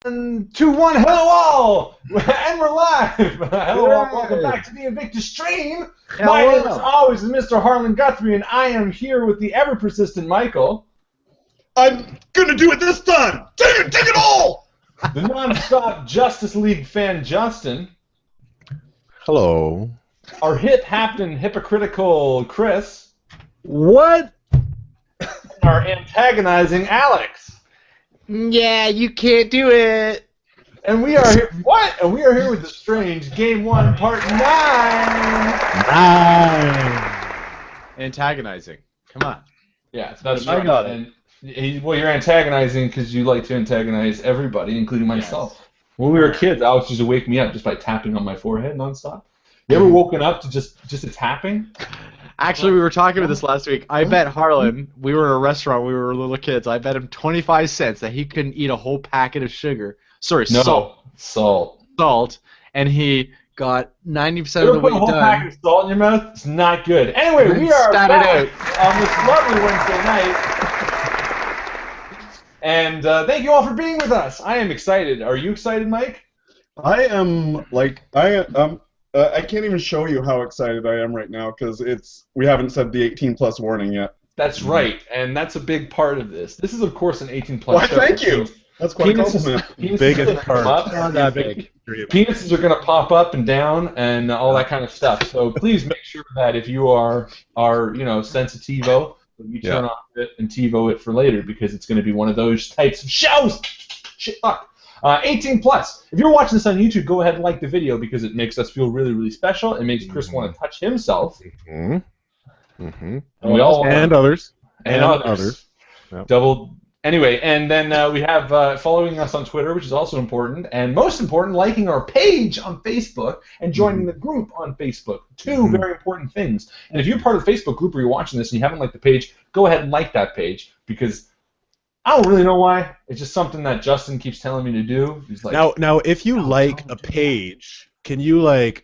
2-1, hello all, and we're live. Hello all, welcome back to the INVICTUS stream. My name, as always, is Mr. Harlan Guthrie, and I am here with the ever-persistent Michael. I'm gonna do it this time. Take it all. The non-stop Justice League fan, Justin. Hello. Our hip-happed and hypocritical Chris. What? And our antagonizing Alex. Yeah, you can't do it. And we are here. What? And we are here with the Strange Game 1, Part 9. Antagonizing. Come on. Yeah, that's I right. got it. And well, you're antagonizing because you like to antagonize everybody, including myself. Yes. When we were kids, Alex used to wake me up just by tapping on my forehead nonstop. You ever woken up to just a tapping? Actually, we were talking about this last week. I bet Harlan, we were in a restaurant, we were little kids, I bet him 25 cents that he couldn't eat a whole packet of sugar. Sorry, salt. And he got 90% of the way done. You ever put a whole packet of salt in your mouth? It's not good. Anyway, we are back on this lovely Wednesday night. And thank you all for being with us. I am excited. Are you excited, Mike? I am, I can't even show you how excited I am right now because we haven't said the 18+ warning yet. That's right, and that's a big part of this. This is, of course, an 18+ Why, show. thank you. That's quite a compliment. Biggest part. Not that big. Penises are going to pop up and down and all that kind of stuff. So please make sure that if you are sensitivo, you turn off it and TiVo it for later because it's going to be one of those types of shows. Shit, fuck. 18+. If you're watching this on YouTube, go ahead and like the video because it makes us feel really, really special. It makes Chris want to touch himself. And we all others. And others. Yep. Double. Anyway, and then we have following us on Twitter, which is also important, and most important, liking our page on Facebook and joining the group on Facebook. Two very important things. And if you're part of the Facebook group or you're watching this and you haven't liked the page, go ahead and like that page because I don't really know why. It's just something that Justin keeps telling me to do. He's like, now, if you like a page, can you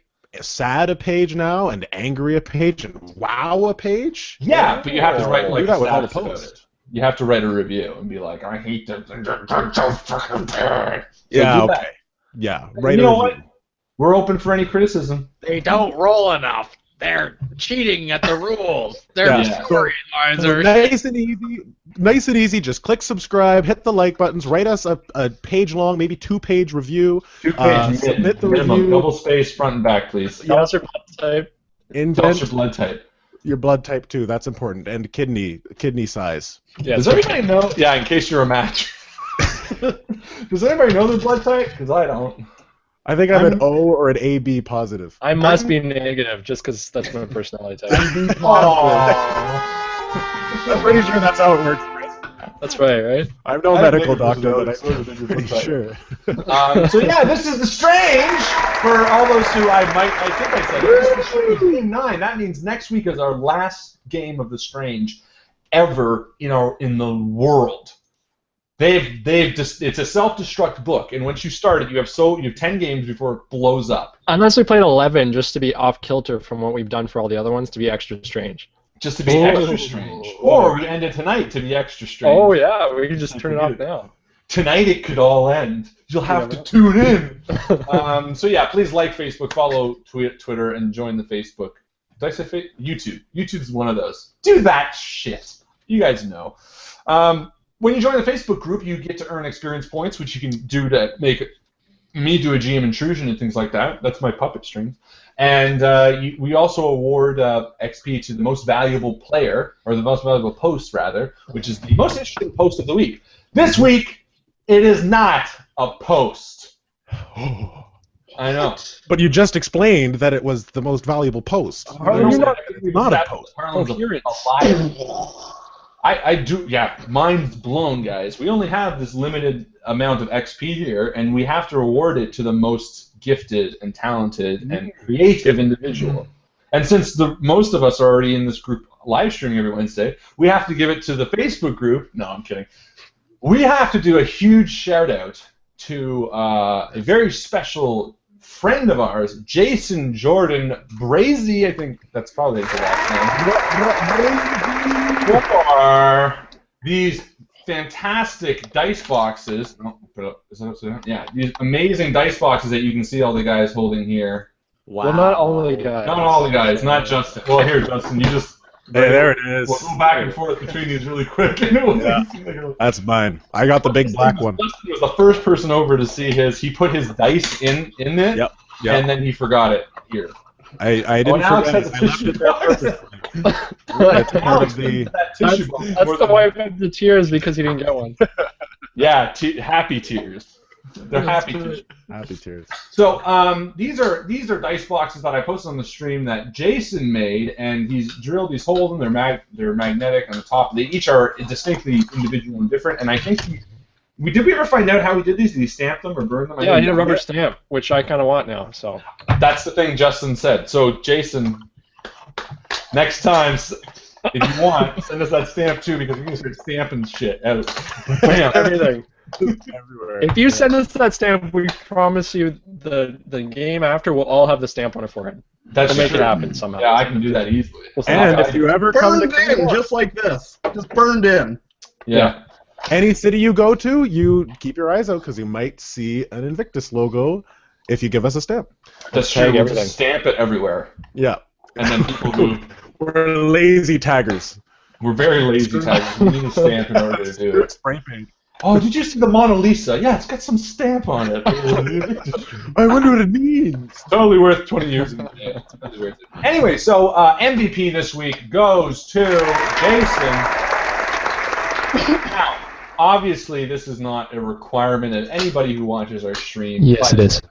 sad a page now and angry a page and wow a page? Yeah, but you have to write do that with all the posts. You have to write a review and be like, I hate them. They're so fucking bad. Yeah, okay. Yeah, you know what? We're open for any criticism. They don't roll enough. They're cheating at the rules. Their storylines are nice and easy. Just click subscribe, hit the like buttons, write us a page-long, maybe 2-page review. 2-page submit the minimum, review. double space, front and back, please. Tell us your blood type. Tell us your blood type. Your blood type too. That's important, and kidney size. Yeah. Does everybody know? Yeah, in case you're a match. Does anybody know their blood type? Because I don't. I think I'm an O or an AB positive. I must be negative, just because that's my personality type. I'm pretty sure that's how it works. That's right? I'm no medical doctor, but I'm pretty sure. So yeah, this is the Strange for all those who I think I said this is Game 9. That means next week is our last game of the Strange ever in the world. It's a self-destruct book, and once you start it, you have 10 games before it blows up. Unless we played 11 just to be off kilter from what we've done for all the other ones to be extra strange. Just to be extra strange. Or we end it tonight to be extra strange. Oh yeah, we can just turn it off now. Tonight it could all end. You'll have to tune in. So yeah, please like Facebook, follow Twitter, and join the Facebook. Did I say YouTube? YouTube's one of those. Do that shit. You guys know. When you join the Facebook group, you get to earn experience points, which you can do to make me do a GM intrusion and things like that. That's my puppet strings. And we also award XP to the most valuable player, or the most valuable post, rather, which is the most interesting post of the week. This week, it is not a post. I know. But you just explained that it was the most valuable post. Not a post. I do, yeah, mind's blown, guys. We only have this limited amount of XP here, and we have to reward it to the most gifted and talented and creative individual. And since most of us are already in this group live streaming every Wednesday, we have to give it to the Facebook group. No, I'm kidding. We have to do a huge shout-out to a very special friend of ours, Jason Jordan Brazy. I think that's probably his last name. For these fantastic dice boxes. Oh, put up. Is that upside down? Yeah, these amazing dice boxes that you can see all the guys holding here. Wow. Well, not all the guys. Not all the guys, not Justin. Well, here, Justin, you just... Hey, there it is. We'll go back and forth between these really quick. Yeah. That's mine. I got the big black one. Justin was the first person over to see his. He put his dice in it, Yep. and then he forgot it here. I didn't Alex forget has it. a I left tissue it there box. purposely. That's part of the... That's the wipe of the tears because he didn't get one. Yeah, happy tears. They're happy tears. Happy tears. So these are dice boxes that I posted on the stream that Jason made, and he's drilled these holes in. They're magnetic on the top. They each are distinctly individual and different. And I think did we ever find out how he did these? Did he stamp them or burn them? Yeah, he did a rubber stamp, which I kind of want now. So that's the thing Justin said. So Jason, next time, if you want, send us that stamp too, because we're gonna start stamping shit out. Everything. Everywhere. If you send us that stamp, we promise you the game after will all have the stamp on it for it. We'll make it happen somehow. Yeah, I can do that easily. And if you ever come to Burned in, just like this. Just burned in. Yeah. any city you go to, you keep your eyes out because you might see an Invictus logo if you give us a stamp. That's true. We'll just stamp it everywhere. Yeah. And then people who... We're lazy taggers. We're very lazy taggers. We need a stamp in order to do it. Spray paint. Oh, did you see the Mona Lisa? Yeah, it's got some stamp on it. I wonder what it means. It's totally worth 20 years. Yeah, totally worth it. Anyway, so MVP this week goes to Jason. Now, obviously, this is not a requirement of anybody who watches our stream. Yes, it is.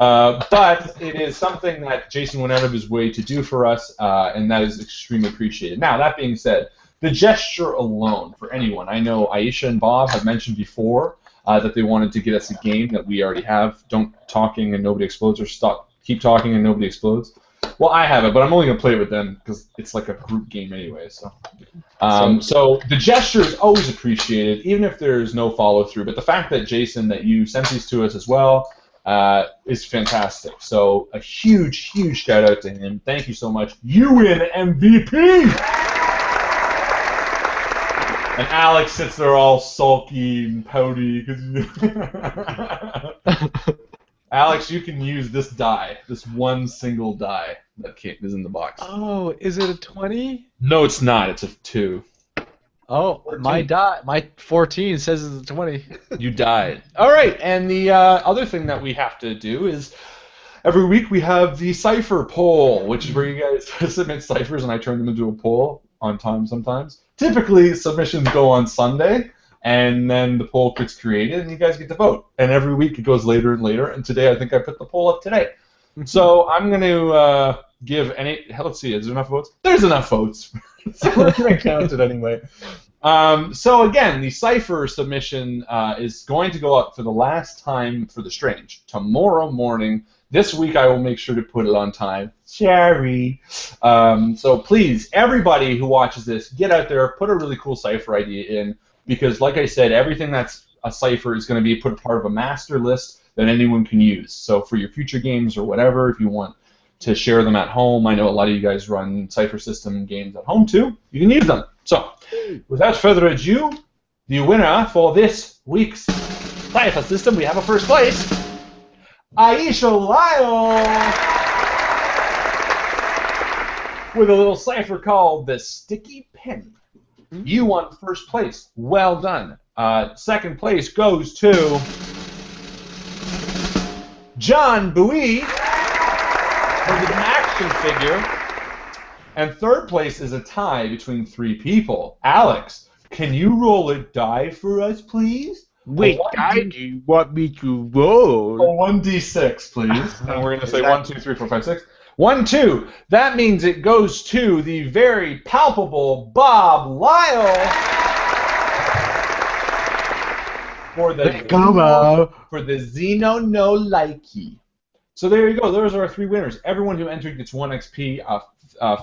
But it is something that Jason went out of his way to do for us, and that is extremely appreciated. Now, that being said, the gesture alone for anyone. I know Aisha and Bob have mentioned before that they wanted to get us a game that we already have. Don't talking and nobody explodes, or stop keep talking and nobody explodes. Well, I have it, but I'm only going to play it with them because it's like a group game anyway. So the gesture is always appreciated, even if there's no follow-through. But the fact that, Jason, that you sent these to us as well is fantastic. So a huge, huge shout-out to him. Thank you so much. You win MVP! And Alex sits there all sulky and pouty. Alex, you can use this die, this one single die that is in the box. Oh, is it a 20? No, it's not. It's a 2. Oh, 14. My 14 says it's a 20. You died. All right, and the other thing that we have to do is every week we have the Cipher poll, which is where you guys submit ciphers and I turn them into a poll on time sometimes. Typically, submissions go on Sunday, and then the poll gets created, and you guys get to vote. And every week it goes later and later, and today I think I put the poll up today. So I'm going to give any... Let's see, is there enough votes? There's enough votes. So we're going to count it anyway. So again, the Cipher submission is going to go up for the last time for The Strange. Tomorrow morning. This week I will make sure to put it on time. Sorry. So please, everybody who watches this, get out there, put a really cool Cipher idea in, because like I said, everything that's a Cipher is going to be put part of a master list that anyone can use. So for your future games or whatever, if you want to share them at home, I know a lot of you guys run Cipher system games at home too, you can use them. So without further ado, the winner for this week's Cipher system, we have a first place. Aisha Lyle with a little cipher called the Sticky Pen. You won first place. Well done. Second place goes to John Bowie with an action figure. And third place is a tie between 3 people. Alex, can you roll a die for us, please? Wait, guy, do you want me to roll? A 1d6, please. And we're going to say 1, 2, 3, 4, 5, 6. 1, 2. That means it goes to the very palpable Bob Lyle for the Xeno no Likey. So there you go. Those are our 3 winners. Everyone who entered gets 1 XP.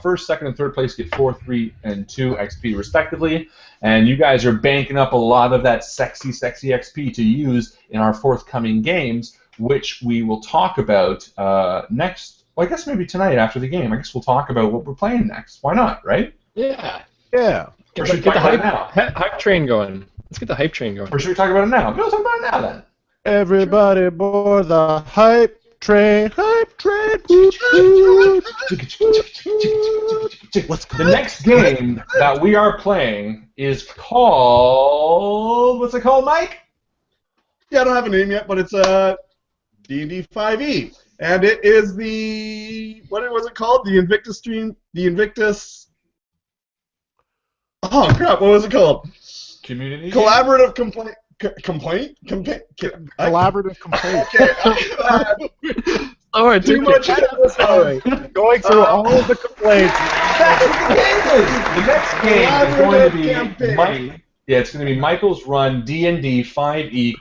First, second, and third place get 4, 3, and 2 XP respectively. And you guys are banking up a lot of that sexy, sexy XP to use in our forthcoming games, which we will talk about next. Well, I guess maybe tonight after the game. I guess we'll talk about what we're playing next. Why not, right? Yeah. Yeah. Or should we Get the talk about it now? hype train going. Let's get the hype train going. Or should we talk about it now? We'll talk about it now then. Everybody board the hype train. Hype train. Woo, woo. The next game that we are playing is called... What's it called, Mike? Yeah, I don't have a name yet, but it's D&D 5e. And it is the... What was it called? The INVICTUS stream... The INVICTUS... Oh, crap, what was it called? Community? Collaborative complaint... Collaborative complaint. Okay. Oh, I Too much Sorry. Going through all of the complaints. That's what the game is! The next game is going to be... Campaign. It's going to be Michael's run D&D 5e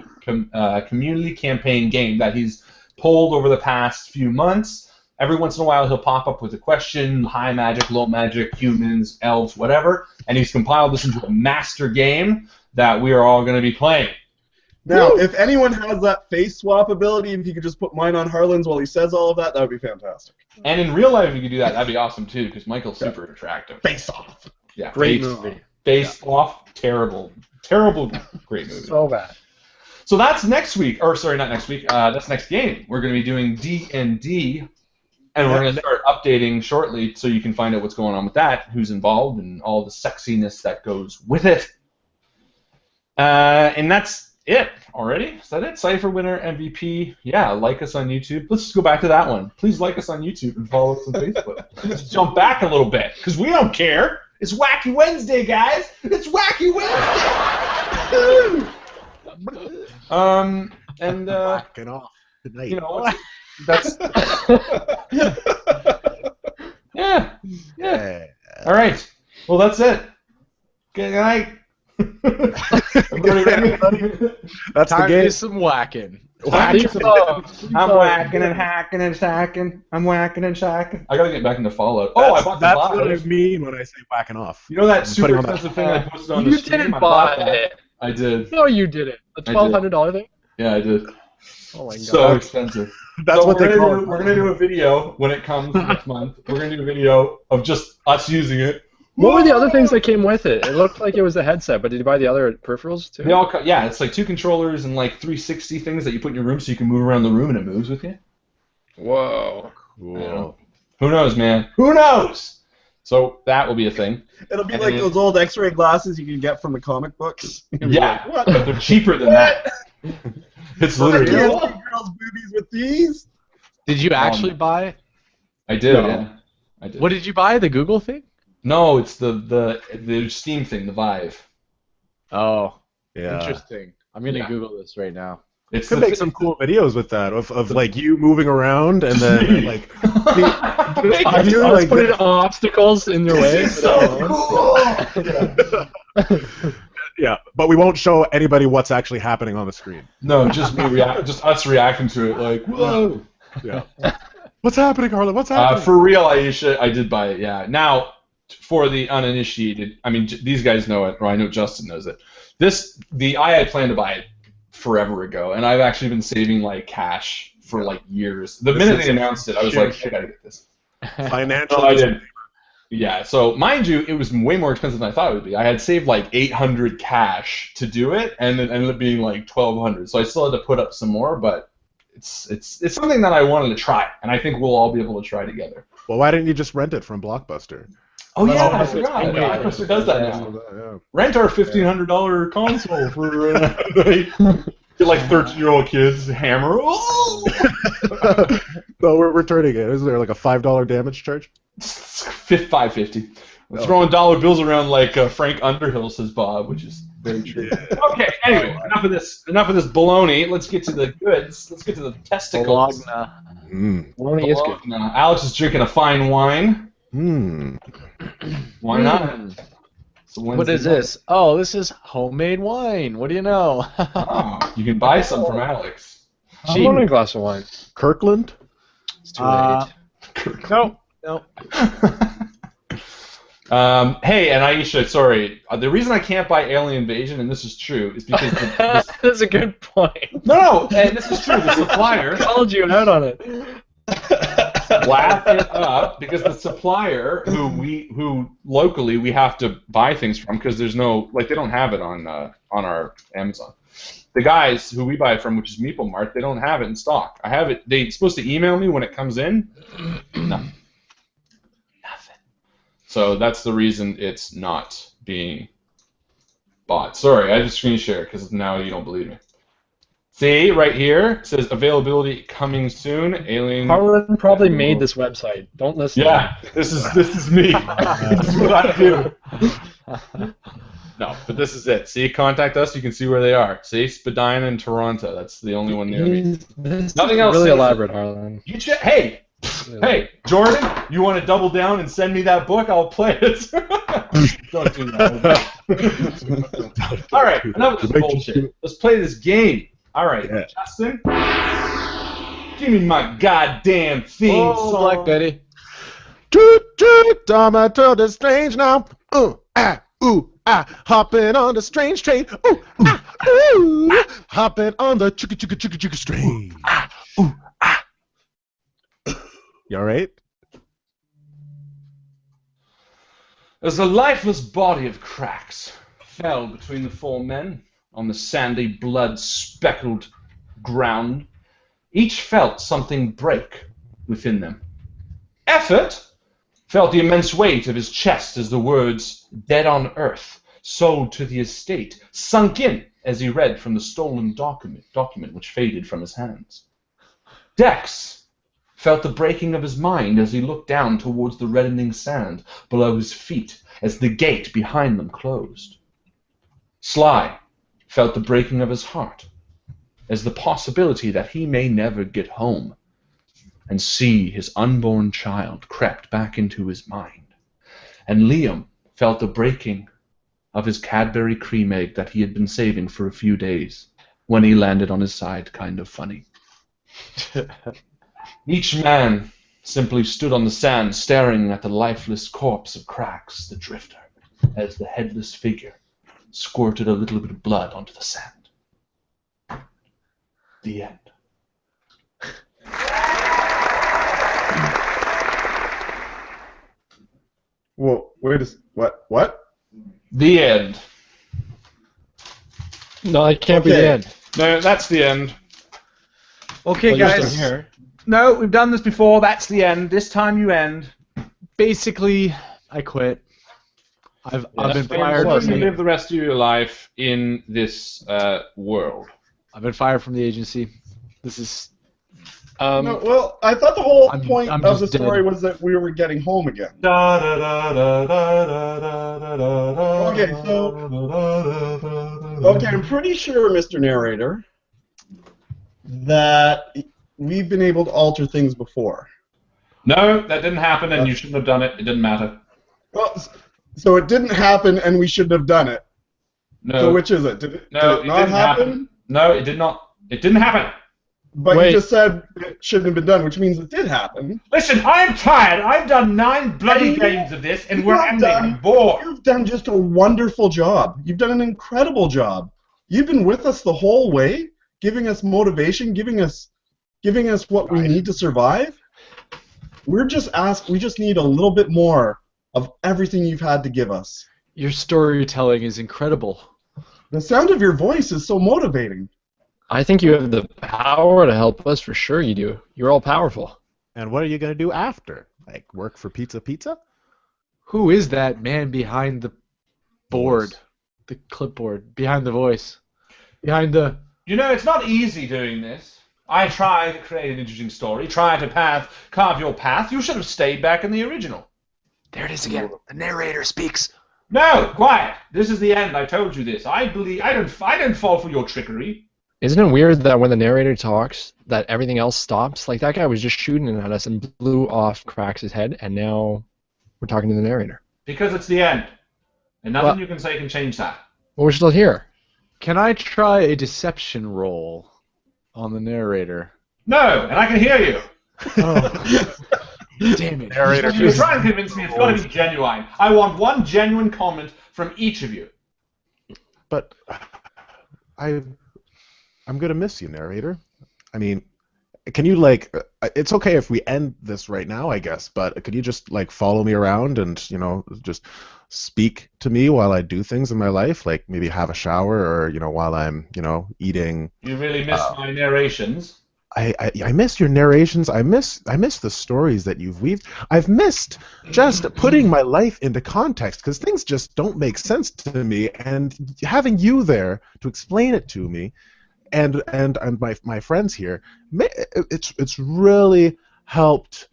community campaign game that he's pulled over the past few months. Every once in a while he'll pop up with a question, high magic, low magic, humans, elves, whatever, and he's compiled this into a master game that we are all going to be playing. Now, if anyone has that face swap ability, if you could just put mine on Harlan's while he says all of that, that would be fantastic. And in real life, if you could do that, that'd be awesome too, because Michael's super attractive. Face off. Yeah, Great movie. Face off, terrible, great movie. So bad. So that's next week, or sorry, not next week. That's next game. We're going to be doing D&D, and we're going to start updating shortly, so you can find out what's going on with that, who's involved, and all the sexiness that goes with it. And that's it already. Is that it? Cipher winner, MVP. Yeah, like us on YouTube. Let's just go back to that one. Please like us on YouTube and follow us on Facebook. Let's jump back a little bit, because we don't care. It's Wacky Wednesday, guys. It's Wacky Wednesday. And Whacking off tonight. you know, that's yeah. All right. Well, that's it. Good night. Everybody ready? That's the Time to game. do some whacking. I'm whacking and hacking and shacking. I'm whacking and shacking. I gotta get back into Fallout. Oh, I bought the That's what I Vive. mean when I say whacking off. You know that I'm super putting on that- expensive thing I posted on the You stream? didn't I bought buy that. it. I did. No, you didn't. The did. $1,200 thing? Yeah, I did. Oh my god. So expensive. That's So what they call it. We're gonna do a video when it comes next month. We're gonna do a video of just us using it. What were the other things that came with it? It looked like it was the headset, but did you buy the other peripherals too? They all yeah, it's like 2 controllers and like 360 things that you put in your room so you can move around the room and it moves with you. Whoa. Cool. Who knows, man? Who knows? So that will be a thing. It'll be And like then- those old X-ray glasses you can get from the comic books. You'll be Yeah, like, what? but they're cheaper than that. It's I literally. can't see girls' boobies with these. Did you actually buy it? I did. No. Yeah, I did. What did you buy? The Google thing? No, it's the Steam thing, the Vive. Oh, Yeah. interesting. I'm gonna Yeah. Google this right now. It's Could the make some cool videos with that of like you moving around and then like I do I was like putting obstacles in your way. This is so cool. yeah, but we won't show anybody what's actually happening on the screen. No, just me just us reacting to it, like whoa. Yeah. What's happening, Harlan? What's happening? For real, Aisha, I did buy it. Yeah. Now, for the uninitiated, I mean, these guys know it, or I know Justin knows it. I had planned to buy it forever ago, and I've actually been saving like cash for like years. The minute they announced it, I was like, I gotta get this. Financial. No, I did. Yeah. So, mind you, it was way more expensive than I thought it would be. I had saved like 800 cash to do it, and it ended up being like 1,200. So I still had to put up some more, but it's something that I wanted to try, and I think we'll all be able to try together. Well, why didn't you just rent it from Blockbuster? Oh yeah, I it's forgot. been made. Blockbuster does that now. Yeah. Rent our $1,500 console for get like 13-year-old kids hammer. Oh! So we're returning it. Is there like a $5 damage charge? $5.50. We're throwing dollar bills around like Frank Underhill, says Bob, which is very true. Okay, anyway, enough of this baloney. Let's get to the goods. Let's get to the testicles. Mm. Bologna is good. Now, Alex is drinking a fine wine. Mm. Why not? It's a What Wednesday is this? Oh, this is homemade wine. What do you know? night. Oh, you can buy some from Alex. I want a glass of wine. Kirkland? It's too late. No. Hey, and Aisha, sorry. The reason I can't buy Alien Invasion, and this is true, is because That's a good point. no, and this is true. The supplier. I called you out on it. laugh it up because the supplier who locally we have to buy things from because there's no they don't have it on our Amazon. The guys who we buy from, which is Meeple Mart, they don't have it in stock. I have it. They're supposed to email me when it comes in. Nothing. So that's the reason it's not being bought. Sorry, I just screen share because now you don't believe me. See, right here, it says availability coming soon. Alien. Harlan probably made this website. Don't listen. Yeah, this is me. This is what I do. No, but this is it. See, contact us. You can see where they are. See, Spadina and Toronto. That's the only one near me. Nothing else. Really elaborate, Harlan. Hey, Jordan, you want to double down and send me that book? I'll play it. Don't do that. All right, enough of this bullshit. Let's play this game. All right, Justin, give me my goddamn theme song. Black Betty. Tomato the strange now. Hopping on the strange train. Hopping on the chugga train. You all right? As the lifeless body of Cracks fell between the four men on the sandy, blood-speckled ground, each felt something break within them. Effort felt the immense weight of his chest as the words, "Dead on Earth, sold to the estate," sunk in as he read from the stolen document which faded from his hands. Dex felt the breaking of his mind as he looked down towards the reddening sand below his feet as the gate behind them closed. Sly felt the breaking of his heart as the possibility that he may never get home and see his unborn child crept back into his mind. And Liam felt the breaking of his Cadbury cream egg that he had been saving for a few days when he landed on his side kind of funny. Each man simply stood on the sand staring at the lifeless corpse of Cracks, the drifter, as the headless figure squirted a little bit of blood onto the sand. The end. Whoa, what? The end. No, it can't be the end. No, that's the end. Okay, Well, you're guys. still here. No, we've done this before. That's the end. This time you end. Basically, I quit. I've been fired. You live the rest of your life in this world. I've been fired from the agency. This is. No, well, I thought the whole point I'm of the just dead. story was that we were getting home again. Okay, Okay, I'm pretty sure, Mr. Narrator, that we've been able to alter things before. No, that didn't happen, and you shouldn't have done it. It didn't matter. Well, so it didn't happen, and we shouldn't have done it. No. So which is it? Did it not didn't happen? No, it did not. It didn't happen. But Wait. you just said it shouldn't have been done, which means it did happen. Listen, I'm tired. I've done 9 bloody games of this, and we're ending. I'm bored. You've done just a wonderful job. You've done an incredible job. You've been with us the whole way, giving us motivation, giving us what we need to survive. We just need a little bit more of everything you've had to give us. Your storytelling is incredible. The sound of your voice is so motivating. I think you have the power to help us, for sure you do. You're all powerful. And what are you going to do after? Like, work for Pizza? Who is that man behind the board? The clipboard. Behind the voice. Behind the... You know, it's not easy doing this. I try to create an interesting story, try to carve your path. You should have stayed back in the original. There it is again. The narrator speaks. No, quiet. This is the end. I told you this. I don't fall for your trickery. Isn't it weird that when the narrator talks, that everything else stops? Like, that guy was just shooting at us and blew off Cracks' head, and now we're talking to the narrator. Because it's the end. And nothing you can say can change that. Well, we're still here. Can I try a deception roll on the narrator? No, and I can hear you. Oh. Damn it. Narrator. You're trying to convince me it's got to be genuine. I want one genuine comment from each of you. But I'm going to miss you, narrator. I mean, can you like? It's okay if we end this right now, I guess. But could you just like follow me around and just speak to me while I do things in my life, like maybe have a shower or while I'm eating. You really miss my narrations. I miss your narrations. I miss the stories that you've weaved. I've missed just putting my life into context because things just don't make sense to me. And having you there to explain it to me, and my friends here, it's really helped.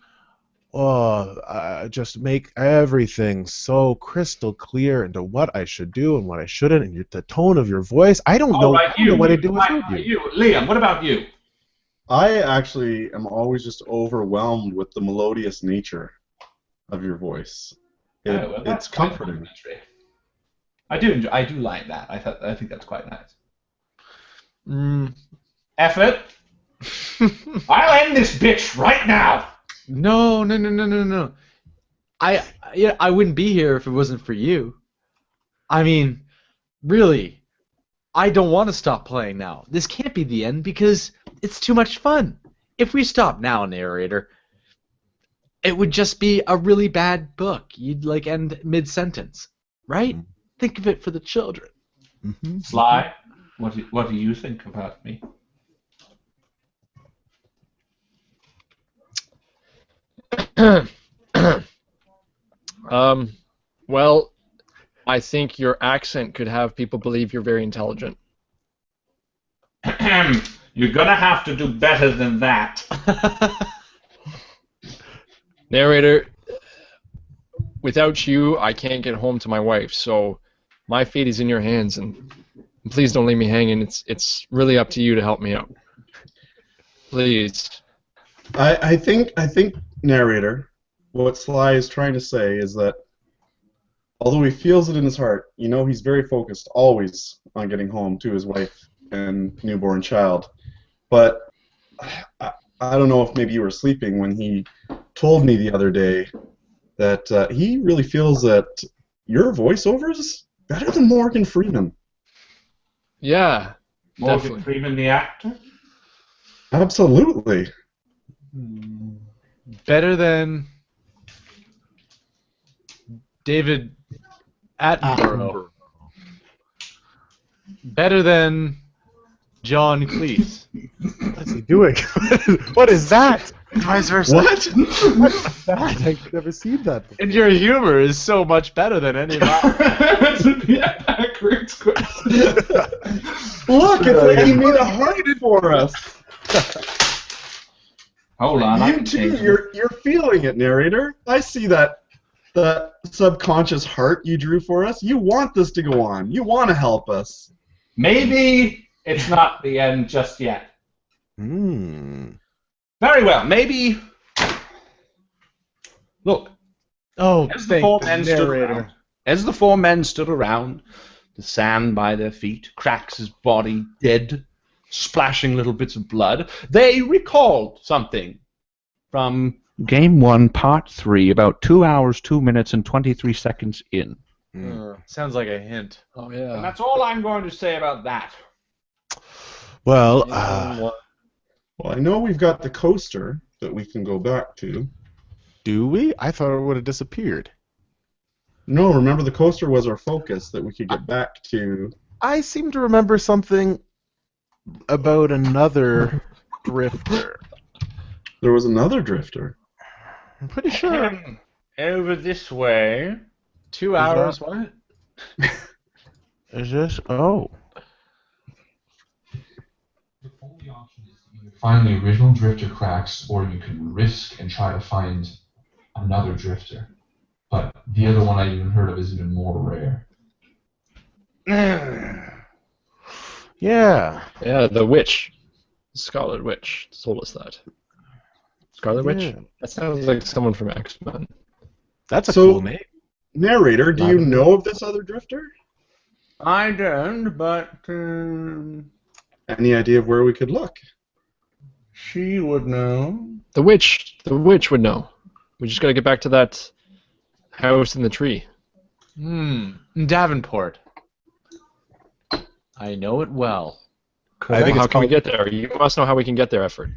Just make everything so crystal clear into what I should do and what I shouldn't, and the tone of your voice. I don't know what I do without you. Liam, what about you? I actually am always just overwhelmed with the melodious nature of your voice. It's comforting. I do like that. I think that's quite nice. Effort. I'll end this bitch right now. No. I wouldn't be here if it wasn't for you. I mean, really, I don't want to stop playing now. This can't be the end because it's too much fun. If we stop now, narrator, it would just be a really bad book. You'd like end mid-sentence, right? Think of it for the children. Mm-hmm. Sly, what do you think about me? Well, I think your accent could have people believe you're very intelligent. You're gonna have to do better than that. Narrator, without you, I can't get home to my wife, so my fate is in your hands, and please don't leave me hanging. It's really up to you to help me out. Please. I think, narrator, what Sly is trying to say is that although he feels it in his heart, he's very focused always on getting home to his wife and newborn child. But I don't know if maybe you were sleeping when he told me the other day that he really feels that your voiceover is better than Morgan Freeman. Yeah, Morgan definitely. Freeman, the actor? Absolutely. Better than David Attenborough. Better than John Cleese. What's he doing? What is that? Vice versa. What? What's that? I've never seen that before. And your humor is so much better than any of mine. That's a backwards question. Look, it's like he made a heart for us. Hold on. You too. You're feeling it, narrator. I see that subconscious heart you drew for us. You want this to go on. You want to help us. Maybe it's not the end just yet. Very well. Maybe. Look. Oh, As the four men stood around, the sand by their feet, Cracks' body dead, splashing little bits of blood, they recalled something from Game 1, Part 3, about 2 hours, 2 minutes, and 23 seconds in. Sounds like a hint. Oh, yeah. And that's all I'm going to say about that. Well, Well, I know we've got the coaster that we can go back to. do we? I thought it would have disappeared. No, remember the coaster was our focus that we could get back to. I seem to remember something about another drifter. There was another drifter. I'm pretty sure. Over this way. 2 hours, what? Is this? Oh. The only option is to either find the original drifter, Cracks, or you can risk and try to find another drifter. But the other one I even heard of is even more rare. Yeah. Yeah, the witch. Scarlet Witch told us that. Scarlet Witch? Yeah. That sounds like someone from X-Men. That's a So- cool name. Narrator, do you know of this other drifter? I don't, but Any idea of where we could look? she would know. The witch would know. We just gotta get back to that house in the tree. Davenport. I know it well. How can we get there? You must know how we can get there, Effort.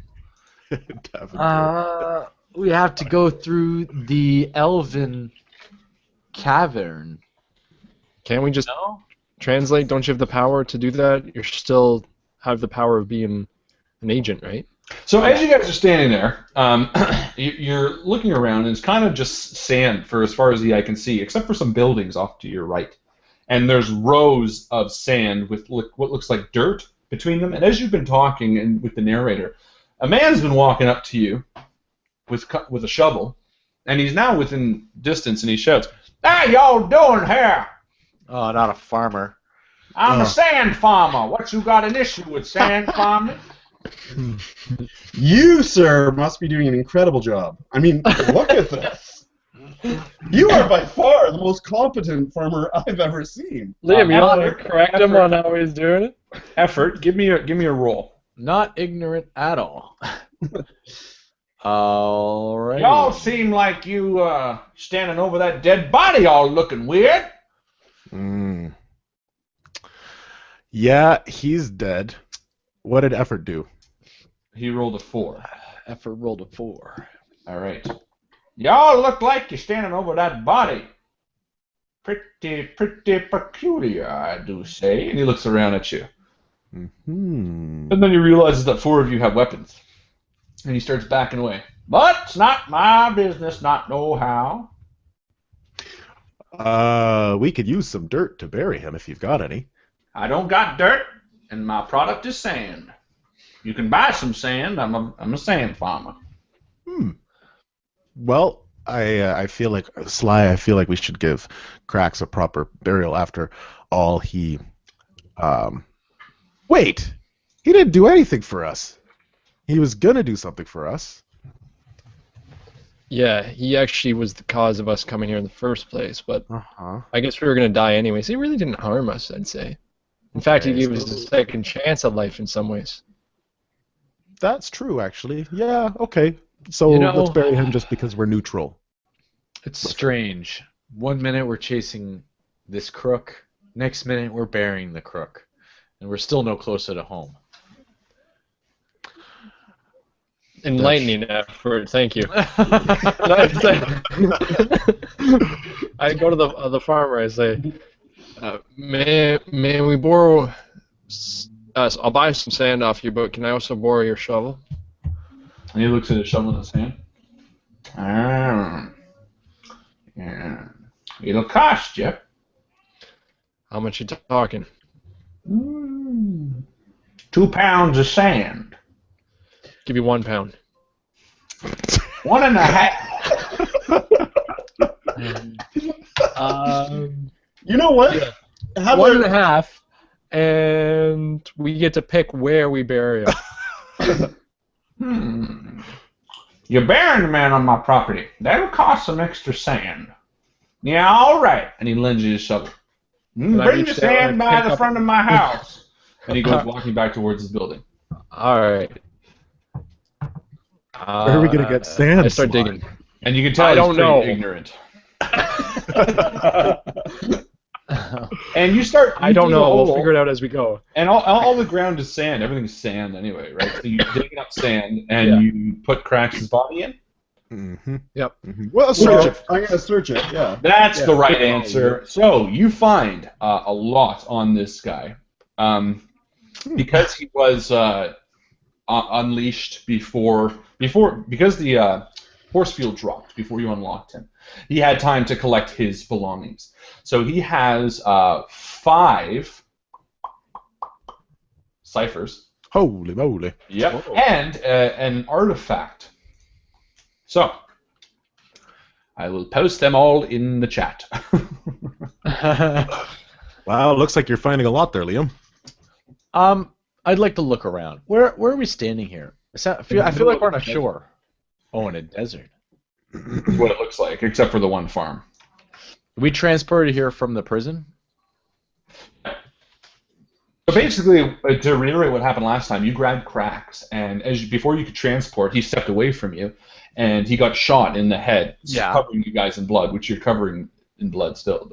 We have to go through the elven cavern. Can't we just translate? Don't you have the power to do that? You still have the power of being an agent, right? So as you guys are standing there, you're looking around, and it's kind of just sand for as far as the eye can see, except for some buildings off to your right. And there's rows of sand with what looks like dirt between them. And as you've been talking and with the narrator, a man's been walking up to you with a shovel, and he's now within distance, and he shouts, "How y'all doing here? Oh, not a farmer. I'm a sand farmer. What, you got an issue with sand farming?" You, sir, must be doing an incredible job. I mean, look at this. You are by far the most competent farmer I've ever seen. Liam, you want to correct him on how he's doing it? Effort. Give me a roll. Not ignorant at all. All right. Y'all seem like you standing over that dead body, all looking weird. Yeah, he's dead. What did Effort do? He rolled a 4. Effort rolled a 4. All right. Y'all look like you're standing over that body. Pretty peculiar, I do say. And he looks around at you. Mm-hmm. And then he realizes that 4 of you have weapons. And he starts backing away. But it's not my business, not know how. We could use some dirt to bury him if you've got any. I don't got dirt, and my product is sand. You can buy some sand. I'm a sand farmer. Well, I feel like Sly. I feel like we should give Cracks a proper burial after all he. Wait, he didn't do anything for us. He was gonna do something for us. Yeah, he actually was the cause of us coming here in the first place, but Uh-huh. I guess we were going to die anyways. He really didn't harm us, I'd say. In fact, he gave us a second chance at life in some ways. That's true, actually. Yeah, okay. So let's bury him just because we're neutral. It's strange. One minute we're chasing this crook, next minute we're burying the crook, and we're still no closer to home. Enlightening effort, thank you. I go to the farmer, I say, may we borrow, I'll buy some sand off you, but can I also borrow your shovel? And he looks at his shovel in his hand. Yeah. It'll cost you. How much you talking? 2 pounds of sand. Give you 1 pound. 1.5. You know what? Yeah. How 1.5, and we get to pick where we bury him. You're burying the man on my property. That'll cost some extra sand. Yeah, all right. And he lends you his shovel. Bring the sand by the front of my house. And he goes walking back towards his building. All right. Where are we gonna get sand? I start digging. And you can tell he's pretty ignorant. And you start. I don't know. We'll figure it out as we go. And all the ground is sand. Everything's sand anyway, right? So you dig up sand and you put Crax's body in. Mm-hmm. Yep. Mm-hmm. Well, search it. I'm gonna search it. Yeah. That's the right answer. So you find a lot on this guy, because he was unleashed before because the force field dropped before you unlocked him. He had time to collect his belongings. So he has 5 ciphers. Holy moly. Yep. And an artifact. So I will post them all in the chat. Wow, looks like you're finding a lot there, Liam. I'd like to look around. Where are we standing here? I feel like we're on a shore. Oh, in a desert. What it looks like, except for the one farm. We transported here from the prison? So basically, to reiterate what happened last time, you grabbed Crax, and before you could transport, he stepped away from you, and he got shot in the head, covering you guys in blood, which you're covering in blood still.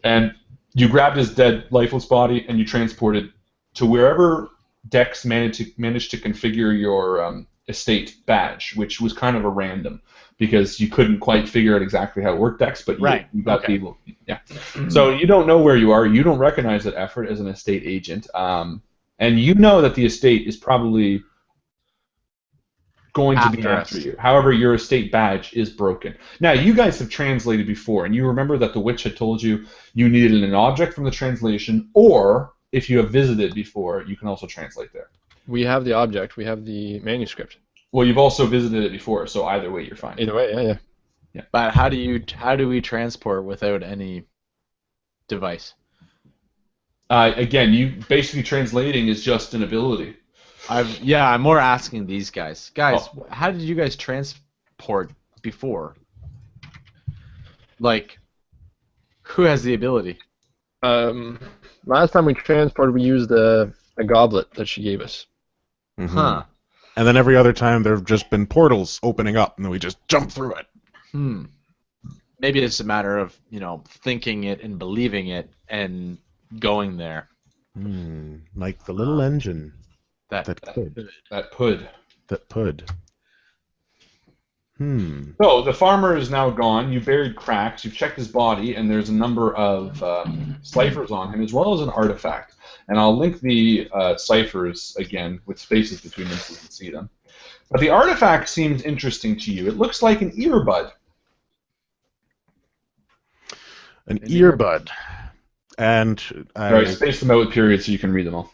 And you grabbed his dead, lifeless body, and you transported to wherever Dex managed to configure your estate badge, which was kind of a random because you couldn't quite figure out exactly how it worked, Dex, but you got people. Yeah. So you don't know where you are. You don't recognize that effort as an estate agent, and you know that the estate is probably going to be after you. However, your estate badge is broken. Now, you guys have translated before, and you remember that the witch had told you you needed an object from the translation, or if you have visited before, you can also translate there. We have the object. We have the manuscript. Well, you've also visited it before, so either way, you're fine. Either way, yeah. But how do we transport without any device? Again, you basically translating is just an ability. I'm more asking these guys. Guys, how did you guys transport before? Like, who has the ability? Last time we transported, we used a goblet that she gave us. Mm-hmm. Huh. And then every other time there have just been portals opening up, and then we just jump through it. Maybe it's a matter of, thinking it and believing it and going there. Like the little engine. That could. So the farmer is now gone. You buried cracks. You've checked his body, and there's a number of ciphers on him, as well as an artifact. And I'll link the ciphers again with spaces between them so you can see them. But the artifact seems interesting to you. It looks like an earbud. An earbud. And I spaced them out with periods so you can read them all.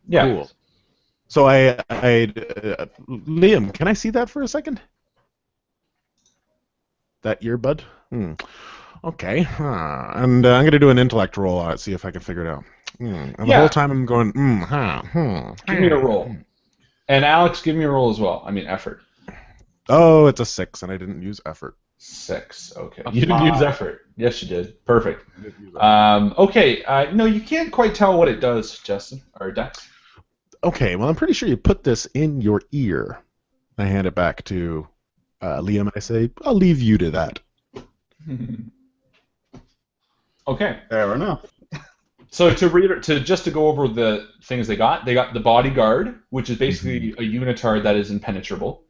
Yeah. Cool. So Liam, can I see that for a second? That earbud? Okay. And I'm going to do an intellect roll on it, see if I can figure it out. And the whole time I'm going, Give me a roll. And Alex, give me a roll as well. I mean, effort. Oh, it's a 6, and I didn't use effort. 6, okay. You didn't use effort. Yes, you did. Perfect. Okay, no, you can't quite tell what it does, Justin, or Dex. Okay, well, I'm pretty sure you put this in your ear. I hand it back to Liam, and I say, I'll leave you to that. Okay. Fair enough. So just to go over the things they got the bodyguard, which is basically a unitard that is impenetrable.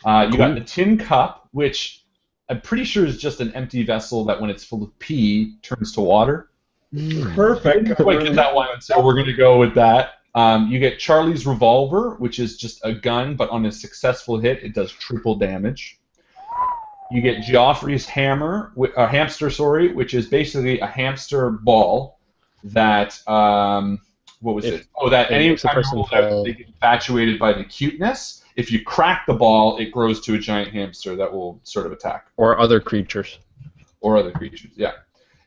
You got the tin cup, which I'm pretty sure is just an empty vessel that when it's full of pee turns to water. Perfect. Didn't quite get that one, so we're going to go with that. You get Charlie's revolver, which is just a gun, but on a successful hit, it does triple damage. You get Geoffrey's hamster, which is basically a hamster ball that, what was it? Oh, that any time you roll out, they get infatuated by the cuteness. If you crack the ball, it grows to a giant hamster that will sort of attack. Or other creatures. Yeah.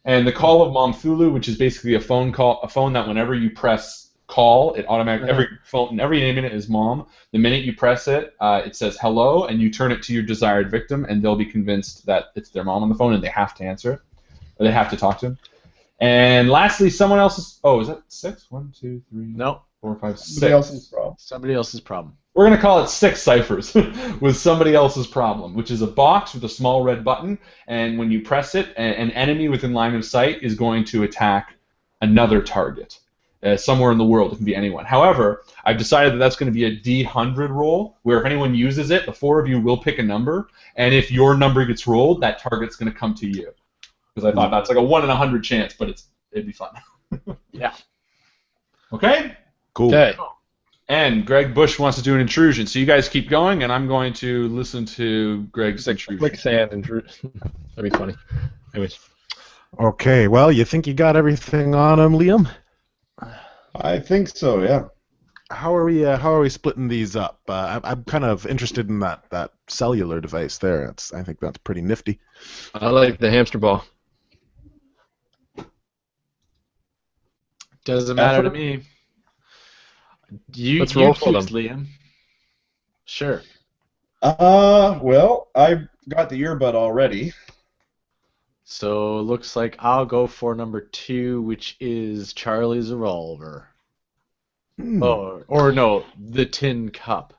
And the Call of Momthulu, which is basically a phone that whenever you press call, it automatically every name in it is mom. The minute you press it, it says hello, and you turn it to your desired victim, and they'll be convinced that it's their mom on the phone, and they have to answer it, or they have to talk to him. And lastly, someone else's. Oh, is that 6? 1, 2, 3. No. 4, 5, 6. Somebody else's problem. We're going to call it 6 ciphers with somebody else's problem, which is a box with a small red button, and when you press it, an enemy within line of sight is going to attack another target somewhere in the world. It can be anyone. However, I've decided that that's going to be a D100 roll, where if anyone uses it, the 4 of you will pick a number, and if your number gets rolled, that target's going to come to you. Because I thought that's like a 1 in 100 chance, but it'd be fun. Yeah. Okay? Cool. Okay. And Greg Bush wants to do an intrusion, so you guys keep going, and I'm going to listen to Greg's intrusion. Quicksand intrusion. That'd be funny. Anyways. Okay, well, you think you got everything on him, Liam? I think so, yeah. How are we splitting these up? I'm kind of interested in that cellular device there. I think that's pretty nifty. I like the hamster ball. Doesn't matter to me. Let's roll for them, Liam. Sure. Well, I've got the earbud already. So looks like I'll go for number 2, which is Charlie's revolver. Or no, the tin cup.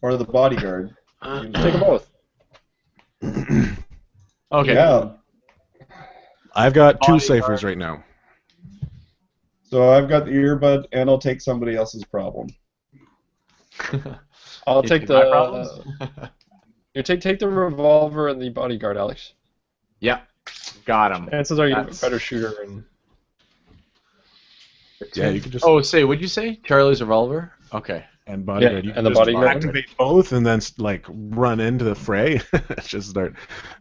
Or the bodyguard. Take them both. Okay. Yeah. I've got 2 Bodyguard. ciphers right now. So I've got the earbud, and I'll take somebody else's problem. I'll You take take my problems? You take the revolver and the bodyguard, Alex. Yep. Got him. Chances are you're a That's- better shooter. And Yeah, you can just Oh, what'd you say? Charlie's revolver? Okay. and bodyguard. Yeah, You and can the just bodyguard. activate both and then like run into the fray. Just start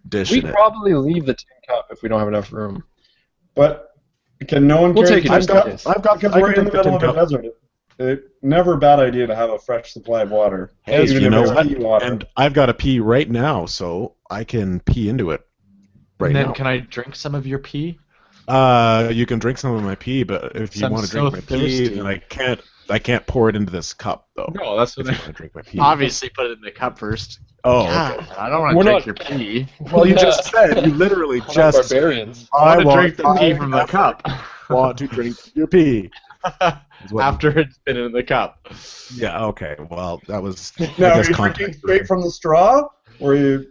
dishing we'd it. probably leave the tin cup if we don't have enough room. But can no one We'll carry take the it tin just in cup? case. I've got. Because I we're can in the take the middle tin of a cup. desert. Never a bad idea to have a fresh supply of water. Hey, even you if know it's what? pea water. And I've got to pee right now, so I can pee into it right And then now. can I drink some of your pee? You can drink some of my pee, but if you I'm want to so drink my pee, thirsty. then I can't pour it into this cup though. No, that's If what you want to drink my pee. Obviously, put it in the cup first. Oh, God, okay. I don't want to We're drink not- your pee. Well, you just said you literally We're not just. barbarians. I want to drink the pee from the cup. Want to drink your pee? Is what- After it's been in the cup. Yeah. Okay. Well, that was. I Now, are guess you context. drinking straight from the straw, or you?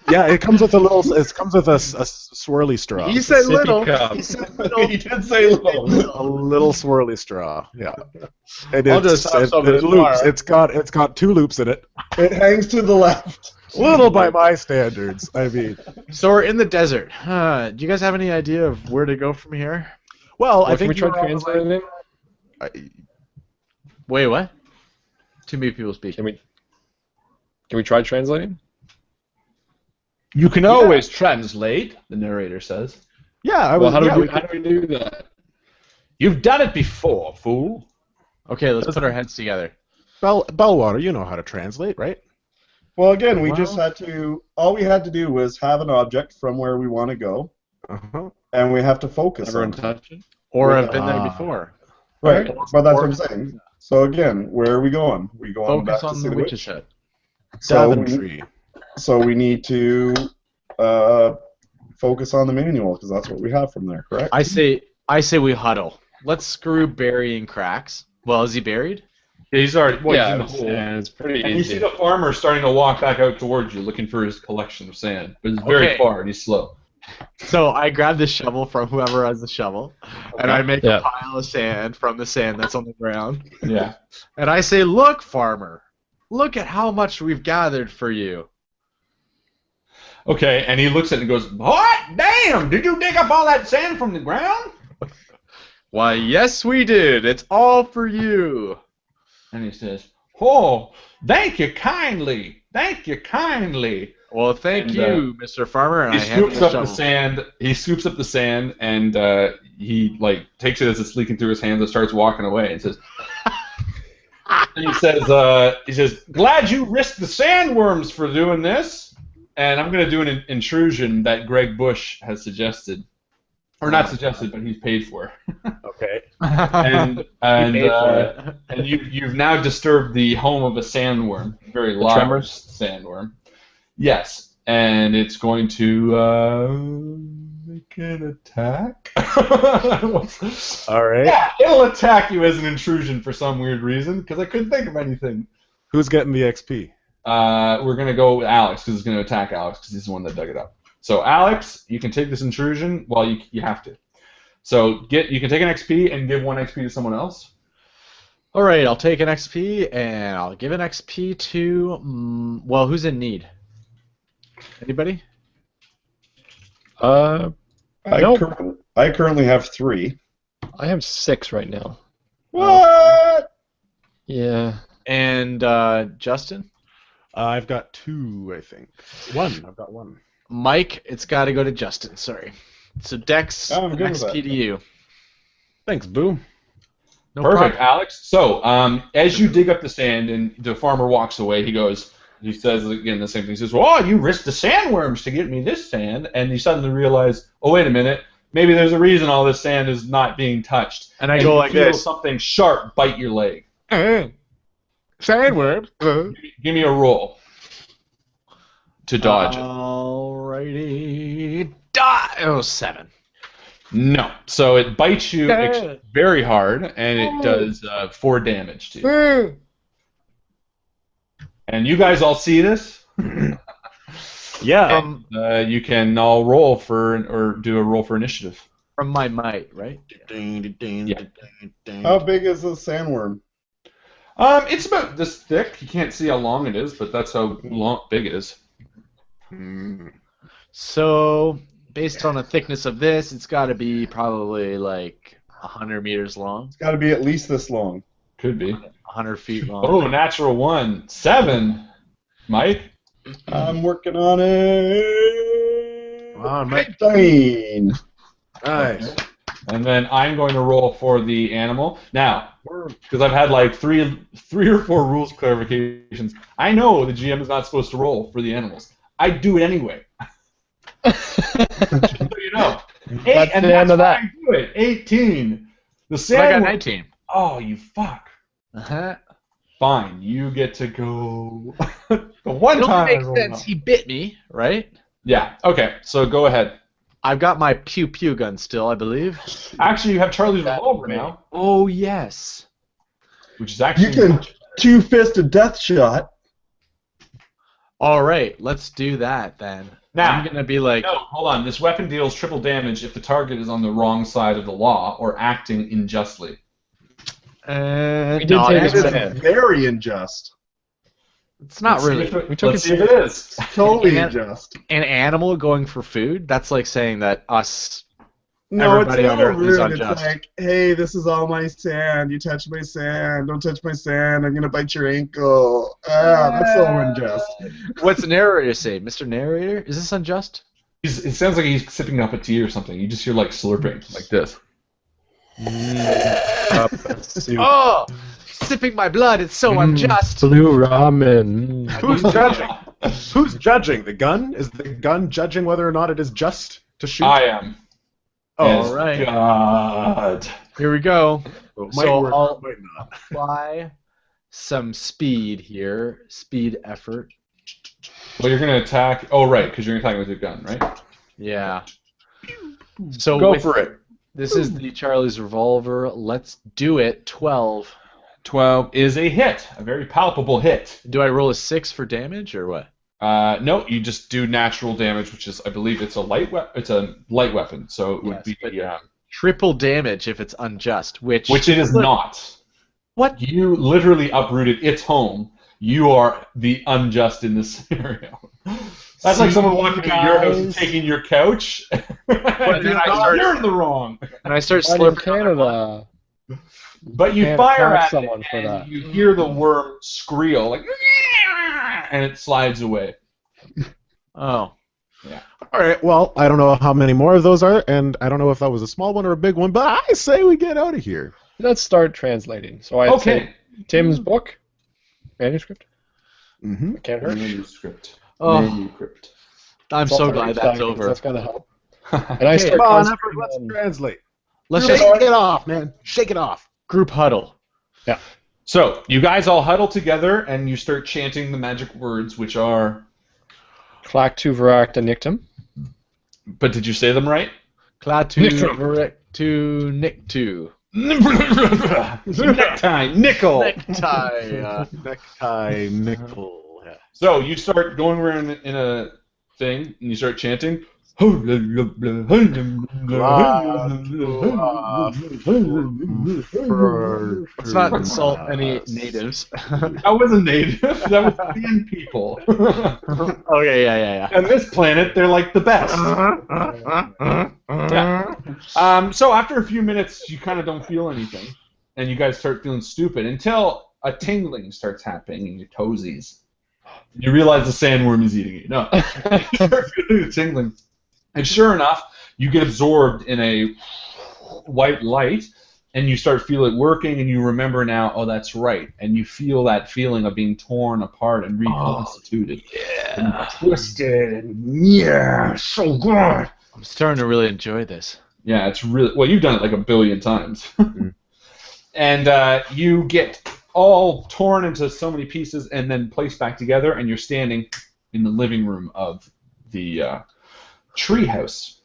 Yeah, it comes with a little. It comes with a swirly straw. He said Sippy little. cup. He said little. He did say little. A little swirly straw. Yeah. And I'll it's, just have it, some it as loops. well. It's got 2 loops in it. It hangs to the left. Little by my standards. I mean. So we're in the desert. Do you guys have any idea of where to go from here? Well, Or I can we think try you're on the translating? Wait, what? Too many people speak. Can we try translating? You can always translate, the narrator says. Yeah, I Well, was. how do yeah, we we how do we do that? You've done it before, fool. Okay, let's put our heads together. Bellwater, you know how to translate, right? Well, again, we Well- just had to. All we had to do was have an object from where we want to go, Uh-huh. and we have to focus Everyone on it. touch it? Or With have been there Ah. before. Right, but that's what I'm Or- saying. So again, where are we going? We going Focus back to on see the the witch's witch? hut. So we, Daventry. so we need to focus on the manual because that's what we have from there, correct? I say we huddle. Let's screw burying cracks. Well, is he buried? Yeah, he's already. Well, Yeah, he's in the hole. yeah, it's pretty And you easy. see the farmer starting to walk back out towards you, looking for his collection of sand. But it's very Okay. far, and he's slow. So I grab the shovel from whoever has the shovel, and I make Yeah. a pile of sand from the sand that's on the ground. Yeah. And I say, "Look, farmer, look at how much we've gathered for you." Okay, and he looks at it and goes, "What? Damn! Did you dig up all that sand from the ground?" Why, yes, we did. It's all for you. And he says, "Oh, thank you kindly. Thank you kindly." Well, thank And, you, Mr. Farmer. And He I hand him scoops the up the shovel. sand. He scoops up the sand, and he like takes it as it's leaking through his hands and starts walking away. And says, and he says, "Glad you risked the sandworms for doing this." And I'm gonna do an intrusion that Greg Bush has suggested, or not suggested, but he's paid for. Okay. And paid for and you've now disturbed the home of a sandworm, a very large tremors? sandworm. Yes, and it's going to make an attack. All right. Yeah, it'll attack you as an intrusion for some weird reason because I couldn't think of anything. Who's getting the XP? We're gonna go with Alex because it's gonna attack Alex because he's the one that dug it up. So Alex, you can take this intrusion. Well, you have to. So you can take an XP and give 1 XP to someone else. All right, I'll take an XP, and I'll give an XP to, well, who's in need? Anybody? I Nope. currently have 3. I have 6 right now. What? Yeah. And Justin? I've got 2, I think. 1. I've got 1. Mike, it's got to go to Justin, sorry. So Dex, I'm good with XP that. to you. Thanks, Boo. No Perfect, problem. Alex. So, as you dig up the sand and the farmer walks away, he says again the same thing. He says, "Oh, you risked the sandworms to get me this sand," and you suddenly realize, "Oh, wait a minute. Maybe there's a reason all this sand is not being touched." And I And go you like feel this. something sharp bite your leg. Sandworm. Give me a roll to dodge it. Alrighty. 7. No. So it bites you very hard, and it does 4 damage to you. And you guys all see this? Yeah. You can all roll or do a roll for initiative. From my might, right? Yeah. How big is the sandworm? It's about this thick. You can't see how long it is, but that's how big it is. So, based on the thickness of this, it's got to be probably like 100 meters long. It's got to be at least this long. Could be. 100 feet long. Oh, natural one. 7. Mike? I'm working on it. Come on, Mike. 15. Nice. And then I'm going to roll for the animal. Now, because I've had like three or four rules clarifications, I know the GM is not supposed to roll for the animals. I do it anyway. So you know. That's the end of that. I do it. 18. The I sand. got 19. Oh, you fuck. Uh-huh. Fine, you get to go. The one It time. only I makes rolled sense. up. He bit me, right? Yeah. Okay. So go ahead. I've got my pew pew gun still, I believe. Actually, you have Charlie's revolver now, Oh yes. which is actually. You can two-fist a death shot. All right, let's do that then. Now, I'm gonna be like, no, hold on. This weapon deals triple damage if the target is on the wrong side of the law or acting unjustly. We no, did take It a is stand. very unjust. it's not Let's see really. if it- We took let's it see if it is. Totally Yeah. unjust. An animal going for food? That's like saying that us. No, it's Everybody a on little Earth is rude. It's unjust. like, hey, this is all my sand. You touch my sand. Don't touch my sand. I'm gonna bite your ankle. That's so unjust. What's the narrator say, Mr. Narrator? Is this unjust? It sounds like he's sipping up a tea or something. You just hear like slurping, like this. Oh, sipping my blood. It's so unjust. Blue ramen. Who's judging? Who's judging? The gun? Is the gun judging whether or not it is just to shoot? I am. All right. God. Here we go. Well, it So might work, I'll- it might not. Apply some speed here. Speed effort. Well, you're gonna attack. Oh, right, because you're attacking with your gun, right? Yeah. So Go with- for it. This is the Charlie's revolver. Let's do it. 12. 12 is a hit, a very palpable hit. Do I roll a 6 for damage or what? No, you just do natural damage, which is, I believe, it's a light weapon, so it would Yes, but- be Triple damage if it's unjust, which which it is not. What? You literally uprooted its home. You are the unjust in this scenario. That's like someone walking into your house and guys. taking your couch. then I start- You're in the wrong. and I start Why did slurping. on their blood. Canada? But you Can't fire attack at someone it, for and that. you hear the worm squeal, like, and it slides away. Oh. All right. Well, I don't know how many more of those are, and I don't know if that was a small one or a big one, but I say we get out of here. Let's start translating. So I Okay. Tim's book, manuscript. Mm-hmm. Can't hurt. Manuscript. Oh. Manuscript. I'm It's all so about glad each that's time, 'cause over. That's gonna help. And I Okay. start Come on, concentrating let's on- translate. Let's Shake just it off, man. Shake it off. group huddle. So, you guys all huddle together, and you start chanting the magic words, which are... Clack to Varacta Nictum. But did you say them right? Klaatu Nictum. Verek to Nictu. Necktie, nickel. Necktie. Necktie, nickel. Yeah. So you start going around in a thing, and you start chanting. Let's not insult any natives. That wasn't native. That was Korean people. Okay, yeah. On this planet, they're like the best. Yeah. So after a few minutes, you kind of don't feel anything, and you guys start feeling stupid until a tingling starts happening in your toesies. You realize the sandworm is eating you. No, you start feeling the tingling, and sure enough, you get absorbed in a white light, and you start feel it working, and you remember now, oh, that's right, and you feel that feeling of being torn apart and reconstituted, and twisted, and yeah, so good. I'm starting to really enjoy this. Yeah, it's really well. You've done it like a billion times, and you get all torn into so many pieces and then placed back together, and you're standing in the living room of the treehouse,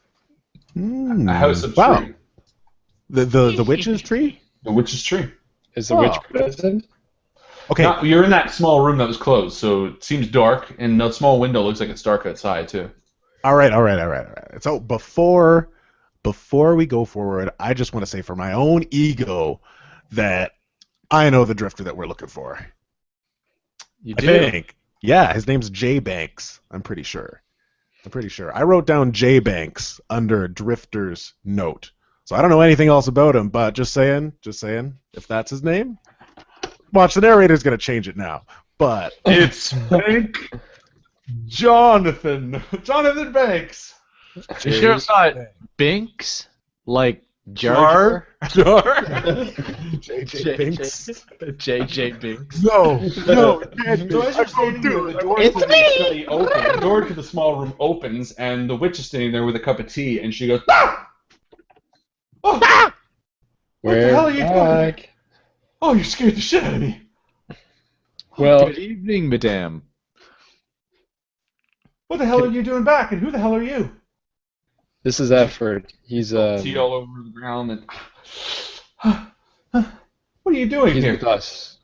a house of Wow. tree, The witch's tree? the witch's tree. Is the witch present? Okay. Now, you're in that small room that was closed, so it seems dark, and the small window looks like it's dark outside too. All right. So before before we go forward, I just want to say for my own ego that I know the drifter that we're looking for. You I do? think. Yeah, his name's J Banks. I'm pretty sure. I wrote down J Banks under Drifter's note. So I don't know anything else about him, but just saying, if that's his name. Watch, the narrator's going to change it now. But It's Bank Jonathan Banks. You sure it's not Binks? Like Jar? JJ Binks. JJ Binks. No, So as you're standing there, the door to the study opens. The door to the small room opens, and the witch is standing there with a cup of tea, and she goes, "Ah! Oh, what the hell are you doing? Oh, you scared the shit out of me." Well, Good evening, madame. What the hell are you doing back, and who the hell are you? this is Effort. He's Tea all over the ground, and what are you doing he's here? with us.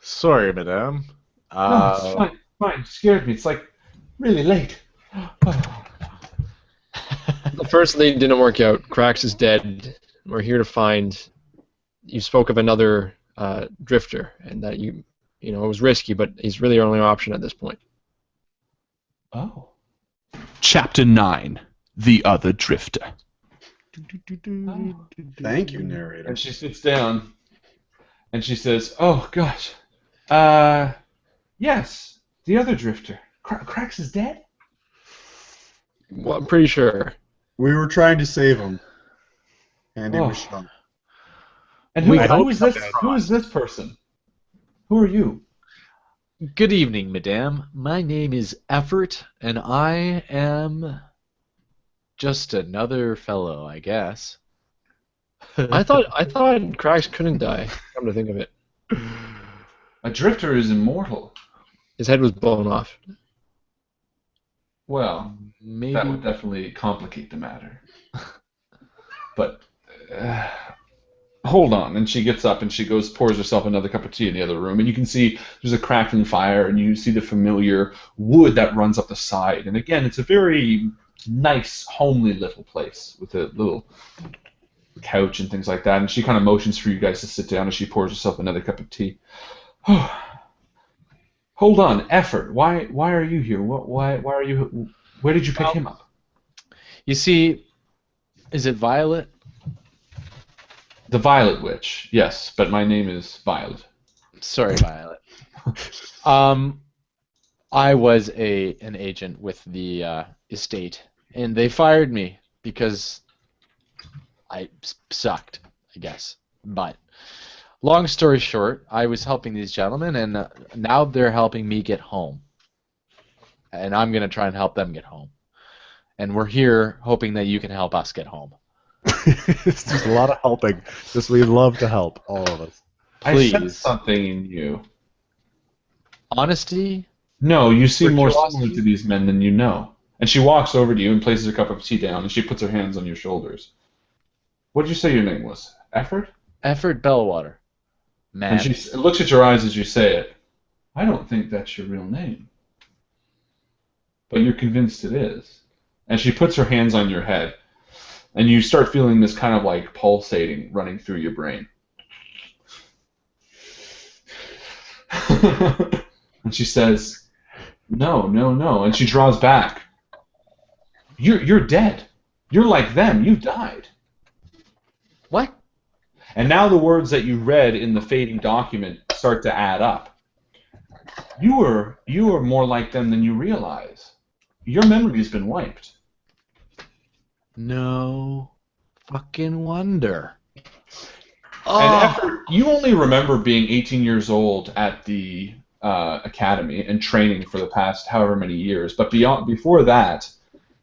Sorry, madame. No, it's fine. Fine. You scared me. It's like really late. The first lead didn't work out. Krax is dead. We're here to find. You spoke of another drifter, and that you know, it was risky, but he's really our only option at this point. Oh. Chapter 9, The Other Drifter. Thank you, narrator. And she sits down, and she says, "Oh gosh, yes, the other drifter. Krax is dead." Well, I'm pretty sure. We were trying to save him, and he was shot. And who is this? Who is this person? Who are you? Good evening, madame. My name is Effort, and I am just another fellow, I guess. I thought Krax couldn't die. Come to think of it, A drifter is immortal. his head was blown off. Well, Maybe. that would definitely complicate the matter. But hold on. And she gets up and she goes, pours herself another cup of tea in the other room. And you can see there's a crackling fire, and you see the familiar wood that runs up the side. And again, it's a very nice, homely little place with a little couch and things like that. And she kind of motions for you guys to sit down as she pours herself another cup of tea. Hold on, Effort. Why are you here? Why are you? Where did you pick him up? You see, is it Violet? The Violet Witch. Yes, but my name is Violet. Sorry, Violet. I was an agent with the estate, and they fired me because I sucked, I guess. But long story short, I was helping these gentlemen, and now they're helping me get home. And I'm going to try and help them get home. And we're here hoping that you can help us get home. It's just a lot of helping. Just we love to help, all of us. Please. I sense Please. something in you. Honesty? No, you seem more Virtuosity? similar to these men than you know. And she walks over to you and places her cup of tea down, and she puts her hands on your shoulders. What did you say your name was? Effort? Effort Bellwater. Man. And she looks at your eyes as you say it. I don't think that's your real name. But you're convinced it is. And she puts her hands on your head, and you start feeling this kind of like pulsating running through your brain. And she says, no, and she draws back. You're dead. You're like them. You died. What? And now the words that you read in the fading document start to add up. You were more like them than you realize. Your memory's been wiped. No fucking wonder. And Effort, you only remember being 18 years old at the academy and training for the past however many years. But before that,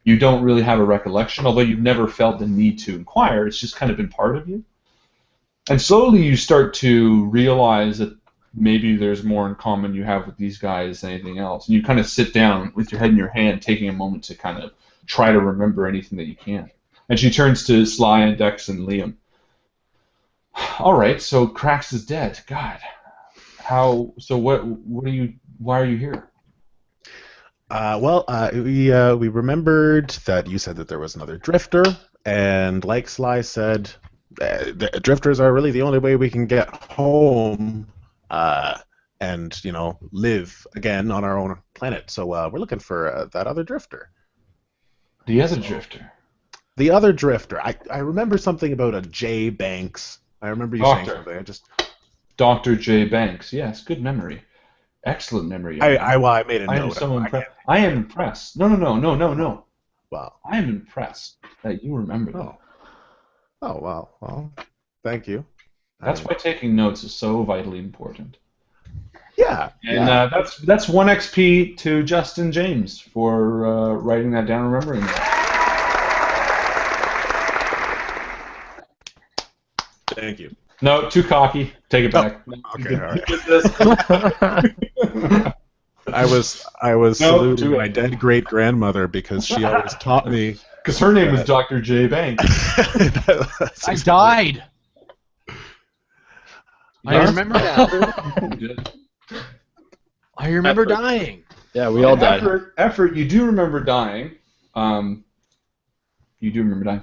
you don't really have a recollection, although you've never felt the need to inquire. It's just kind of been part of you. And slowly you start to realize that maybe there's more in common you have with these guys than anything else. And you kind of sit down with your head in your hand, taking a moment to kind of try to remember anything that you can. And she turns to Sly and Dex and Liam. All right, so Krax is dead. God, how? So what are you? Why are you here? We remembered that you said that there was another drifter, and like Sly said, the drifters are really the only way we can get home, and live again on our own planet. So we're looking for that other drifter. The other drifter. The other drifter. I remember something about a J. Banks. I remember you saying something. Dr. J. Banks. Yes, good memory. Excellent memory. I made a note. I am so impressed. I am impressed. No. Wow. I am impressed that you remember that. Oh, wow. Well, thank you. That's why taking notes is so vitally important. Yeah. And that's 1 XP to Justin James for writing that down and remembering that. Thank you. No, too cocky. Take it back. Okay, all right. Get this. I was saluting my dead great grandmother because she always taught me. Because her name was Dr. J. Banks. I died. I remember that. I remember dying. Yeah, we all died. Effort. You do remember dying. You do remember dying.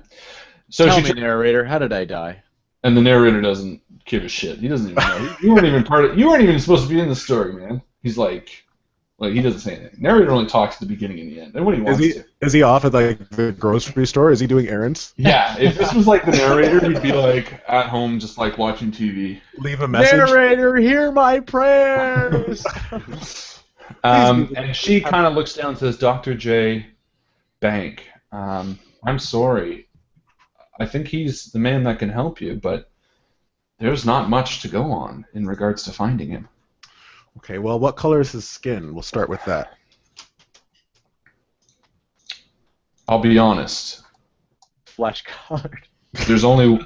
So Tell me, narrator, how did I die? And the narrator doesn't give a shit. He doesn't even know. You weren't even part of. You weren't even supposed to be in the story, man. He's like he doesn't say anything. Narrator only talks at the beginning and the end, and when he wants to. Is he off at the grocery store? Is he doing errands? Yeah. If this was like the narrator, he'd be like at home, just like watching TV. Leave a message. Narrator, hear my prayers. And she kind of looks down and says, "Dr. J. Bank, I'm sorry. I think he's the man that can help you, but there's not much to go on in regards to finding him." Okay, well, what color is his skin? We'll start with that. I'll be honest. Flesh colored. There's only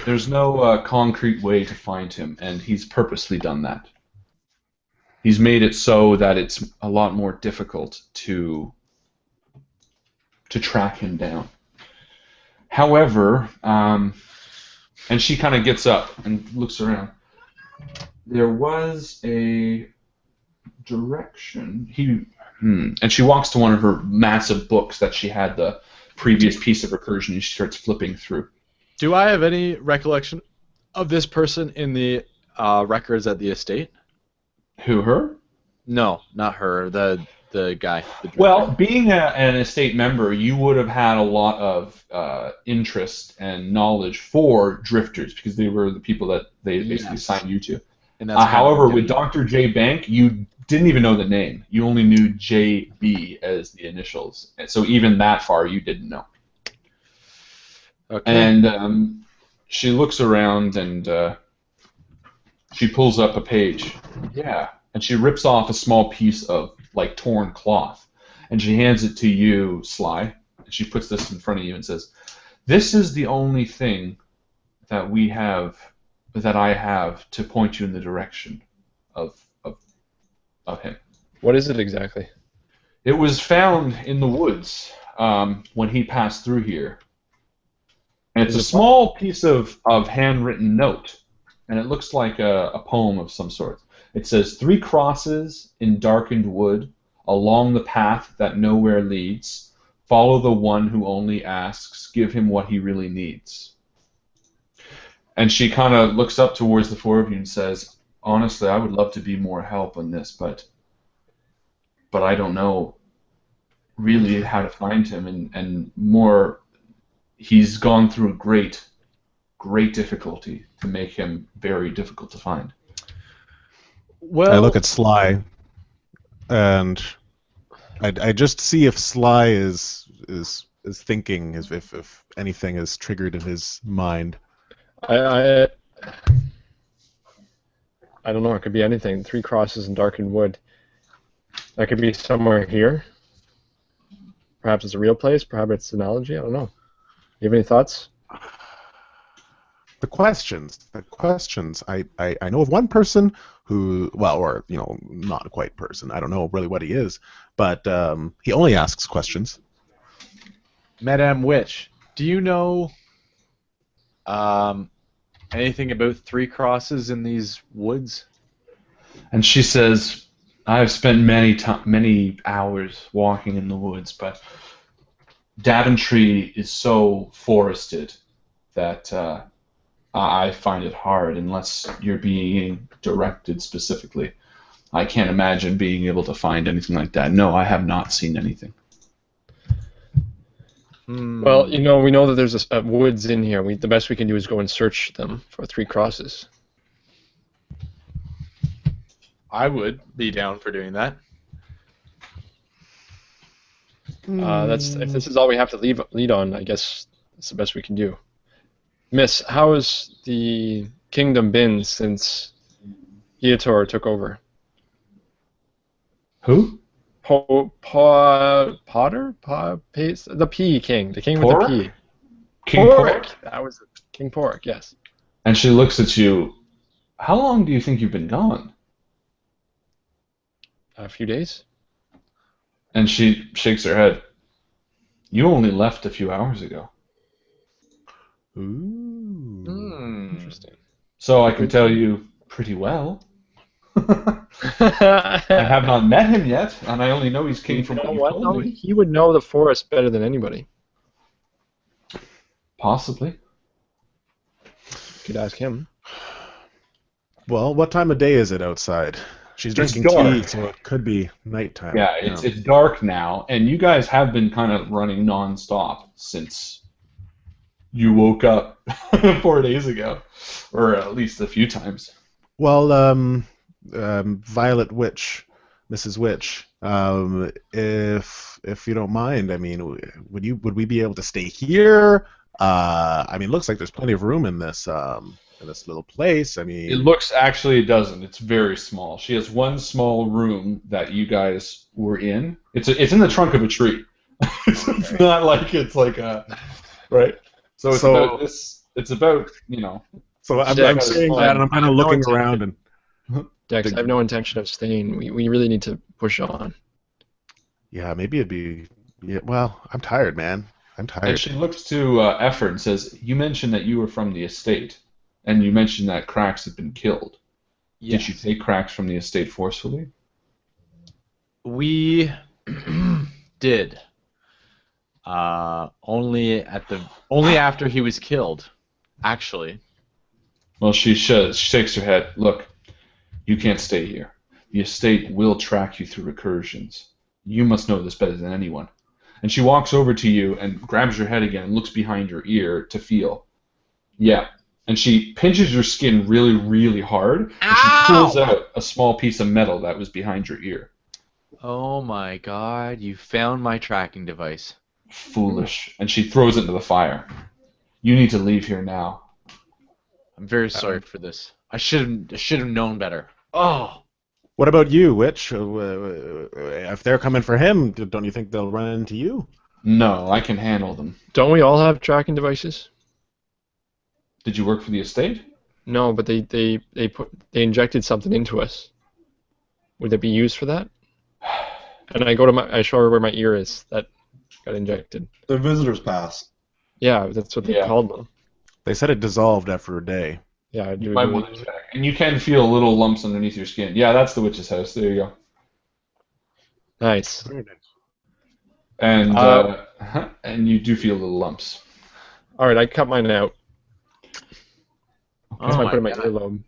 there's no concrete way to find him, and he's purposely done that. He's made it so that it's a lot more difficult to track him down. However, and she kind of gets up and looks around. There was a direction. And she walks to one of her massive books that she had the previous piece of recursion, and she starts flipping through. Do I have any recollection of this person in the records at the estate? Who, her? No, not her. The guy. Well, being an estate member, you would have had a lot of interest and knowledge for drifters because they were the people that they basically signed you to. And that's however, with Dr. J. Bank, you didn't even know the name. You only knew JB as the initials. And so even that far, you didn't know. Okay. And she looks around and she pulls up a page. Yeah. And she rips off a small piece of like torn cloth, and she hands it to you, Sly. And she puts this in front of you and says, "This is the only thing that I have to point you in the direction of him." What is it exactly? It was found in the woods when he passed through here. And it's a small piece of handwritten note, and it looks like a poem of some sort. It says, 3 crosses in darkened wood, along the path that nowhere leads. Follow the one who only asks, give him what he really needs. And she kind of looks up towards the 4 of you and says, honestly, I would love to be more help on this, but I don't know really how to find him, and more, he's gone through great difficulty to make him very difficult to find. Well, I look at Sly, and I just see if Sly is thinking, if anything is triggered in his mind. I don't know. It could be anything. 3 crosses in darkened wood. That could be somewhere here. Perhaps it's a real place. Perhaps it's an analogy. I don't know. You have any thoughts? The questions. I know of one person who, well, or not quite person. I don't know really what he is, but he only asks questions. Madame Witch, do you know anything about 3 crosses in these woods? And she says, I've spent many hours walking in the woods, but Daventry is so forested that I find it hard unless you're being directed specifically. I can't imagine being able to find anything like that. No, I have not seen anything. Well, we know that there's woods in here. The best we can do is go and search them for 3 crosses. I would be down for doing that. If this is all we have to lead on, I guess that's the best we can do. Miss, how has the kingdom been since Eotor took over? Who? Potter? The P King. The king with the P. King Pork? That was it. King Pork, yes. And she looks at you. How long do you think you've been gone? A few days. And she shakes her head. You only left a few hours ago. Ooh. Interesting. So I can tell you pretty well. I have not met him yet, and I only know he's king from what you told me. He would know the forest better than anybody. Possibly. Could ask him. Well, what time of day is it outside? She's drinking tea, so it could be nighttime. Yeah, it's dark now, and you guys have been kind of running non-stop since you woke up 4 days ago, or at least a few times. Well, Violet Witch, Mrs. Witch, if you don't mind, I mean, would we be able to stay here? I mean, it looks like there's plenty of room in this little place. I mean, It doesn't. It's very small. She has one small room that you guys were in. It's in the trunk of a tree. It's not like it's like a right. So it's about this. It's about So I'm saying that, and I'm kind of looking around and. Dex, I have no intention of staying. We really need to push on. Yeah, maybe it'd be. Yeah, well, I'm tired, man. I'm tired. And she looks to Effort and says, "You mentioned that you were from the estate, and you mentioned that Krax had been killed. Yes. Did you take Krax from the estate forcefully?" We did. Only after he was killed, actually. Well, she shakes her head. Look, you can't stay here. The estate will track you through recursions. You must know this better than anyone. And she walks over to you and grabs your head again and looks behind your ear to feel. Yeah. And she pinches your skin really, really hard. And she pulls out a small piece of metal that was behind your ear. Oh my god, you found my tracking device. Foolish. And she throws it into the fire. You need to leave here now. I'm very sorry for this. I should have known better. Oh. What about you, Witch? If they're coming for him, don't you think they'll run into you? No, I can handle them. Don't we all have tracking devices? Did you work for the estate? No, but they injected something into us. Would it be used for that? And I show her where my ear is that got injected. The visitor's pass. Yeah, that's what they called them. They said it dissolved after a day. Yeah, you might want to check. And you can feel little lumps underneath your skin. Yeah, that's the witch's house. There you go. Nice. And and you do feel little lumps. All right, I cut mine out. Oh I put it in my earlobe.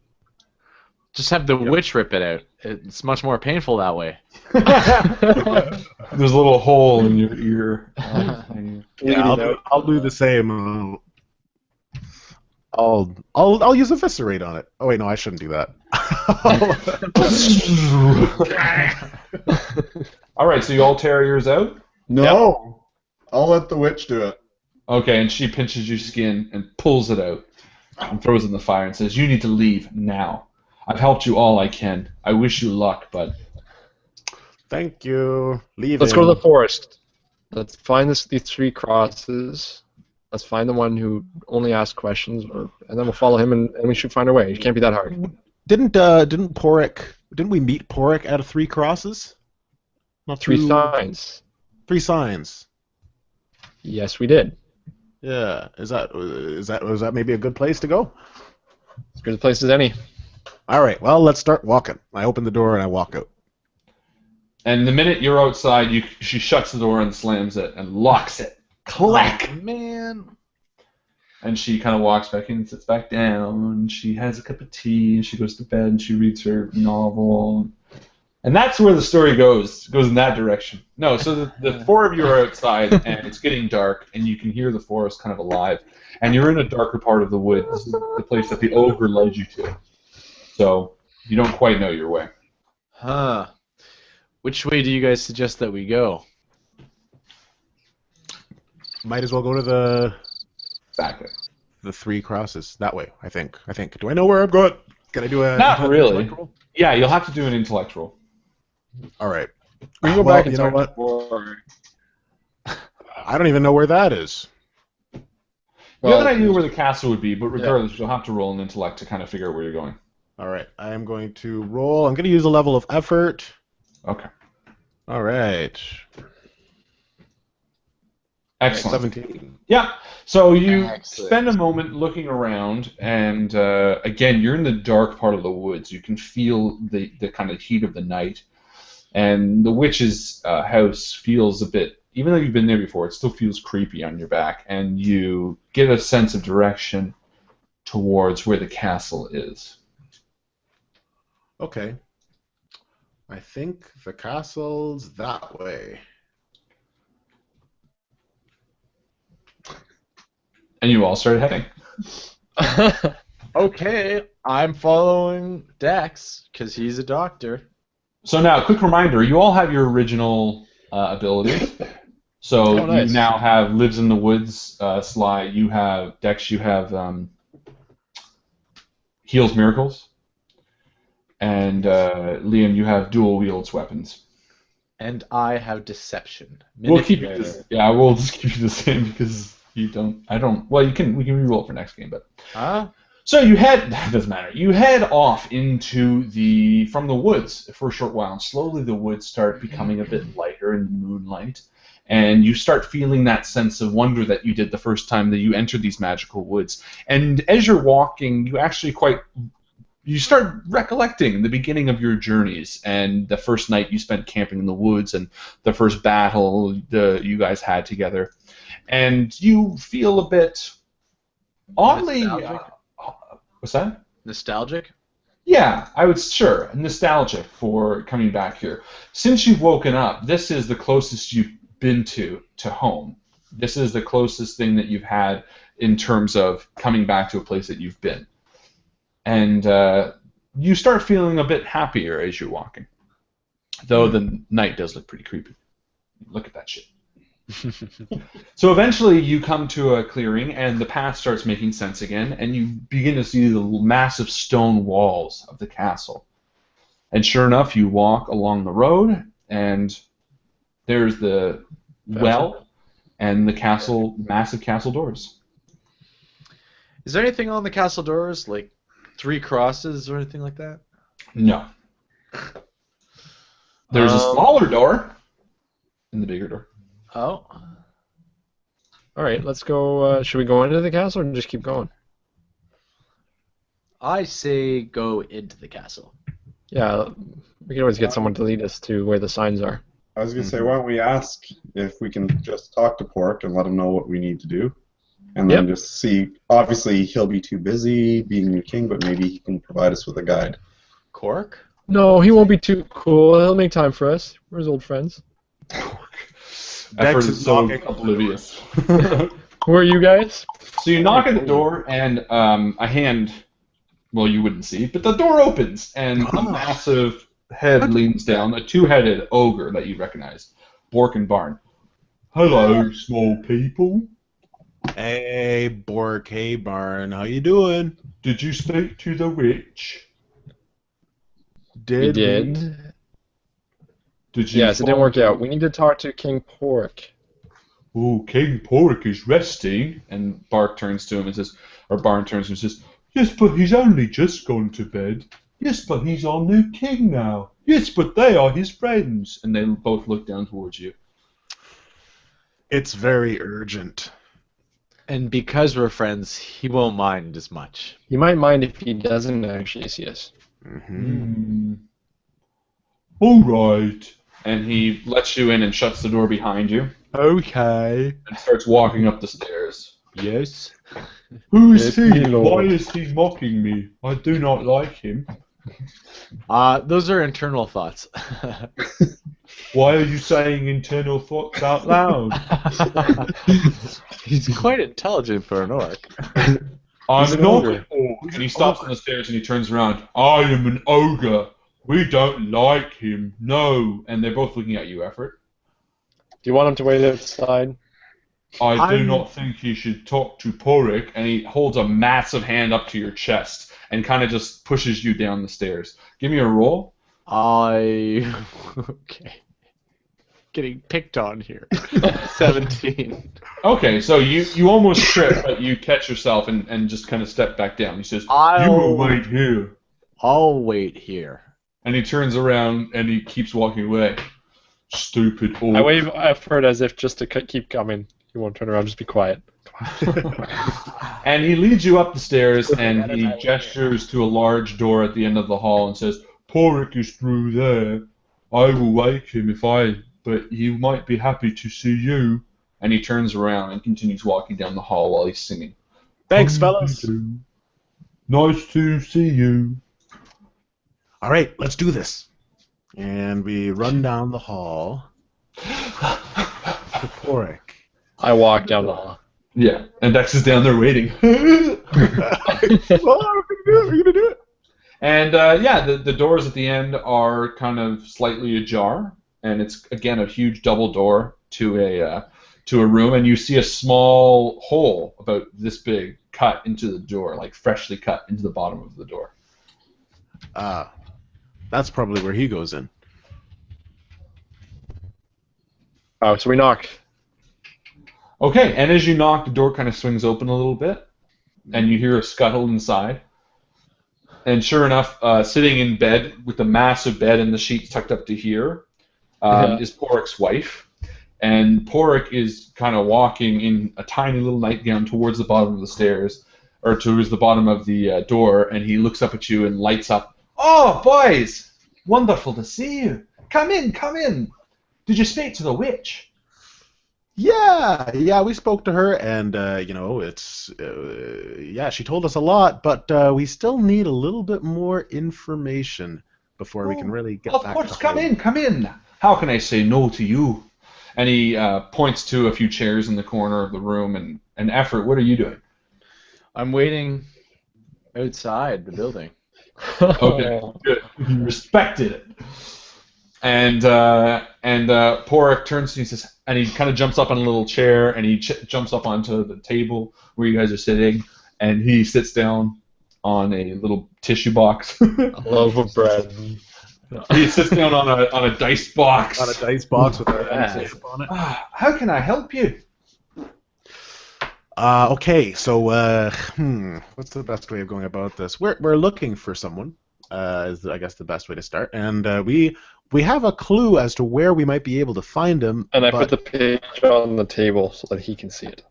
Just have the witch rip it out. It's much more painful that way. There's a little hole in your ear. Yeah, I'll do the same. I'll use eviscerate on it. Oh wait, no, I shouldn't do that. All right, so you all tear yours out? No, I'll let the witch do it. Okay, and she pinches your skin and pulls it out and throws it in the fire and says, "You need to leave now. I've helped you all I can. I wish you luck, but..." Thank you. Leave. Let's go to the forest. Let's find these 3 crosses. Let's find the one who only asks questions, and then we'll follow him, and we should find our way. It can't be that hard. Didn't we meet Porrick out of 3 crosses? Not 3 signs. 3 signs. Yes, we did. Yeah. Was that maybe a good place to go? As good a place as any. All right, well, let's start walking. I open the door and I walk out. And the minute you're outside, she shuts the door and slams it and locks it. Clack! Oh, man. And she kind of walks back in and sits back down. And she has a cup of tea and she goes to bed and she reads her novel. And that's where the story goes. It goes in that direction. No, so the four of you are outside and it's getting dark and you can hear the forest kind of alive. And you're in a darker part of the wood. This is the place that the ogre led you to. So you don't quite know your way. Huh. Which way do you guys suggest that we go? Might as well go to the Back there. three crosses that way. I think. Do I know where I'm going? Can I do a? Not really. intellect roll? Yeah, you'll have to do an intellect roll. All right. We can go Well, back and you know talk what? before. I don't even know where that is. You Well, have an idea where the castle would be, but regardless, you'll have to roll an intellect to kind of figure out where you're going. All right. I am going to roll. I'm going to use a level of effort. Okay. All right. Excellent. 17. Yeah. So you Excellent. spend a moment looking around, and again, you're in the dark part of the woods. You can feel the kind of heat of the night, and the witch's house feels a bit, even though you've been there before, it still feels creepy on your back, and you get a sense of direction towards where the castle is. Okay. I think the castle's that way. And you all start heading. Okay, I'm following Dex because he's a doctor. So now, quick reminder, you all have your original abilities. So Oh, nice. you now have Lives in the Woods, Sly, you have Dex, you have Heals Miracles, and Liam, you have Dual Wields Weapons. And I have Deception. We'll keep it Manipulator. we'll just keep you the same because we can re-roll for next game, but Huh? so you head, that doesn't matter. You head off from the woods for a short while, and slowly the woods start becoming a bit lighter in the moonlight, and you start feeling that sense of wonder that you did the first time that you entered these magical woods. And as you're walking, you start recollecting the beginning of your journeys and the first night you spent camping in the woods and the first battle you guys had together. And you feel a bit oddly... Nostalgic? What's that? Nostalgic? Yeah, nostalgic for coming back here. Since you've woken up, this is the closest you've been to home. This is the closest thing that you've had in terms of coming back to a place that you've been. And you start feeling a bit happier as you're walking. Though the night does look pretty creepy. Look at that shit. So eventually you come to a clearing and the path starts making sense again and you begin to see the massive stone walls of the castle. And sure enough, you walk along the road and there's the well and the castle, massive castle doors. Is there anything on the castle doors, like 3 crosses or anything like that? No. There's a smaller door and the bigger door. Oh. All right, let's go. Should we go into the castle or just keep going? I say go into the castle. Yeah, we can always get someone to lead us to where the signs are. I was going to say, why don't we ask if we can just talk to Pork and let him know what we need to do? And then just see, obviously he'll be too busy being new king, but maybe he can provide us with a guide. Cork? No, he won't be too cool. He'll make time for us. We're his old friends. Effort is is so knocking. oblivious. Who are you guys? So you knock at the door, and a hand, well, you wouldn't see, but the door opens, and a massive head leans down, a 2-headed ogre that you recognize, Bork and Barn. Hello, small people. Hey, Bork. Hey, Barn. How you doing? Did you speak to the witch? We did. Did you Yes, it didn't work out. We need to talk to King Pork. Oh, King Pork is resting. And Bark turns to him and says, or Barn turns to him and says, yes, but he's only just gone to bed. Yes, but he's our new king now. Yes, but they are his friends. And they both look down towards you. It's very urgent. And because we're friends, he won't mind as much. He might mind if he doesn't actually see us. Mm-hmm. All right. And he lets you in and shuts the door behind you Okay. and starts walking up the stairs. Yes. Who is Yes, he? my lord. Why is he mocking me? I do not like him. Those are internal thoughts. Why are you saying internal thoughts out loud? He's quite intelligent for an orc. I'm an not ogre. an orc. And he stops on the stairs and he turns around. I am an ogre. We don't like him. No. And they're both looking at you, Effort. Do you want him to wait outside? I do not think you should talk to Porik. And he holds a massive hand up to your chest and kind of just pushes you down the stairs. Give me a roll. Okay. Getting picked on here. 17. Okay, so you almost trip, but you catch yourself and just kind of step back down. He says, I'll- "You will wait here." I'll wait here. And he turns around and he keeps walking away. Stupid orc. I wave effort as if just to keep coming. He won't turn around, just be quiet. And he leads you up the stairs and he gestures to a large door at the end of the hall and says, "Porik is through there. I will wake him but he might be happy to see you." And he turns around and continues walking down the hall while he's singing. Thanks, fellas. Nice to see you. All right, let's do this. And we run down the hall to Porik. I walk down the hall. Yeah, and Dex is down there waiting. Well, we're gonna do it. And the doors at the end are kind of slightly ajar, and it's again a huge double door to a room, and you see a small hole about this big cut into the door, like freshly cut into the bottom of the door. That's probably where he goes in. Oh, so we knock. Okay, and as you knock, the door kind of swings open a little bit, and you hear a scuttle inside. And sure enough, sitting in bed with the massive bed and the sheets tucked up to here is Porik's wife. And Porik is kind of walking in a tiny little nightgown towards the bottom of the stairs, or towards the bottom of the door, and he looks up at you and lights up. "Oh, boys! Wonderful to see you. Come in, come in. Did you speak to the witch?" Yeah, we spoke to her, and she told us a lot, but we still need a little bit more information before we can really get Of back course, to come in, come in. How can I say no to you? And he points to a few chairs in the corner of the room, and Effort, what are you doing? I'm waiting outside the building. Okay, good. Respected it. And Porik turns to you and says, and he kind of jumps up on a little chair, and he jumps up onto the table where you guys are sitting, and he sits down on a little tissue box. A loaf of bread. He sits down on a dice box. On a dice box with our Yeah. emphasis on it. How can I help you? Okay, so what's the best way of going about this? We're looking for someone. Is I guess the best way to start, and we have a clue as to where we might be able to find him. And I put the page on the table so that he can see it.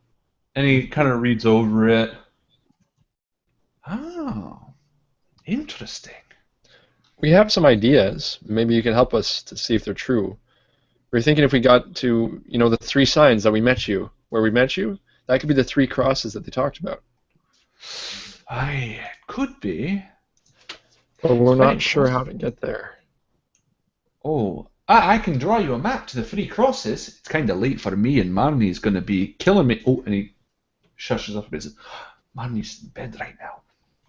And he kind of reads over it. Oh, interesting. We have some ideas. Maybe you can help us to see if they're true. We're thinking if we got to, the 3 signs that we met you, where we met you, that could be the 3 crosses that they talked about. It could be. But we're not sure how to get there. Oh, I can draw you a map to the 3 crosses. It's kind of late for me, and Marnie's going to be killing me. Oh, and he shushes up a bit and says, "Marnie's in bed right now."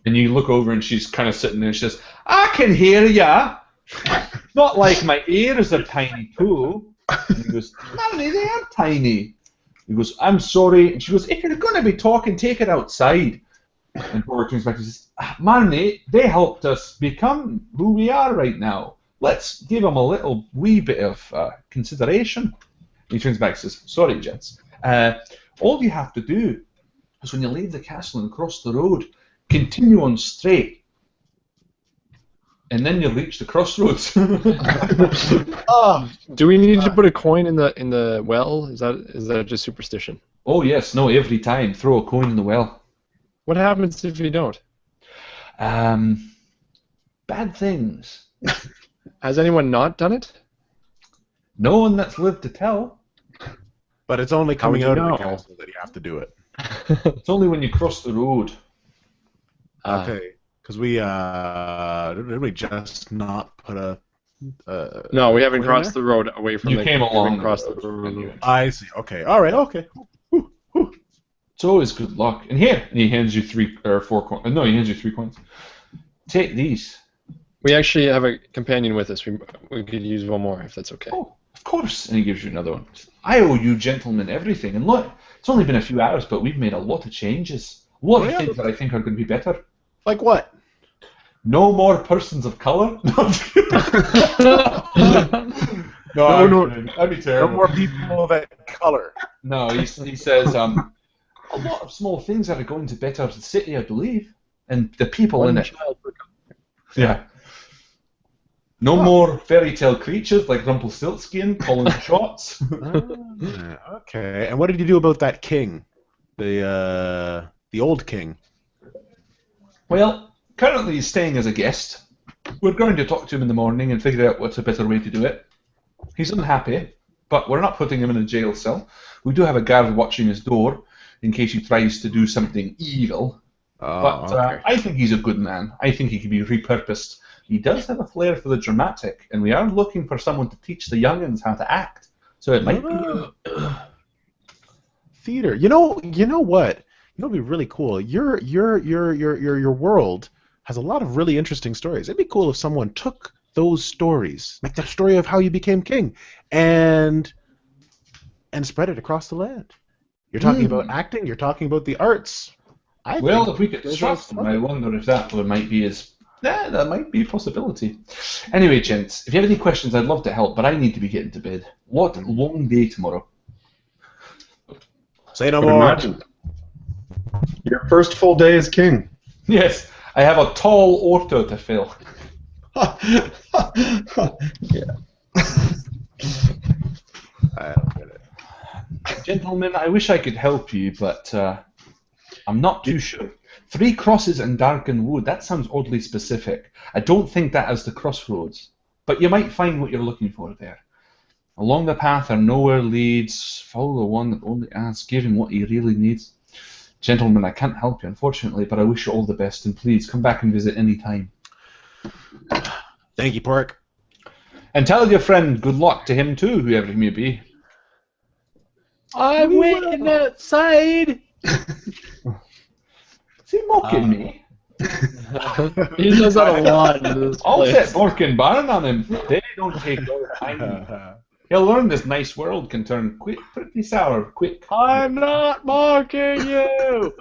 And you look over, and she's kind of sitting there, and she says, "I can hear ya. Not like my ears are tiny, too." And he goes, "Marnie, they are tiny." He goes, "I'm sorry." And she goes, "If you're going to be talking, take it outside." And Porik comes back and says, "Marnie, they helped us become who we are right now. Let's give them a little wee bit of consideration." He turns back and says, "Sorry, gents. All you have to do is when you leave the castle and cross the road, continue on straight, and then you'll reach the crossroads." Do we need to put a coin in the well? Is that just superstition? Oh, yes. No, every time. Throw a coin in the well. What happens if you don't? Bad bad things. Has anyone not done it? No one that's lived to tell. But it's only How would coming you out of know? the castle that you have to do it. It's only when you cross the road. Okay, because did we just not put a? No, we haven't in crossed there? the road away from You the. came we along haven't crossed the the road, road. anyway. I see. Okay. All right. Okay. It's always good luck. And here, and he hands you 3 or 4 coins. No, he hands you 3 coins. Take these. We actually have a companion with us. We could use one more if that's okay. Oh, of course. And he gives you another one. I owe you gentlemen everything. And look, it's only been a few hours, but we've made a lot of changes. A lot of things that I think are going to be better. Like what? No more persons of colour. No. That'd be No terrible. more people that color. No, he says, a lot of small things that are going to better the city, I believe, and the people in it. child per couple. Yeah. No more fairy tale creatures like Rumpelstiltskin calling shots. Okay. And what did you do about that king, the old king? Well, currently he's staying as a guest. We're going to talk to him in the morning and figure out what's a better way to do it. He's unhappy, but we're not putting him in a jail cell. We do have a guard watching his door in case he tries to do something evil. But I think he's a good man. I think he can be repurposed. He does have a flair for the dramatic, and we are looking for someone to teach the youngins how to act. So it might be Theater. You know what? You know what'd be really cool? Your world has a lot of really interesting stories. It'd be cool if someone took those stories, like the story of how you became king, and spread it across the land. You're talking about acting. You're talking about the arts. Well, if we could trust him, I wonder if that might be his. Yeah, that might be a possibility. Anyway, gents, if you have any questions, I'd love to help, but I need to be getting to bed. What a long day tomorrow. Say no But more. imagine. Your first full day as king. Yes, I have a tall order to fill. Yeah. I don't get it. Gentlemen, I wish I could help you, but I'm not too sure. 3 crosses and darkened wood, that sounds oddly specific. I don't think that is the crossroads, but you might find what you're looking for there. Along the path are nowhere leads, follow the one that only asks, give him what he really needs. Gentlemen, I can't help you, unfortunately, but I wish you all the best, and please come back and visit any time. Thank you, Pork. And tell your friend good luck to him too, whoever he may be. I'm waiting outside. Is he mocking me? He does that a lot in this I'll place. set Borkin Barn on him. They don't take all the time. He'll learn this nice world can turn pretty sour quick. I'm not mocking you.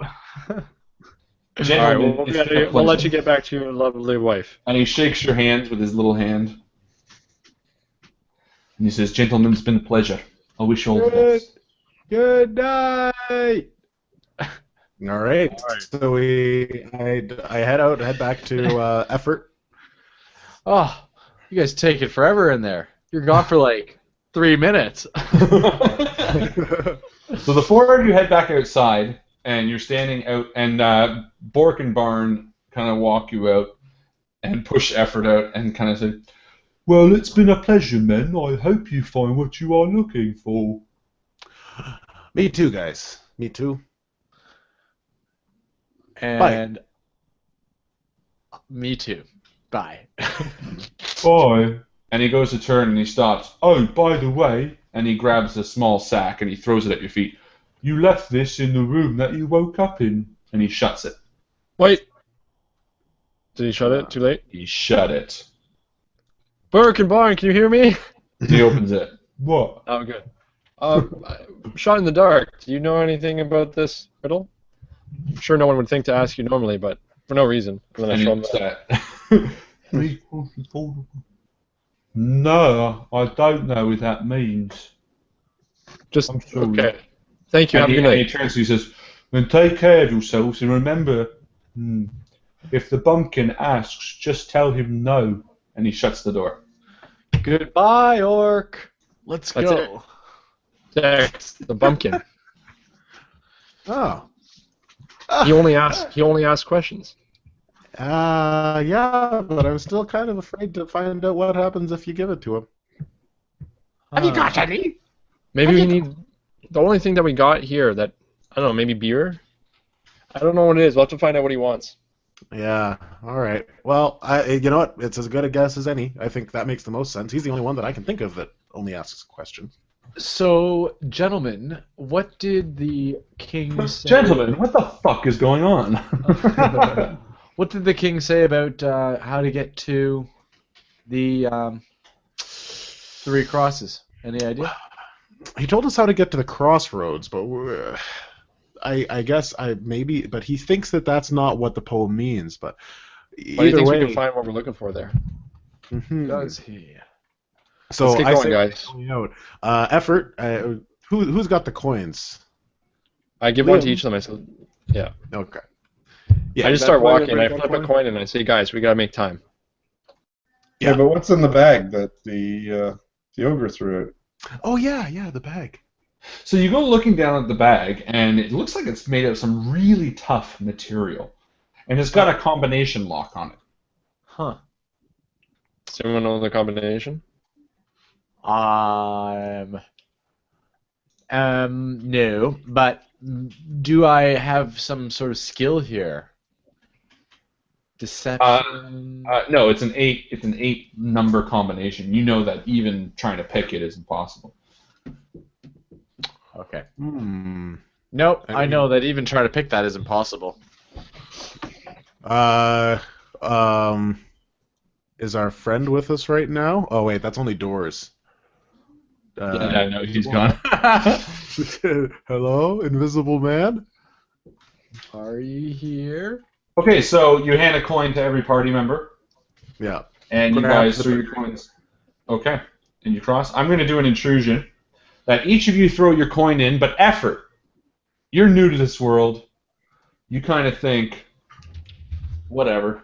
Gentlemen, Alright, it's been a we'll let pleasure. you get back to your lovely wife. And he shakes your hands with his little hand. And he says, gentlemen, it's been a pleasure. I wish you all the best. Good night. All right. So I head back to effort. Oh, you guys take it forever in there. You're gone for like 3 minutes. So the 4 of you head back outside, and you're standing out, and Bork and Barn kind of walk you out and push Effort out and kind of say, well, it's been a pleasure, men. I hope you find what you are looking for. Me too, guys. Me too. And me too. Bye. Bye. And he goes to turn and he stops. Oh, by the way, and he grabs a small sack and he throws it at your feet. You left this in the room that you woke up in. And he shuts it. Wait. Did he shut it? Too late? He shut it. Burke and Barn, can you hear me? He opens it. What? Oh, good. I'm shot in the dark. Do you know anything about this riddle? I'm sure no one would think to ask you normally, but for no reason. And then I And show him it's that. No, I don't know what that means. Just I'm sorry. okay. Thank you. And Have a good and he night. turns to you and says, then take care of yourselves and remember, if the bumpkin asks, just tell him no. And he shuts the door. Goodbye, Orc. Let's That's go. Text the bumpkin. Oh. He only asks questions. Yeah, but I'm still kind of afraid to find out what happens if you give it to him. Have you got any? Maybe we need the only thing that we got here that I don't know, maybe beer. I don't know what it is. We'll have to find out what he wants. Yeah, all right. Well, you know what? It's as good a guess as any. I think that makes the most sense. He's the only one that I can think of that only asks questions. So, gentlemen, what did the king say? Gentlemen, what the fuck is going on? What did the king say about how to get to the Three Crosses? Any idea? He told us how to get to the crossroads, but I guess maybe, but he thinks that that's not what the poem means. But But he either thinks way, we can find what we're looking for there. Does he? So Let's get I going, say, guys. effort. Who's got the coins? I give one to each of them. I said, yeah. Okay. I just that start player walking. I got flip a coin and I say, guys, we gotta make time. Yeah, but what's in the bag that the ogre threw out? Oh yeah, the bag. So you go looking down at the bag, and it looks like it's made of some really tough material, and it's got a combination lock on it. Huh. Does anyone know the combination? No, but do I have some sort of skill here? Deception. No, it's an 8. It's an 8 number combination. You know that even trying to pick it is impossible. Okay. I Nope, I mean- know that even trying to pick that is impossible. Is our friend with us right now? Oh wait, that's only Doors. Yeah, no, he's gone. Hello, invisible man. Are you here? Okay, so you hand a coin to every party member, Yeah. and you Grab guys the throw your coins. Okay, and you cross. I'm going to do an intrusion that each of you throw your coin in, but effort. You're new to this world. You kind of think, whatever.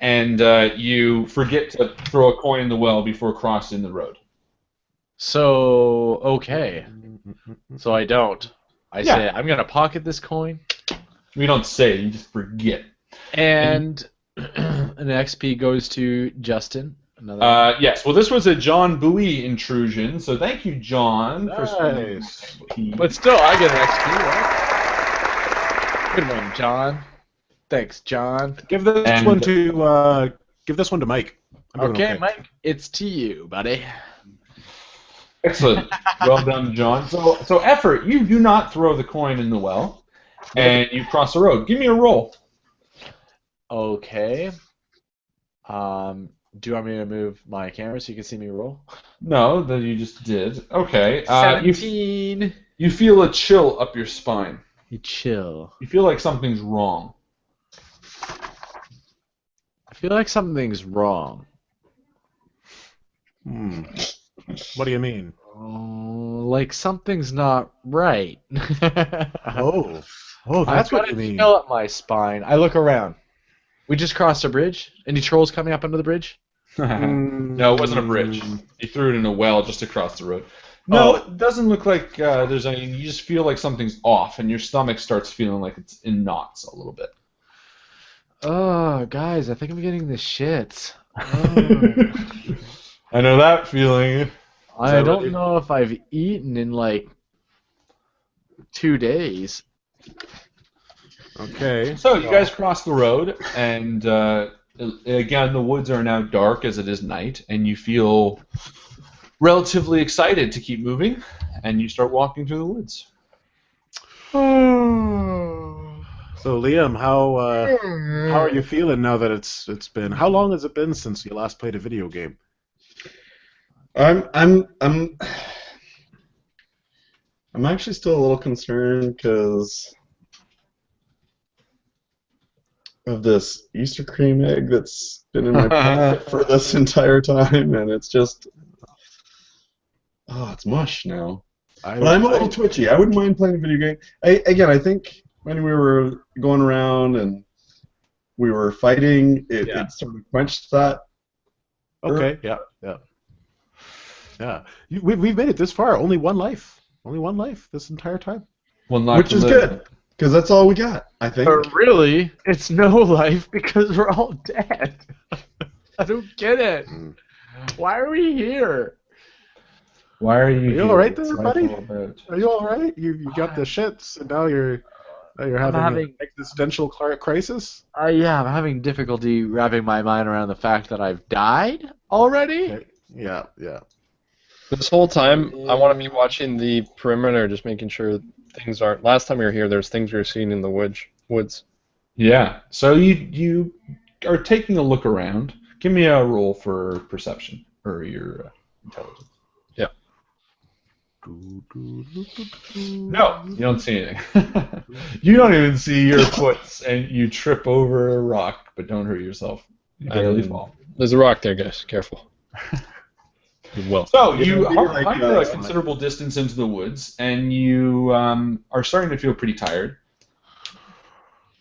And you forget to throw a coin in the well before crossing the road. So, okay. So I don't. I Yeah. say, I'm going to pocket this coin, We don't say, you just forget. and an XP goes to Justin. Another. Yes, well, this was a John Bowie intrusion, so thank you, John, for spending Nice. XP. But still, I get an XP, right? Good one, John. Thanks, John. Give this And- one to Mike. I'm doing Okay, Mike, it's to you, buddy. Excellent. Well done, John. So effort, you do not throw the coin in the well, and you cross the road. Give me a roll. Okay. Do you want me to move my camera so you can see me roll? No, that you just did. Okay. You 17. feel a chill up your spine. You chill. You feel like something's wrong. I feel like something's wrong. What do you mean? Oh, like something's not right. Oh, I've that's got what you a mean. chill up my spine. I look around. We just crossed a bridge. Any trolls coming up under the bridge? No, it wasn't a bridge. You threw it in a well just across the road. No, it doesn't look like there's any. You just feel like something's off, and your stomach starts feeling like it's in knots a little bit. Oh, guys, I think I'm getting the shits. I know that feeling. I don't know if I've eaten in like 2 days. Okay. So you guys cross the road, and again, the woods are now dark as it is night, and you feel relatively excited to keep moving, and you start walking through the woods. So Liam, how are you feeling now that it's been? How long has it been since you last played a video game? I'm actually still a little concerned because of this Easter cream egg that's been in my pocket for this entire time, and it's just it's mush now. But I'm a little twitchy. I wouldn't mind playing a video game. I think when we were going around and we were fighting, it sort of quenched that. Okay. Yeah. We've made it this far. Only one life. This entire time. One life Which to is live. good. Because that's all we got, I think. But really, it's no life because we're all dead. I don't get it. Why are we here? Why are Are you you here? all right What's there, life buddy? all about? Are you all right? You got the shits, and now you're having an existential crisis. Yeah, I'm having difficulty wrapping my mind around the fact that I've died already. Okay. Yeah. This whole time, I want to be watching the perimeter, just making sure things aren't. Last time we were here, there's things we were seeing in the woods. Yeah. So you are taking a look around. Give me a roll for perception or your intelligence. Yeah. No, you don't see anything. You don't even see your foots, and you trip over a rock, but don't hurt yourself. You barely fall. There's a rock there, guys. Careful. Well. So you like, hunker a considerable distance into the woods, and you are starting to feel pretty tired.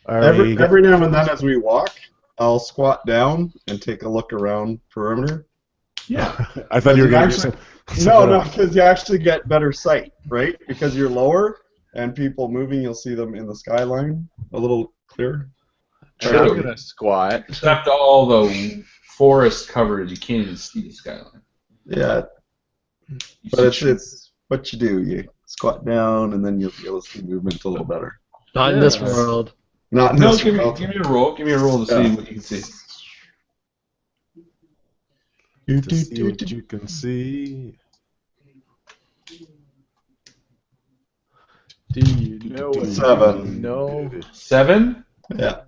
Every now and then as we walk, I'll squat down and take a look around perimeter. Yeah. I thought you were going Actually, no, because you actually get better sight, right? Because you're lower, and people moving, you'll see them in the skyline a little clearer. And I'm gonna squat. Except all the forest covered, you can't even see the skyline. Yeah, but it's what you do. You squat down, and then you'll be able to see movement a little better. Not in this world. Not in No, this give me world. a roll. Give me a roll to see what you can see. To see what you can see. Do you know what 7. No. 7? Yeah.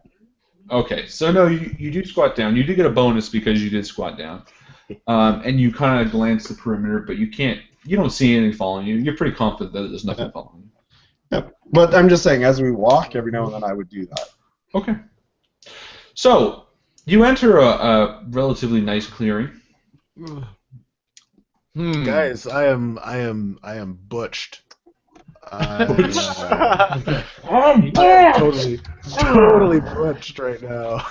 Okay, so no, you do squat down. You do get a bonus because you did squat down. And you kind of glance the perimeter, but you don't see anything following you. You're pretty confident that there's nothing following you. Yep. But I'm just saying, as we walk, every now and then I would do that. Okay. So, you enter a relatively nice clearing. Guys, I am butched. I'm totally butched right now.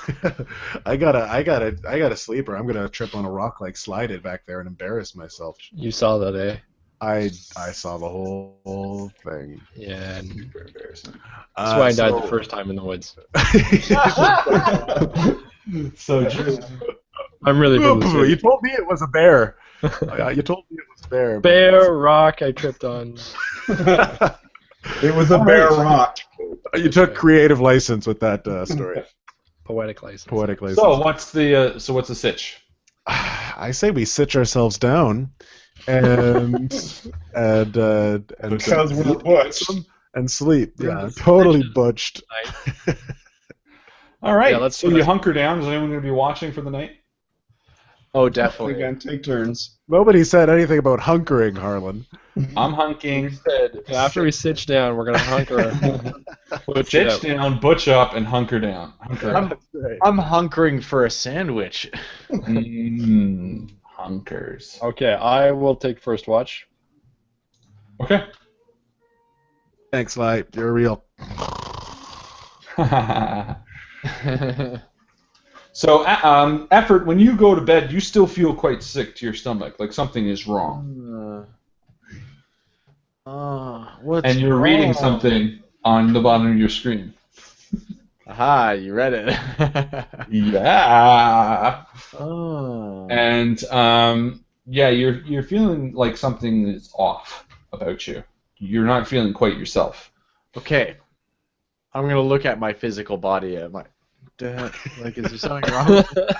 I got a sleeper. I'm gonna trip on a rock like Slide it back there and embarrass myself. You saw that, eh? I saw the whole thing. Yeah. Super embarrassing. That's why I died the first time in the woods. So true. I'm really from the You city. told me it was a bear. You told me it was a bear. Bear rock I tripped on. It was a bare rock. You took creative license with that story. Poetic license. Poetic license. So what's the sitch? I say we sitch ourselves down and Because we're butched. and sleep. Yeah, totally butched. All right. Yeah, let's so you hunker down. Is anyone going to be watching for the night? Oh, definitely. Again, take turns. Nobody said anything about hunkering, Harlan. I'm hunking. After we sitch down, we're gonna hunker. Sitch down, butch up, and hunker down. Hunker up. I'm hunkering for a sandwich. Hunkers. Okay, I will take first watch. Okay. Thanks, Light. You're real. So, effort. When you go to bed, you still feel quite sick to your stomach, like something is wrong. What's And you're reading something on the bottom of your screen. Aha, you read it. Yeah. Oh. And yeah, you're feeling like something is off about you. You're not feeling quite yourself. Okay. I'm gonna look at my physical body. Like, is there something wrong with it?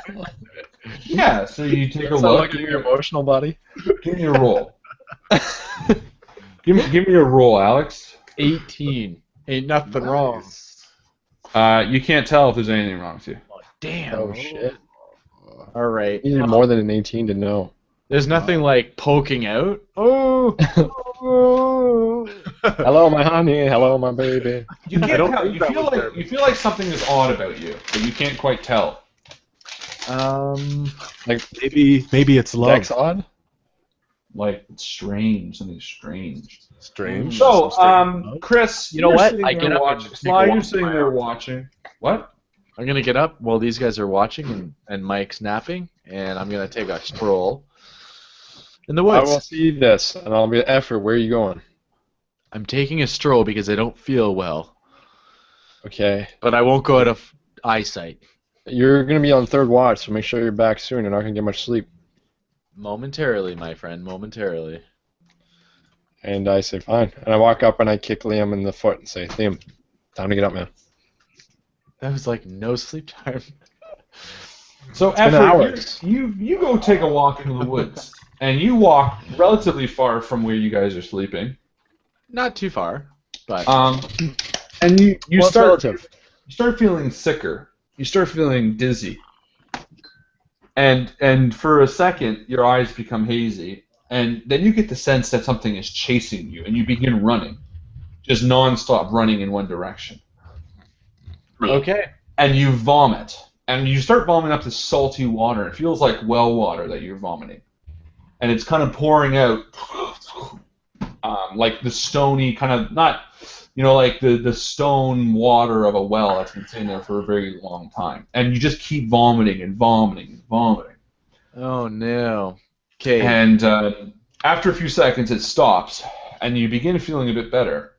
Yeah. So you take a Sound look. like your emotional body. Give me a roll. give me a roll, Alex. 18. Ain't nothing wrong. You can't tell if there's anything wrong with you. Damn. Oh shit. All right. You need more than an 18 to know. There's nothing like poking out. Oh. Hello, my honey. Hello, my baby. You can't tell. You feel like something is odd about you, but you can't quite tell. Like Maybe it's love. Dex odd. Like it's strange. Something strange. Strange. So, Some strange Chris, You know you're what? sitting I there get up watching. and Sly, take a you're walk sitting in my there office. watching. What? I'm gonna get up while these guys are watching and Mike's napping, and I'm gonna take a stroll in the I woods. will see this, and I'll be effort. Where are you going? I'm taking a stroll because I don't feel well. Okay. But I won't go out of eyesight. You're gonna be on third watch, so make sure you're back soon. You're not gonna get much sleep. Momentarily, my friend, momentarily. And I say, fine. And I walk up and I kick Liam in the foot and say, Liam, time to get up, man. That was like no sleep time. So been hours. you go take a walk into the woods, and you walk relatively far from where you guys are sleeping. Not too far, but and you Well, it's start relative. you start feeling sicker. You start feeling dizzy. And for a second, your eyes become hazy, and then you get the sense that something is chasing you, and you begin running, just non-stop running in one direction. okay. And you vomit, and you start vomiting up this salty water. It feels like well water that you're vomiting, and it's kind of pouring out, like the stony kind of not, like the stone water of a well that's been sitting there for a very long time, and you just keep vomiting and vomiting and vomiting. Oh no. Okay. And after a few seconds, it stops, and you begin feeling a bit better.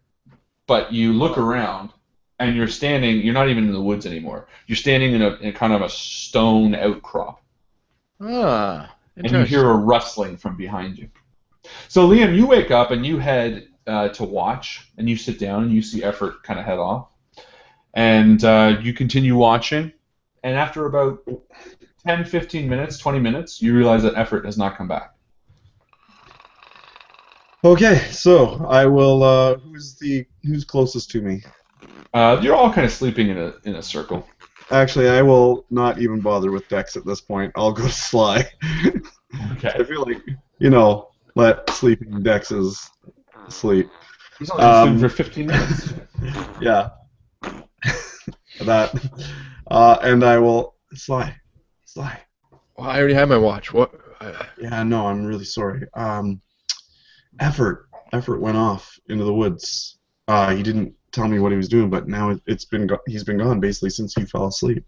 But you look around, and you're standing. You're not even in the woods anymore. You're standing in a kind of a stone outcrop, and you hear a rustling from behind you. So Liam, you wake up and you head to watch, and you sit down and you see Effort kind of head off, and you continue watching, and after about 10, 15 minutes, 20 minutes, you realize that Effort has not come back. Okay, so I will. Who's closest to me? You're all kind of sleeping in a circle. Actually, I will not even bother with Dex at this point. I'll go to Sly. Okay. I feel like let sleeping Dexes sleep. He's only been sleeping for 15 minutes. Yeah. That. And I will Sly. Well, I already had my watch. What? Yeah, no, I'm really sorry. Effort went off into the woods. He didn't tell me what he was doing, but now he's been gone basically since you fell asleep.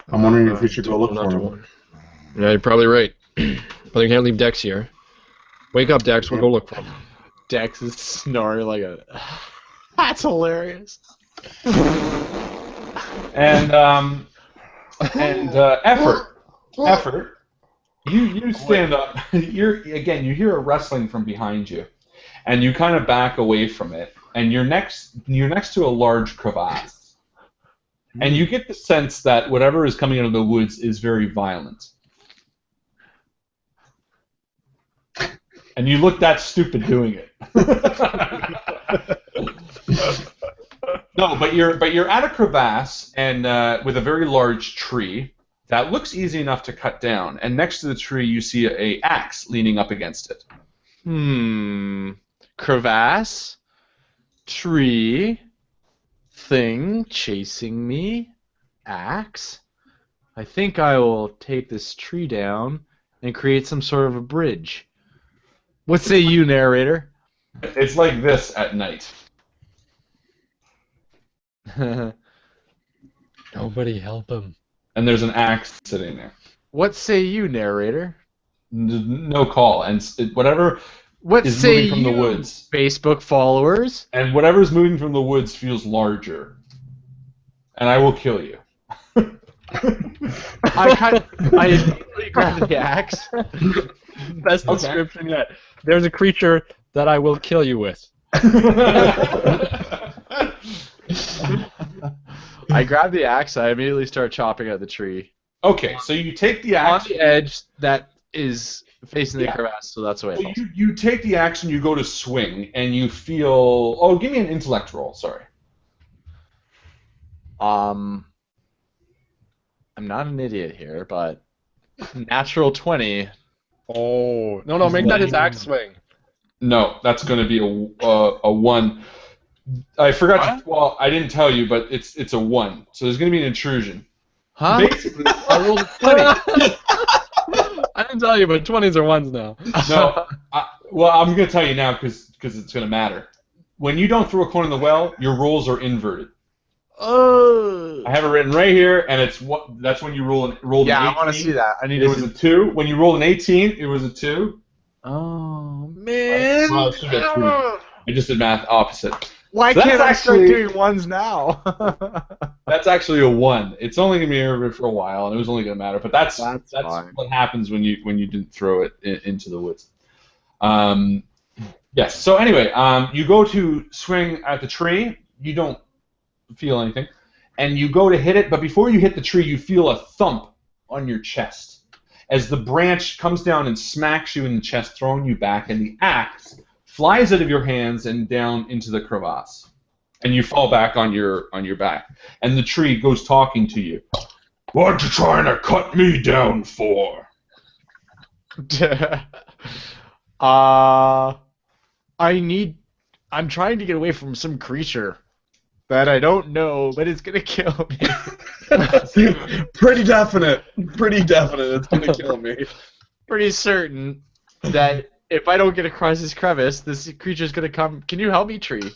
I'm wondering if we should go look for him. Yeah, you're probably right. But you can't leave Dex here. Wake up, Dex. We'll go look for him. Dex is snoring like a. That's hilarious. And effort. You stand up. You hear a rustling from behind you, and you kind of back away from it, and you're next to a large crevasse, and you get the sense that whatever is coming out of the woods is very violent. And you look that stupid doing it. No, but you're at a crevasse and with a very large tree that looks easy enough to cut down. And next to the tree, you see a axe leaning up against it. Crevasse, tree, thing chasing me, axe. I think I will take this tree down and create some sort of a bridge. What say you, narrator? It's like this at night. Nobody help him. And there's an axe sitting there. What say you, narrator? No call. And whatever What is say moving from you, the woods. Facebook followers? And whatever's moving from the woods feels larger. And I will kill you. I immediately grabbed the axe. Best description yet. There's a creature that I will kill you with. I grab the axe. I immediately start chopping at the tree. Okay, so you take the axe. On the edge that is facing the crevasse, so that's the way it falls. You take the axe and you go to swing, and you feel... Oh, give me an intellect roll, sorry. I'm not an idiot here, but natural 20. Oh, no, make that his axe swing. No, that's going to be a 1. I forgot. Well, I didn't tell you, but it's a 1. So there's going to be an intrusion. Huh? Basically, I rolled a 20. I didn't tell you, but 20s are 1s now. No. Well, I'm going to tell you now because it's going to matter. When you don't throw a coin in the well, your rolls are inverted. Oh. I have it written right here, and that's when you rolled an 18. Yeah, I want to see that. It was a 2. When you rolled an 18, it was a 2. Oh man! I just did math opposite. Why That's can't I start actually- doing ones now? That's actually a 1. It's only gonna be here for a while, and it was only gonna matter. But that's fine. what happens when you didn't throw it into the woods. Yes. So anyway, you go to swing at the tree. You don't feel anything, and you go to hit it. But before you hit the tree, you feel a thump on your chest as the branch comes down and smacks you in the chest, throwing you back, and the axe flies out of your hands and down into the crevasse. And you fall back on your back. And the tree goes talking to you. What you trying to cut me down for? I'm trying to get away from some creature that I don't know, but it's gonna kill me. Pretty definite. It's gonna kill me. Pretty certain that if I don't get across this crevice, this creature's gonna come. Can you help me, tree?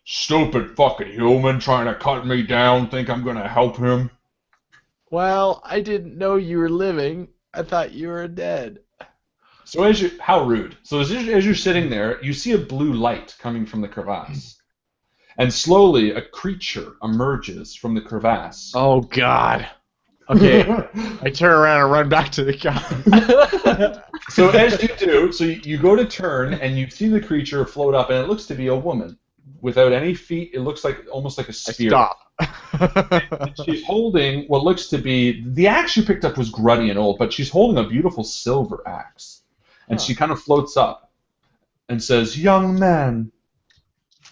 Stupid fucking human trying to cut me down. Think I'm gonna help him? Well, I didn't know you were living. I thought you were dead. So how rude. So as you're sitting there, you see a blue light coming from the crevasse. And slowly a creature emerges from the crevasse. Oh, God. Okay, I turn around and run back to the car. So as you do, you go to turn and you see the creature float up, and it looks to be a woman. Without any feet, it looks like almost like a spear. Stop. She's holding what looks to be, the axe you picked up was gruddy and old, but she's holding a beautiful silver axe. And she kind of floats up and says, "Young man,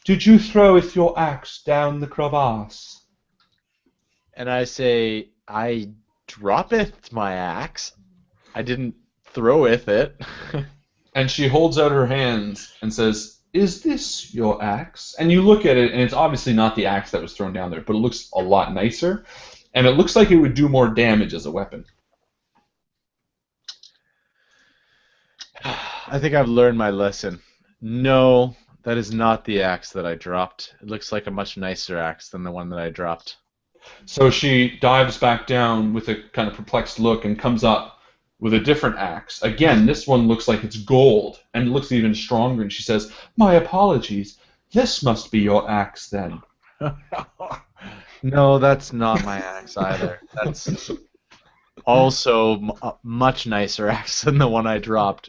did you throweth your axe down the crevasse?" And I say, I droppeth my axe. I didn't throweth it. And she holds out her hands and says, "Is this your axe?" And you look at it, and it's obviously not the axe that was thrown down there, but it looks a lot nicer, and it looks like it would do more damage as a weapon. I think I've learned my lesson. No, that is not the axe that I dropped. It looks like a much nicer axe than the one that I dropped. So she dives back down with a kind of perplexed look and comes up with a different axe. Again, this one looks like it's gold and looks even stronger, and she says, "My apologies. This must be your axe then." No, that's not my axe either. That's also a much nicer axe than the one I dropped.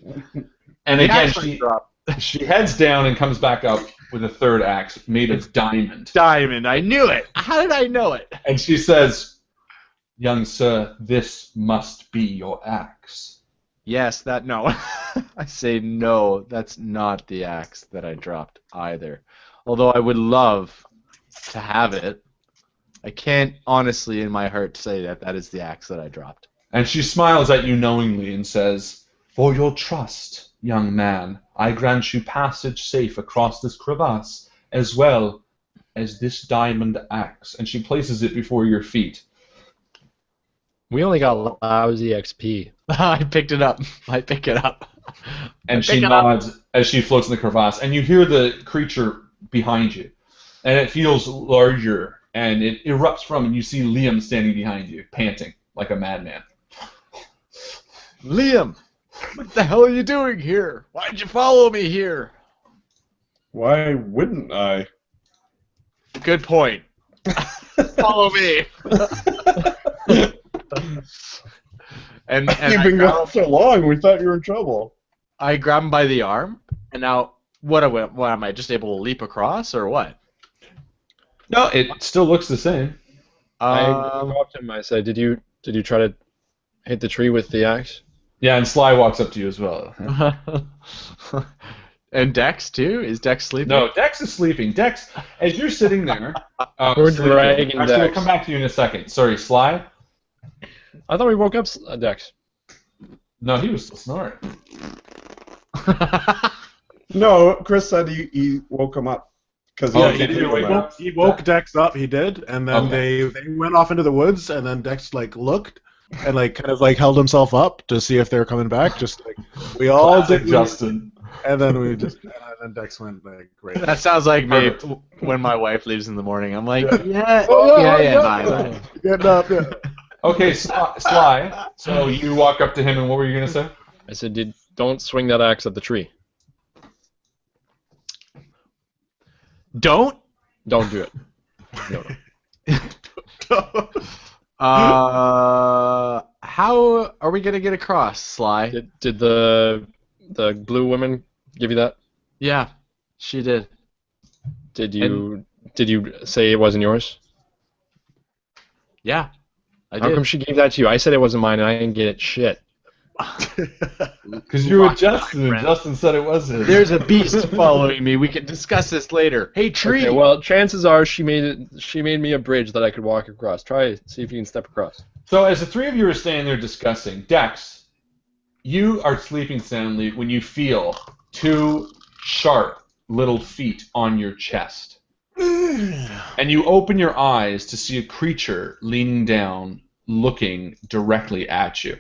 And The again, axe I dropped. she heads down and comes back up with a third axe made of diamond. Diamond, I knew it. How did I know it? And she says, "Young sir, this must be your axe." Yes, no. I say no, that's not the axe that I dropped either. Although I would love to have it, I can't honestly in my heart say that that is the axe that I dropped. And she smiles at you knowingly and says, "For your trust, young man, I grant you passage safe across this crevasse, as well as this diamond axe." And she places it before your feet. We only got lousy XP. I picked it up. I pick it up. And she nods as she floats in the crevasse. And you hear the creature behind you. And it feels larger. And it erupts from, and you see Liam standing behind you, panting like a madman. Liam, what the hell are you doing here? Why'd you follow me here? Why wouldn't I? Good point. Follow me. and You've been gone so long, we thought you were in trouble. I grab him by the arm, and now what am I just able to leap across, or what? No, it still looks the same. I walked him. I said, "Did you try to hit the tree with the axe?" Yeah, and Sly walks up to you as well. And Dex too? Is Dex sleeping? No, Dex is sleeping. Dex, as you're sitting there, We're sleeping. dragging Actually, we'll Dex. come back to you in a second. Sorry, Sly. I thought we woke up Dex. No, he was still snoring. No, Chris said he woke him up. Oh, He did he wake up? He woke Dex up, he did, and then Okay. they went off into the woods, and then Dex looked and kind of held himself up to see if they were coming back, just we all Classic did. Justin. And then and then Dex went great. That sounds like me Perfect. when my wife leaves in the morning. I'm like, Yeah, bye. Getting up, yeah. Okay, Sly. So you walk up to him, and what were you gonna say? I said, "Don't swing that axe at the tree." Don't do it. No. How are we gonna get across, Sly? Did the blue woman give you that? Yeah, she did. Did you say it wasn't yours? Yeah, I How did. come she gave that to you? I said it wasn't mine, and I didn't get it. Shit. Because you were with Justin, and Justin said it was his. There's a beast following me. We can discuss this later. Hey, tree. Okay, well, chances are she made me a bridge that I could walk across. Try see if you can step across. So as the three of you are standing there discussing, Dex, you are sleeping soundly when you feel two sharp little feet on your chest. And you open your eyes to see a creature leaning down, looking directly at you.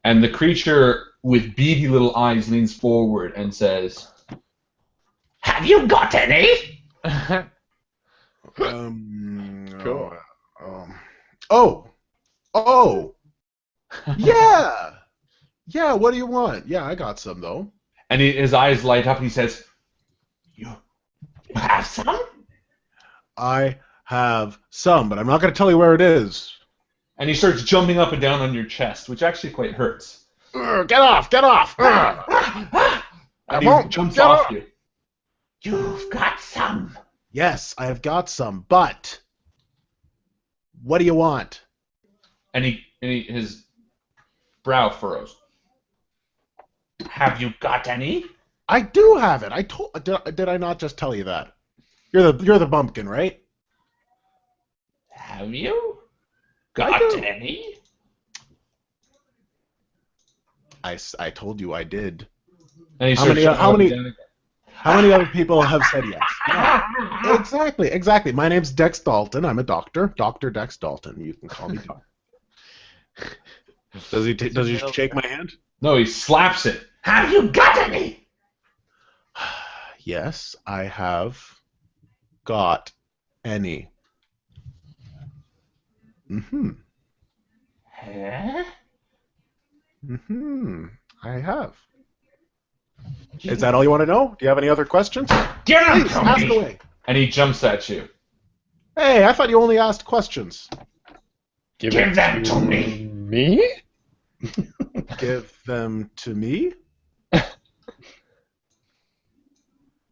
And the creature with beady little eyes leans forward and says, "Have you got any?" Cool. Oh. Yeah. Yeah. What do you want? Yeah, I got some though. And his eyes light up and he says, You have some? I have some, but I'm not going to tell you where it is. And he starts jumping up and down on your chest, which actually quite hurts. Get off! Get off! And he jumps off you. You've got some. Yes, I have got some, but what do you want? And his brow furrows. Have you got any? I do have it. Did I not just tell you that? You're the bumpkin, right? Have you got any? I told you I did. And he how many other people have said yes? Yeah. Exactly. My name's Dex Dalton. I'm a doctor. Dr. Dex Dalton. You can call me doctor. Does he shake my hand? No, he slaps it. Have you got any? Yes, I have got any. Mm-hmm. Huh? Mm-hmm. I have. Is that all you want to know? Do you have any other questions? Get him, Please, ask away. And he jumps at you. Hey, I thought you only asked questions. Give them to me. Me? Give them to me?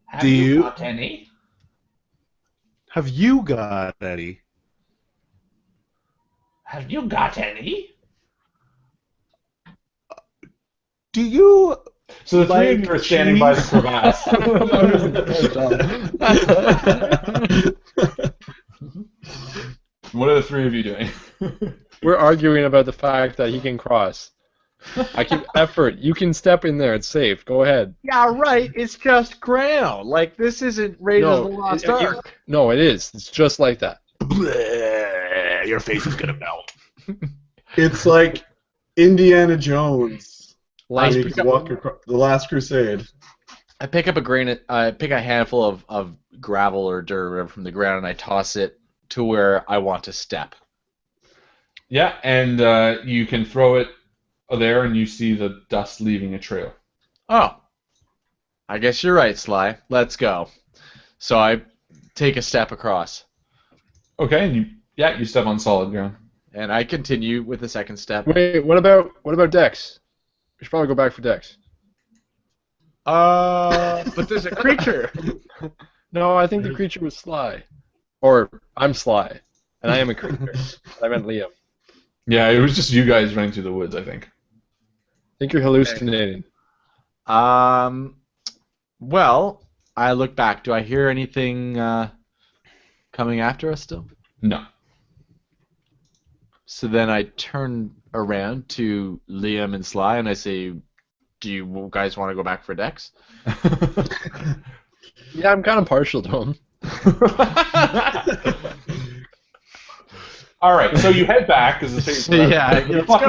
Have you got any? Have you got any? Have you got any? Do you... So the three of you are standing by the crevasse. What are the three of you doing? We're arguing about the fact that he can cross. I keep effort. You can step in there. It's safe. Go ahead. Yeah, right. It's just ground. Like, this isn't Raiders of the Lost Ark. No, it is. It's just like that. Bleh, your face is gonna melt. It's like Indiana Jones. Like Walk across the Last Crusade. I pick up I pick a handful of gravel or dirt or whatever from the ground, and I toss it to where I want to step. Yeah, and you can throw it there, and you see the dust leaving a trail. Oh, I guess you're right, Sly. Let's go. So I take a step across. Okay, and you step on solid ground. And I continue with the second step. Wait, what about Dex? We should probably go back for Dex. But there's a creature. No, I think the creature was Sly. Or I'm Sly, and I am a creature. I meant Liam. Yeah, it was just you guys running through the woods, I think. I think you're hallucinating. Well, I look back. Do I hear anything coming after us still? No. So then I turn around to Liam and Sly, and I say, do you guys want to go back for Dex? Yeah, I'm kind of partial to him. All right, so you head back because let's go.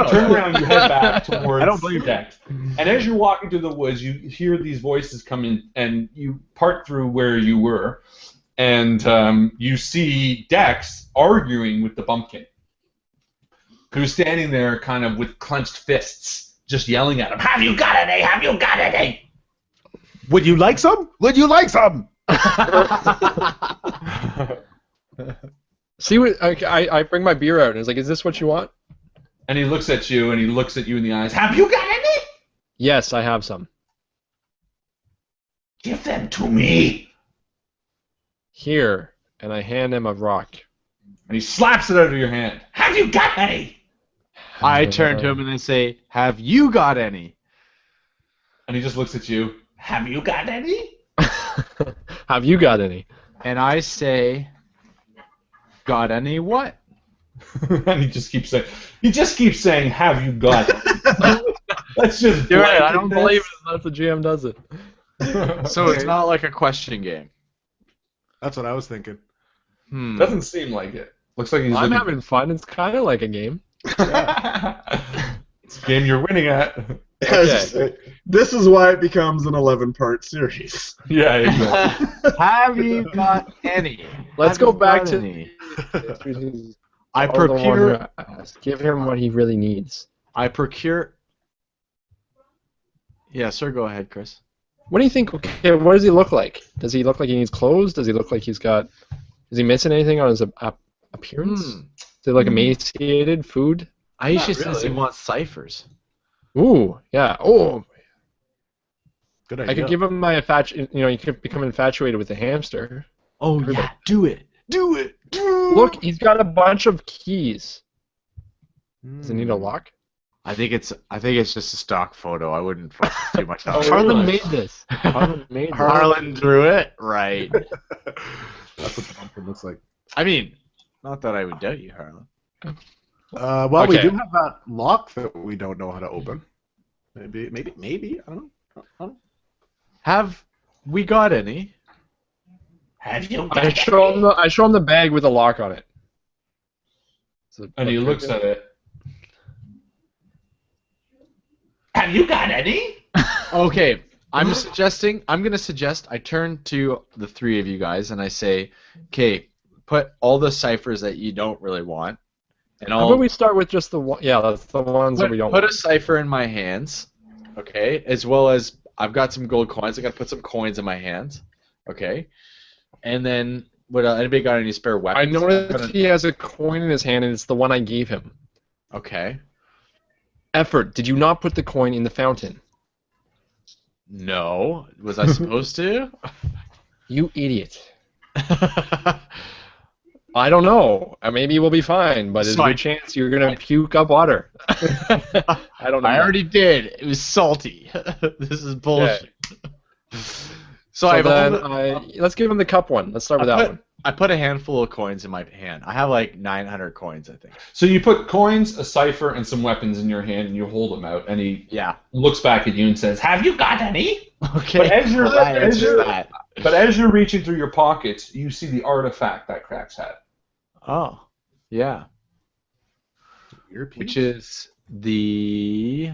Turn around, you head back towards Dex. And as you're walking through the woods, you hear these voices come in, and you part through where you were, and you see Dex arguing with the bumpkin, who's standing there kind of with clenched fists, just yelling at him, "Have you got any? Have you got any?" Would you like some? Would you like some? See what I bring my beer out and it's like, is this what you want? And he looks at you and he looks at you in the eyes. Have you got any? Yes, I have some. Give them to me. Here, and I hand him a rock. And he slaps it out of your hand. Have you got any? I turn to him and I say, "Have you got any?" And he just looks at you. Have you got any? Have you got any? And I say, "Got any what?" And he just keeps saying, have you got any? That's just You're right, I don't believe it unless the GM does it. So it's not like a question game. That's what I was thinking. Doesn't seem like it. Looks like he's I'm having fun. It's kind of like a game. It's a game you're winning at. Okay. This is why it becomes an 11-part series. Yeah, exactly. Have you got any? Let's go back to any? I procure. Give him what he really needs. I procure. Yeah, sir. Go ahead, Chris. What do you think? Okay, what does he look like? Does he look like he needs clothes? Does he look like he's got? Is he missing anything on his appearance? Is he like emaciated? Food? Aisha says he wants ciphers. Ooh, yeah. Oh, Good idea. I could give him my you could become infatuated with the hamster. Oh yeah, do it. Do it. Look, he's got a bunch of keys. Does he need a lock? I think it's just a stock photo. I wouldn't focus too much on it. Harlan made this. Harlan drew it. Right. That's what the bumpkin looks like. I mean, not that I would doubt you, Harlan. Well, we Okay. do have that lock that we don't know how to open. Maybe. I don't know. Have we got any? Have you I show him the bag with a lock on it. And he looks at it. Have you got any? Okay, I'm going to suggest I turn to the three of you guys and I say, okay, put all the ciphers that you don't really want. And How about we start with just the one? Yeah, that's the ones that we don't put want. a cipher in my hands, okay, as well as I've got some gold coins. I got to put some coins in my hands, okay, and then anybody got any spare weapons? I noticed he has a coin in his hand, and it's the one I gave him. Okay. Effort. Did you not put the coin in the fountain? No. Was I supposed to? You idiot. I don't know. Maybe we'll be fine, but there's a good chance you're gonna puke up water. I don't know. I already did. It was salty. This is bullshit. So let's give him the cup one. Let's start with that one. I put a handful of coins in my hand. I have like 900 coins, I think. So you put coins, a cipher, and some weapons in your hand, and you hold them out, and he looks back at you and says, "Have you got any?" Okay. But as you're reaching through your pockets, you see the artifact that Cracks had. Oh, yeah. Earpiece? Which is the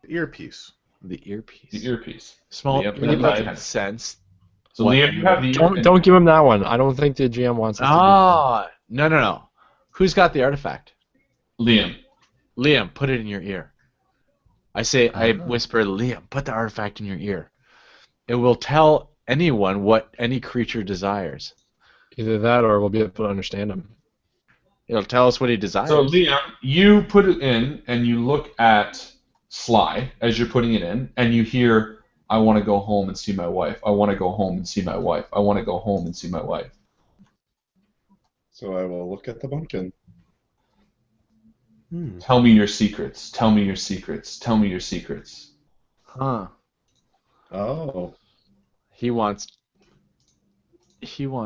earpiece. The earpiece. The earpiece. Small. Liam, makes sense. So Liam, you have the. Don't give him that one. I don't think the GM wants us to do that. No. Who's got the artifact? Liam. Liam, put it in your ear. I whisper, Liam, put the artifact in your ear. It will tell anyone what any creature desires. Either that or we'll be able to understand him. It'll tell us what he desires. So Liam, you put it in, and you look at Sly as you're putting it in, and you hear, "I want to go home and see my wife. I want to go home and see my wife. I want to go home and see my wife." So I will look at the bumpkin. Tell me your secrets. Tell me your secrets. Tell me your secrets. Huh. Oh. He wants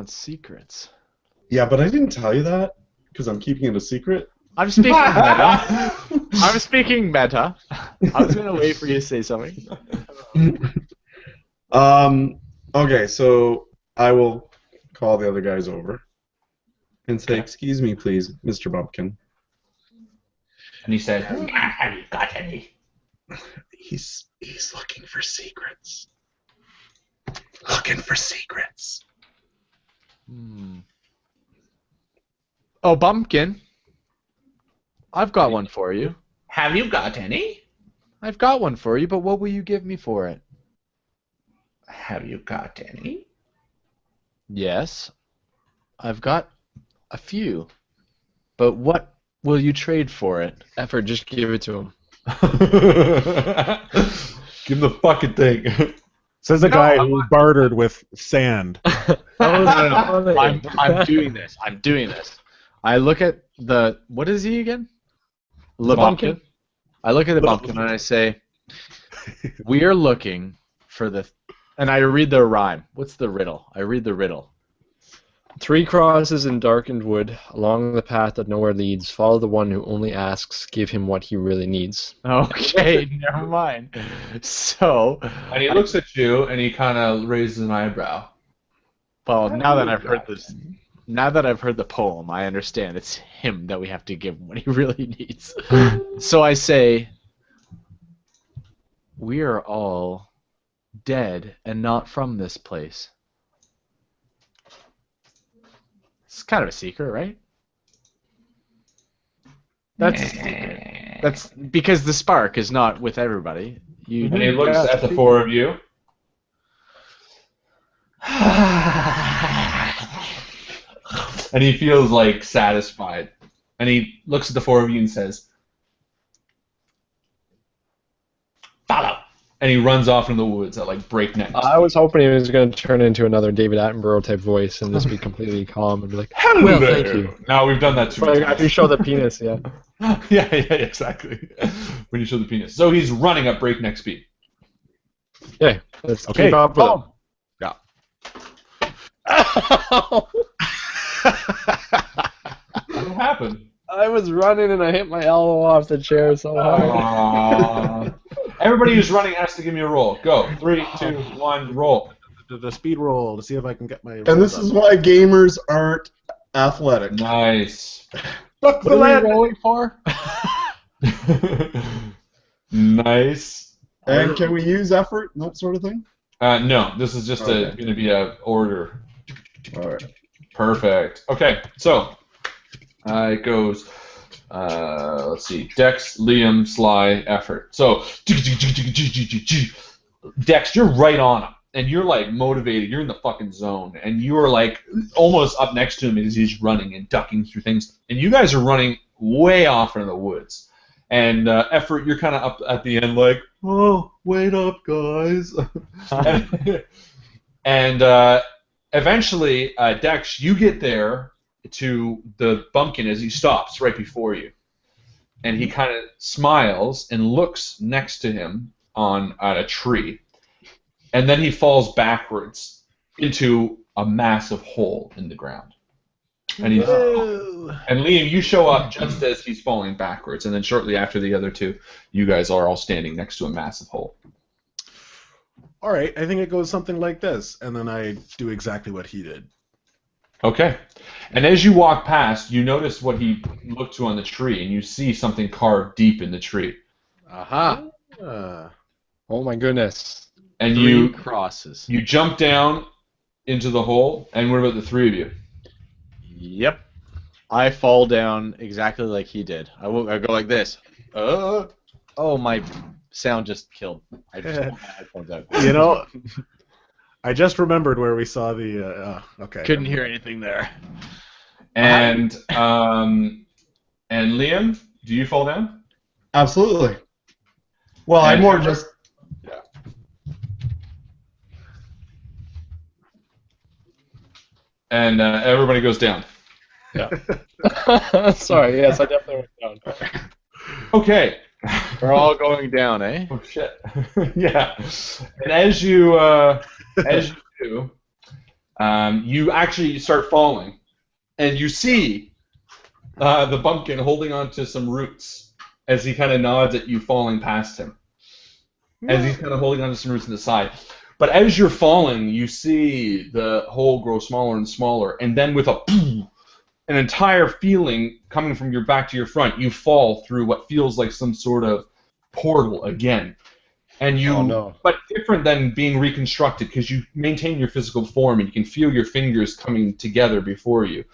secrets. Yeah, but I didn't tell you that because I'm keeping it a secret. I'm speaking meta. I'm speaking meta. I was gonna wait for you to say something. Okay, so I will call the other guys over and say, "Excuse me, please, Mr. Bumpkin." And he said, "Have you got any?" He's looking for secrets. Looking for secrets. Oh, Bumpkin. I've got one for you. Have you got any? I've got one for you, but what will you give me for it? Have you got any? Yes, I've got a few. But what will you trade for it? Effort, just give it to him. Give him the fucking thing. Says a guy who bartered with sand. I'm doing this. I'm doing this. I look at the... What is he again? Le Bumpkin. I look at the bumpkin and I say, we are looking for the... And I read the rhyme. What's the riddle? I read the riddle. 3 crosses in darkened wood, along the path that nowhere leads. Follow the one who only asks, give him what he really needs. Okay, never mind. So... And he looks at you and he kind of raises an eyebrow. Well, now that I've heard this... Now that I've heard the poem, I understand it's him that we have to give him what he really needs. So I say, we are all dead and not from this place. It's kind of a secret, right? That's because the spark is not with everybody. And he looks at the 4 of you. And he feels like satisfied. And he looks at the 4 of you and says, follow! And he runs off into the woods at like breakneck speed. I was hoping he was going to turn into another David Attenborough type voice and just be completely calm and be like, hello well, there. thank you. No, we've done that too many times. After you show the penis, yeah. yeah, exactly. When you show the penis. So he's running at breakneck speed. Yeah, let's keep up with him. Yeah. What happened? I was running and I hit my elbow off the chair so hard. Everybody who's running has to give me a roll. Go. 3, 2, 1, roll. The speed roll to see if I can get my... And this is why gamers aren't athletic. Nice. Look, what are we rolling for? Nice. And can we use effort and that sort of thing? No, this is just going to be a order. All right. Perfect. Okay, so it goes. Let's see. Dex, Liam, Sly, effort. So Dex, you're right on him, and you're like motivated. You're in the fucking zone, and you're like almost up next to him as he's running and ducking through things. And you guys are running way off into the woods. And effort, you're kind of up at the end, like, oh, wait up, guys. and eventually, Dex, you get there to the bumpkin as he stops right before you. And he kind of smiles and looks next to him at a tree. And then he falls backwards into a massive hole in the ground. And Liam, you show up just as he's falling backwards. And then shortly after the other two, you guys are all standing next to a massive hole. All right, I think it goes something like this. And then I do exactly what he did. Okay. And as you walk past, you notice what he looked to on the tree, and you see something carved deep in the tree. Aha. Oh my goodness. And 3 crosses. You jump down into the hole, and what about the 3 of you? Yep. I fall down exactly like he did. I go like this. Oh, my sound just killed. I just pulled my headphones out. You know, I just remembered where we saw the. Okay. Couldn't hear anything there. And Liam, do you fall down? Absolutely. Well, I'm more just. Yeah. And everybody goes down. Yeah. Sorry, yes, I definitely went down. Okay. We're all going down, eh? Oh shit. Yeah. And as you do, you actually start falling, and you see the bumpkin holding on to some roots as he kind of nods at you falling past him. As he's kind of holding on to some roots on the side. But as you're falling, you see the hole grow smaller and smaller, and then with an entire feeling coming from your back to your front, you fall through what feels like some sort of portal again. And but different than being reconstructed, because you maintain your physical form and you can feel your fingers coming together before you.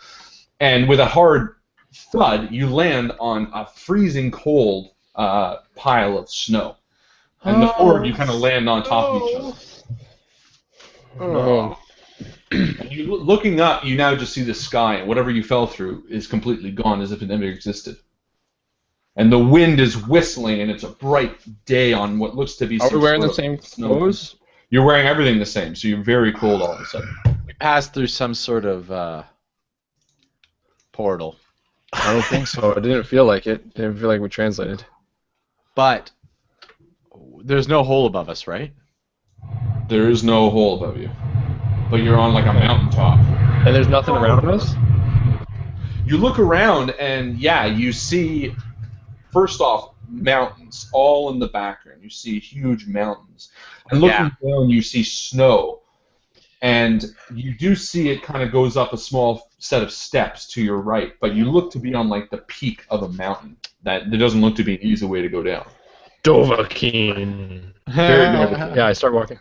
And with a hard thud, you land on a freezing cold pile of snow. And the 4 of you kind of land on top of each other. Oh. And you looking up, you now just see the sky, and whatever you fell through is completely gone, as if it never existed. And the wind is whistling, and it's a bright day on what looks to be. Are we wearing the same clothes? You're wearing everything the same, so you're very cold all of a sudden. We passed through some sort of portal. I don't think so. It didn't feel like it. It didn't feel like we translated. But there's no hole above us, right? There is no hole above you. But you're on like a mountaintop. And there's nothing around us? You look around and yeah, you see, first off, mountains all in the background. You see huge mountains. And looking down, you see snow. And you do see it kind of goes up a small set of steps to your right, but you look to be on like the peak of a mountain. That there doesn't look to be an easy way to go down. Dovahkiin. Yeah, I start walking.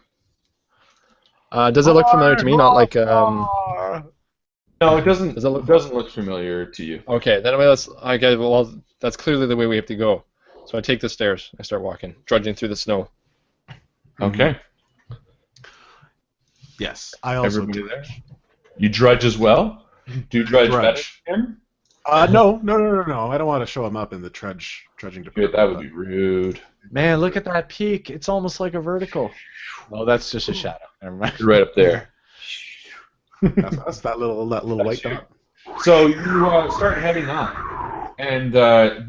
Does it look familiar to me? Not like No, it doesn't. Doesn't look familiar to you. Okay, then well, that's clearly the way we have to go. So I take the stairs. I start walking, trudging through the snow. Okay. Yes, I also Everybody do. there? You drudge as well? Do you drudge better than him? No. I don't want to show him up in the trudging department. Good, that would be rude. Man, look at that peak. It's almost like a vertical. Oh, that's just a shadow. Never mind. You're right up there. That's that little white dot. So you start heading up, and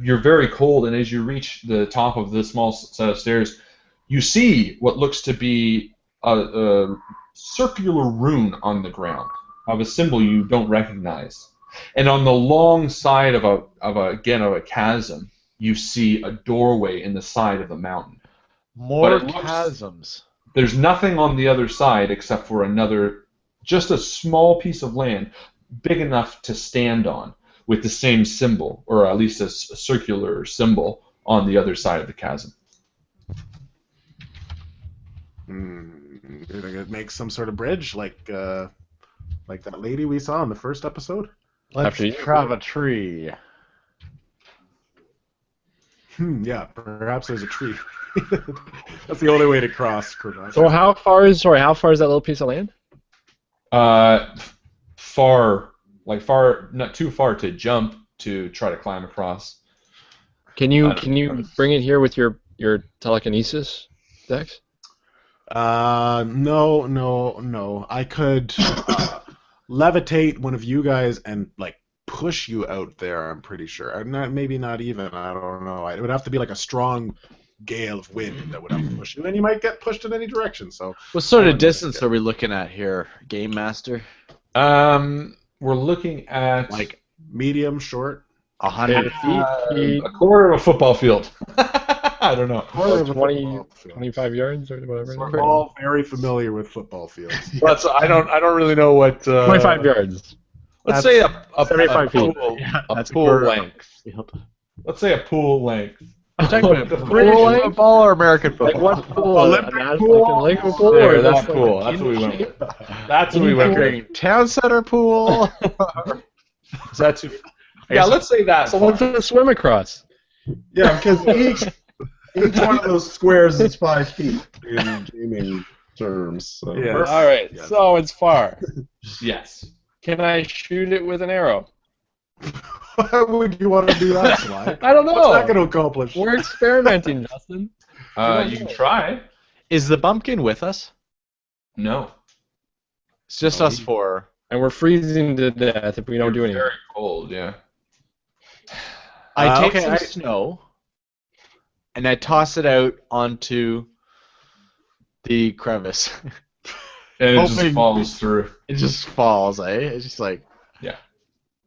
you're very cold. And as you reach the top of this small set of stairs, you see what looks to be a circular rune on the ground of a symbol you don't recognize. And on the long side of a chasm, you see a doorway in the side of the mountain. More chasms. There's nothing on the other side except for just a small piece of land big enough to stand on with the same symbol, or at least a circular symbol on the other side of the chasm. You're gonna make some sort of bridge, like that lady we saw in the first episode. Let's carve a tree. Yeah, perhaps there's a tree. That's the only way to cross. So how far is that little piece of land? Far, not too far to jump to try to climb across. Can you bring it here with your telekinesis, Dex? No. I could levitate one of you guys and push you out there. I'm pretty sure. Maybe not even. I don't know. It would have to be like a strong gale of wind that would have to push you, and you might get pushed in any direction. So, what sort of distance are we looking at here, Game Master? We're looking at medium, short, 100 feet, a quarter of a football field. I don't know. Quarter of 25 yards or whatever. We're all very familiar with football fields. I don't really know what. 25 yards. Let's say a 75 feet. A pool length. Let's say a pool length. British football or American football? Like what pool? Olympic pool? Olympic pool? There, that pool. That's what we went with. That's what we went with. Town center pool. Is that too? Yeah, let's say that. So what's to swim across? Yeah, because each one of those squares is 5 feet in gaming terms. So. Yeah. All right. Yes. So it's far. Yes. Can I shoot it with an arrow? Why would you want to do that, Sly? I don't know. What's that going to accomplish? We're experimenting, Justin. You can try. Is the bumpkin with us? No. It's just us four. And we're freezing to death if we don't do anything. Very cold, yeah. I take some snow, and I toss it out onto the crevice. And it just falls through. It just falls, eh? It's just like... Yeah.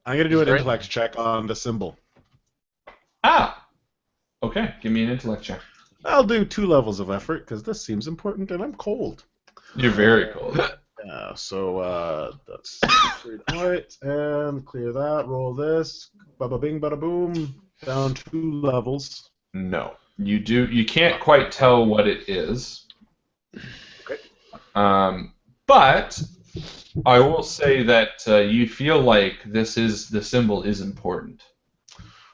I'm going to do an intellect check on the symbol. Ah! Okay, give me an intellect check. I'll do 2 levels of effort, because this seems important, and I'm cold. You're very cold. So that's 3 points, and clear that, roll this, bada bing, bada boom, down 2 levels. No. You can't quite tell what it is. Okay. But I will say that you feel like the symbol is important.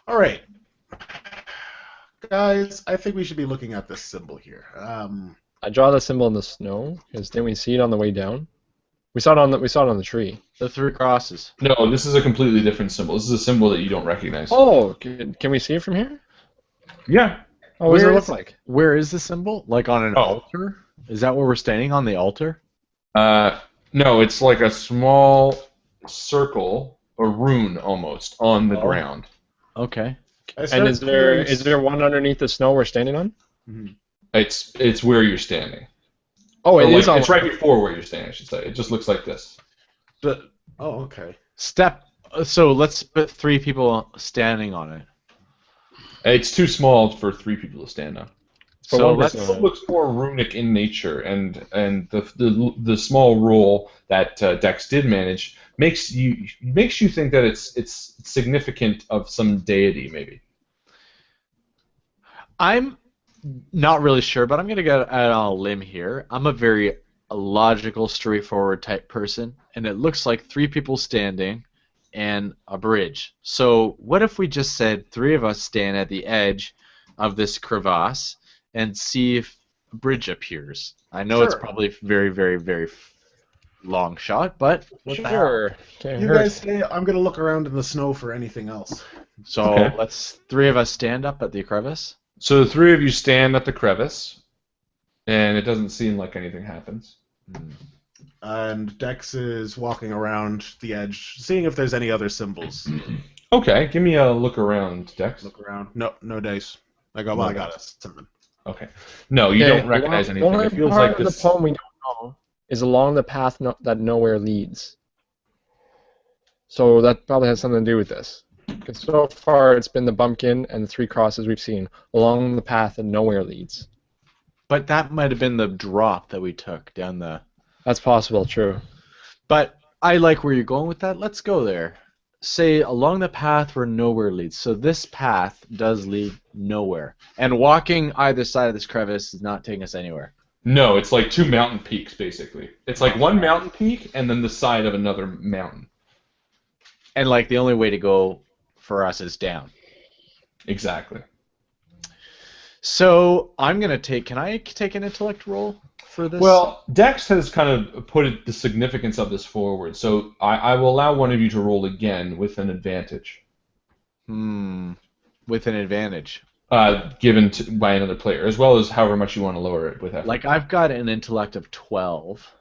All right. Guys, I think we should be looking at this symbol here. I draw the symbol in the snow, because didn't we see it on the way down? We saw it on the tree. The 3 crosses. No, this is a completely different symbol. This is a symbol that you don't recognize. Oh, can we see it from here? Yeah. Oh, what does it look like? Where is the symbol? Like on an altar? Is that where we're standing on the altar? No, it's like a small circle, a rune almost, on the ground. Okay. And is there one underneath the snow we're standing on? Mm-hmm. It's where you're standing. Oh, It's right before where you're standing, I should say. It just looks like this. Okay. So let's put 3 people standing on it. It's too small for 3 people to stand on. So It looks more runic in nature, and the small rule that Dex did manage makes you think that it's significant of some deity, maybe. I'm not really sure, but I'm going to go out on a limb here. I'm a very logical, straightforward type person, and it looks like 3 people standing and a bridge. So what if we just said 3 of us stand at the edge of this crevasse and see if a bridge appears? I know it's probably very, very, very long shot, but sure. You guys say I'm going to look around in the snow for anything else. So let's 3 of us stand up at the crevice. So the 3 of you stand at the crevice, and it doesn't seem like anything happens. And Dex is walking around the edge, seeing if there's any other symbols. Okay, give me a look around, Dex. Look around. No dice. I got a 7. Okay. No, you don't recognize anything. It feels like this. The poem we don't know is along the path that nowhere leads. So that probably has something to do with this. Because so far it's been the bumpkin and the 3 crosses we've seen along the path that nowhere leads. But that might have been the drop that we took down the... That's possible, true. But I like where you're going with that. Let's go there. Say along the path where nowhere leads. So this path does lead nowhere. And walking either side of this crevice is not taking us anywhere. No, it's like 2 mountain peaks, basically. It's like one mountain peak and then the side of another mountain. And like the only way to go for us is down. Exactly. So I'm going to take... Can I take an intellect roll for this? Well, Dex has kind of put the significance of this forward, so I will allow one of you to roll again with an advantage. With an advantage. Given by another player, as well as however much you want to lower it with effort. Like, I've got an intellect of 12.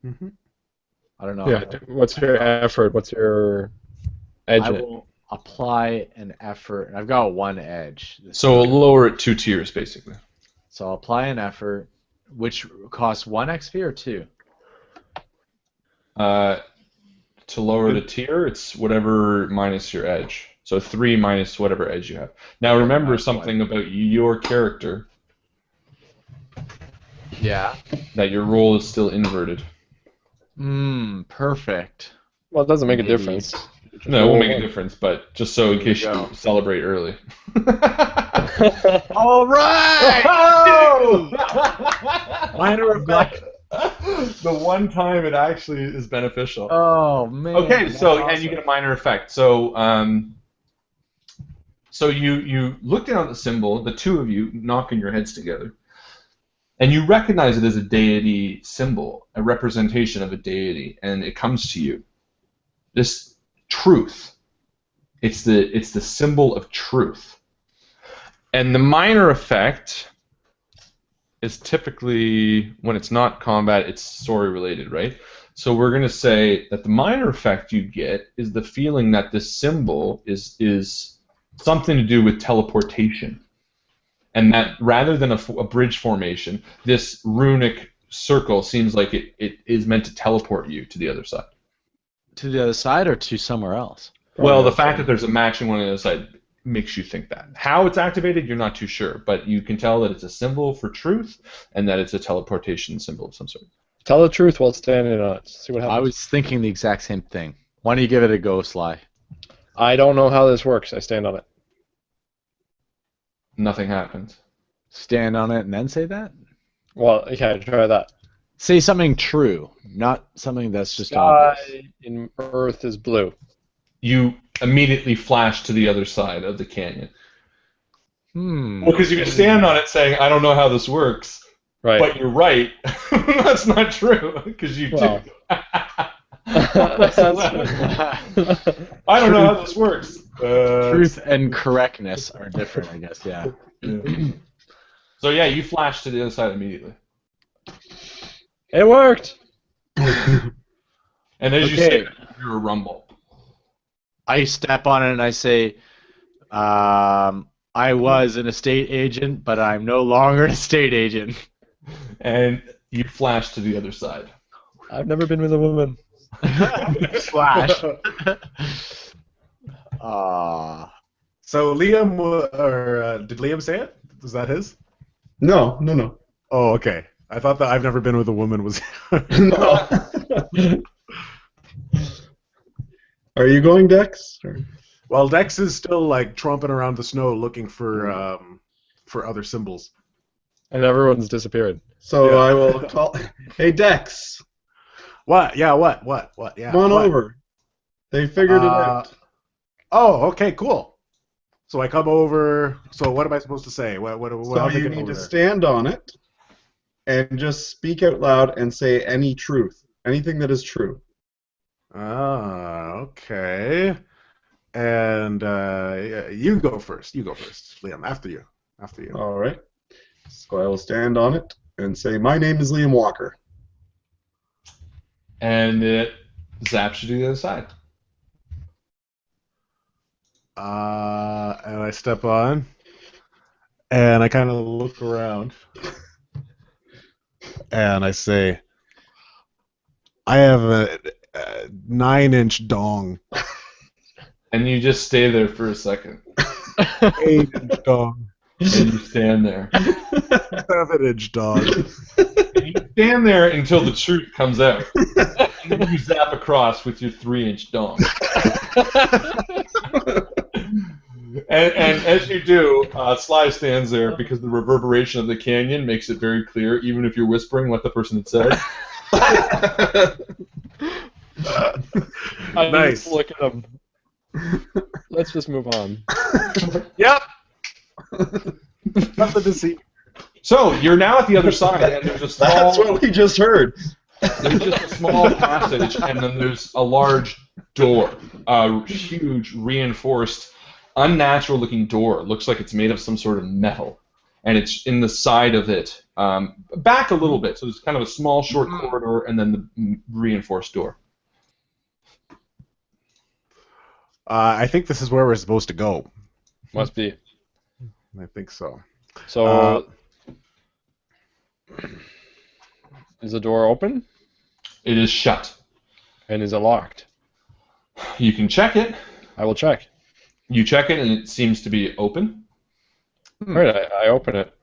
Mm-hmm. I don't know. Yeah, what's your effort? What's your edge? I will apply an effort. I've got 1 edge. So we'll lower it 2 tiers, basically. So I'll apply an effort, which costs 1 XP or 2? To lower the tier, it's whatever minus your edge. So 3 minus whatever edge you have. Now remember something about your character. Yeah. That your roll is still inverted. Perfect. Well, it doesn't make a difference. No, it won't make a difference, but just so in case you celebrate early. All right! Minor effect. The one time it actually is beneficial. Oh man. Okay, so and you get a minor effect. So so you look down at the symbol, the 2 of you knocking your heads together, and you recognize it as a deity symbol, a representation of a deity, and it comes to you. This truth. It's the symbol of truth. And the minor effect is typically, when it's not combat, it's story related, right? So we're going to say that the minor effect you get is the feeling that this symbol is something to do with teleportation. And that rather than a bridge formation, this runic circle seems like it is meant to teleport you to the other side. To the other side or to somewhere else? Well, the fact that there's a matching one on the other side makes you think that. How it's activated, you're not too sure, but you can tell that it's a symbol for truth and that it's a teleportation symbol of some sort. Tell the truth while standing on it. See what happens. I was thinking the exact same thing. Why don't you give it a go, Sly? I don't know how this works. I stand on it. Nothing happens. Stand on it and then say that? Well, okay, try that. Say something true, not something that's just Sky obvious. in Earth is blue. You immediately flash to the other side of the canyon. Well, because you can stand on it saying, I don't know how this works, right. But you're right. That's not true, because you do. I don't know how this works. Truth and correctness are different, I guess. Yeah. So yeah, you flash to the other side immediately. It worked. And as you say, you're a rumble. I step on it and I say, I was an estate agent, but I'm no longer an estate agent. And you flash to the other side. I've never been with a woman. Flash. So Liam, did Liam say it? Was that his? No. Oh, okay. I thought that I've never been with a woman was. No. Are you going, Dex? Or? Well, Dex is still like tromping around the snow looking for other symbols. And everyone's disappeared. So Yeah. I will call. Hey, Dex. What? Yeah. What? Yeah. Come on what? over. They figured it out. Oh, okay, cool. So I come over. So what am I supposed to say? What So how do I you get need over to there? stand on it and just speak out loud and say any truth, anything that is true. Okay. And you go first. Liam. After you. All right. So I will stand on it and say, "My name is Liam Walker." And it zaps you to the other side. And I step on, and I kind of look around, and I say, "I have a 9-inch dong." And you just stay there for a second. 8-inch dong. And you stand there. 7-inch dong. And you stand there until the truth comes out. And then you zap across with your 3-inch dong. And as you do, Sly stands there because the reverberation of the canyon makes it very clear, even if you're whispering what the person had said. I Nice. just look at them. Let's just move on. Yep. Nothing to see. So you're now at the other side, and there's a small. That's what we just heard. There's just a small passage, and then there's a large door, a huge, reinforced, unnatural-looking door. It looks like it's made of some sort of metal, and it's in the side of it, back a little bit. So there's kind of a small, short corridor, and then the reinforced door. I think this is where we're supposed to go. Must be. I think so. So, is the door open? It is shut. And is it locked? You can check it. I will check. You check it, and it seems to be open. All right, I open it.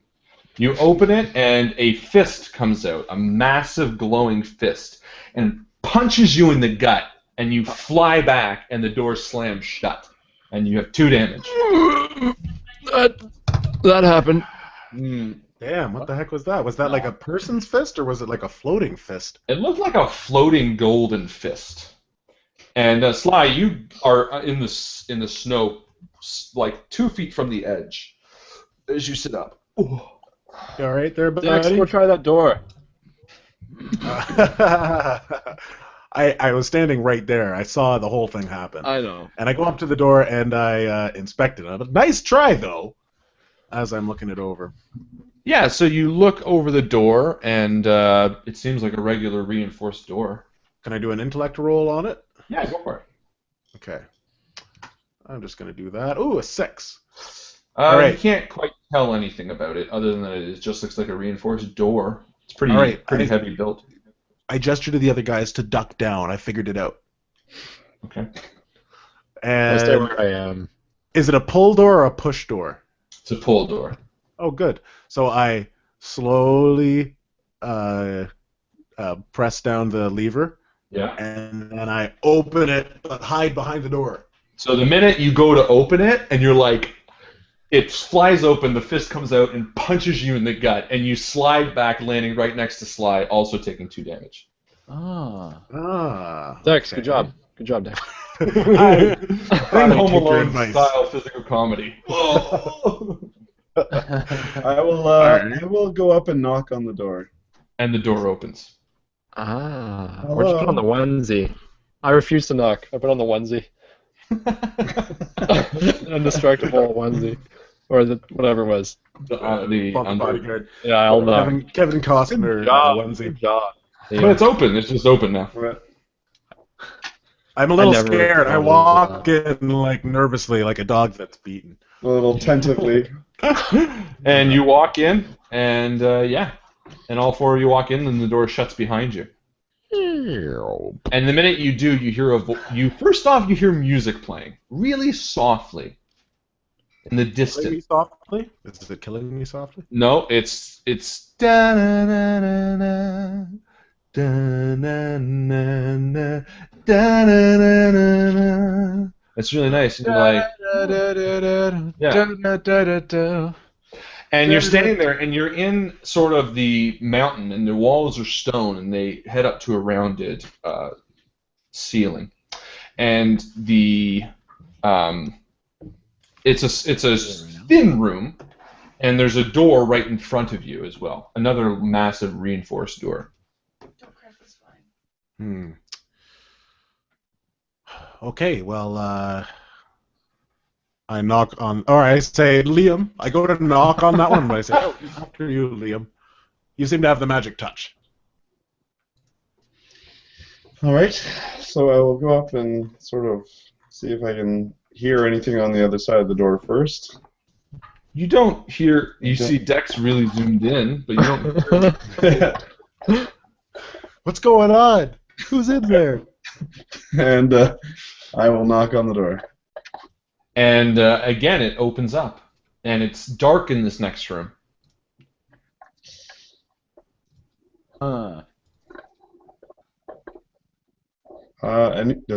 You open it, and a fist comes out, a massive glowing fist, and punches you in the gut, and you fly back, and the door slams shut, and you have 2 damage. That happened. Damn, what the heck was that? Was that like a person's fist, or was it like a floating fist? It looked like a floating golden fist. And Sly, you are in the snow, like 2 feet from the edge, as you sit up. You all right there, buddy? Dex, go try that door. I was standing right there. I saw the whole thing happen. I know. And I go up to the door and I inspect it. Nice try, though, as I'm looking it over. Yeah, so you look over the door, and it seems like a regular reinforced door. Can I do an intellect roll on it? Yeah, go for it. Okay. I'm just going to do that. Ooh, a 6. You can't quite tell anything about it, other than that it just looks like a reinforced door. It's pretty heavy built. I gestured to the other guys to duck down. I figured it out. Okay. I stay And where I am. is it a pull door or a push door? It's a pull door. Oh, good. So I slowly press down the lever, Yeah. and then I open it, but hide behind the door. So the minute you go to open it, and you're like, it flies open, the fist comes out and punches you in the gut, and you slide back, landing right next to Sly, also taking 2 damage. Dex, Okay. good job. Good job, Dex. I Home take your Alone advice. style physical comedy. I will go up and knock on the door. And the door opens. Ah. Hello. Or just put on the onesie. I refuse to knock. I put on the onesie. Indestructible onesie. Or whatever it was. The Bump under. bodyguard. Yeah, I'll knock. Kevin Costner Good job. onesie. Good job. But it's open. It's just open now. I'm a little never scared. I thought of walk in like nervously, like a dog that's beaten. A little tentatively. And you walk in, and yeah. And all four of you walk in, and the door shuts behind you. And the minute you do, you hear first off, you hear music playing, really softly, in the Killing me distance. softly? Is it killing me softly? No, it's da-na-na-na-na, da-na-na-na, da-na-na-na-na. It's really nice, and you're like, yeah. And you're standing there, and you're in sort of the mountain, and the walls are stone, and they head up to a rounded ceiling. And it's a thin room, and there's a door right in front of you as well. Another massive reinforced door. Okay, well, I knock on, or I say, Liam. I go to knock on that one, but I say, oh, after you, Liam. You seem to have the magic touch. All right, so I will go up and sort of see if I can hear anything on the other side of the door first. You don't hear. You see Dex really zoomed in, but you don't hear. What's going on? Who's in there? And I will knock on the door. And again, it opens up, and it's dark in this next room. Does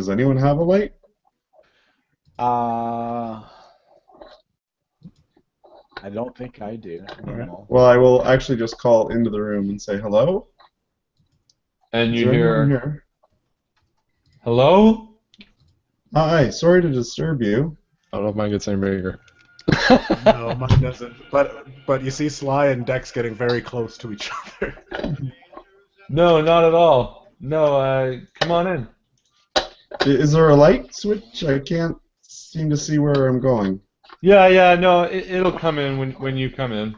anyone have a light? I don't think I do. All right. Well, I will actually just call into the room and say hello. And you Is there anyone hear, here? hello? Hi, sorry to disturb you. I don't know if mine gets any bigger. No, mine doesn't. But you see Sly and Dex getting very close to each other. No, not at all. No, come on in. Is there a light switch? I can't seem to see where I'm going. Yeah, no, it'll come in when you come in.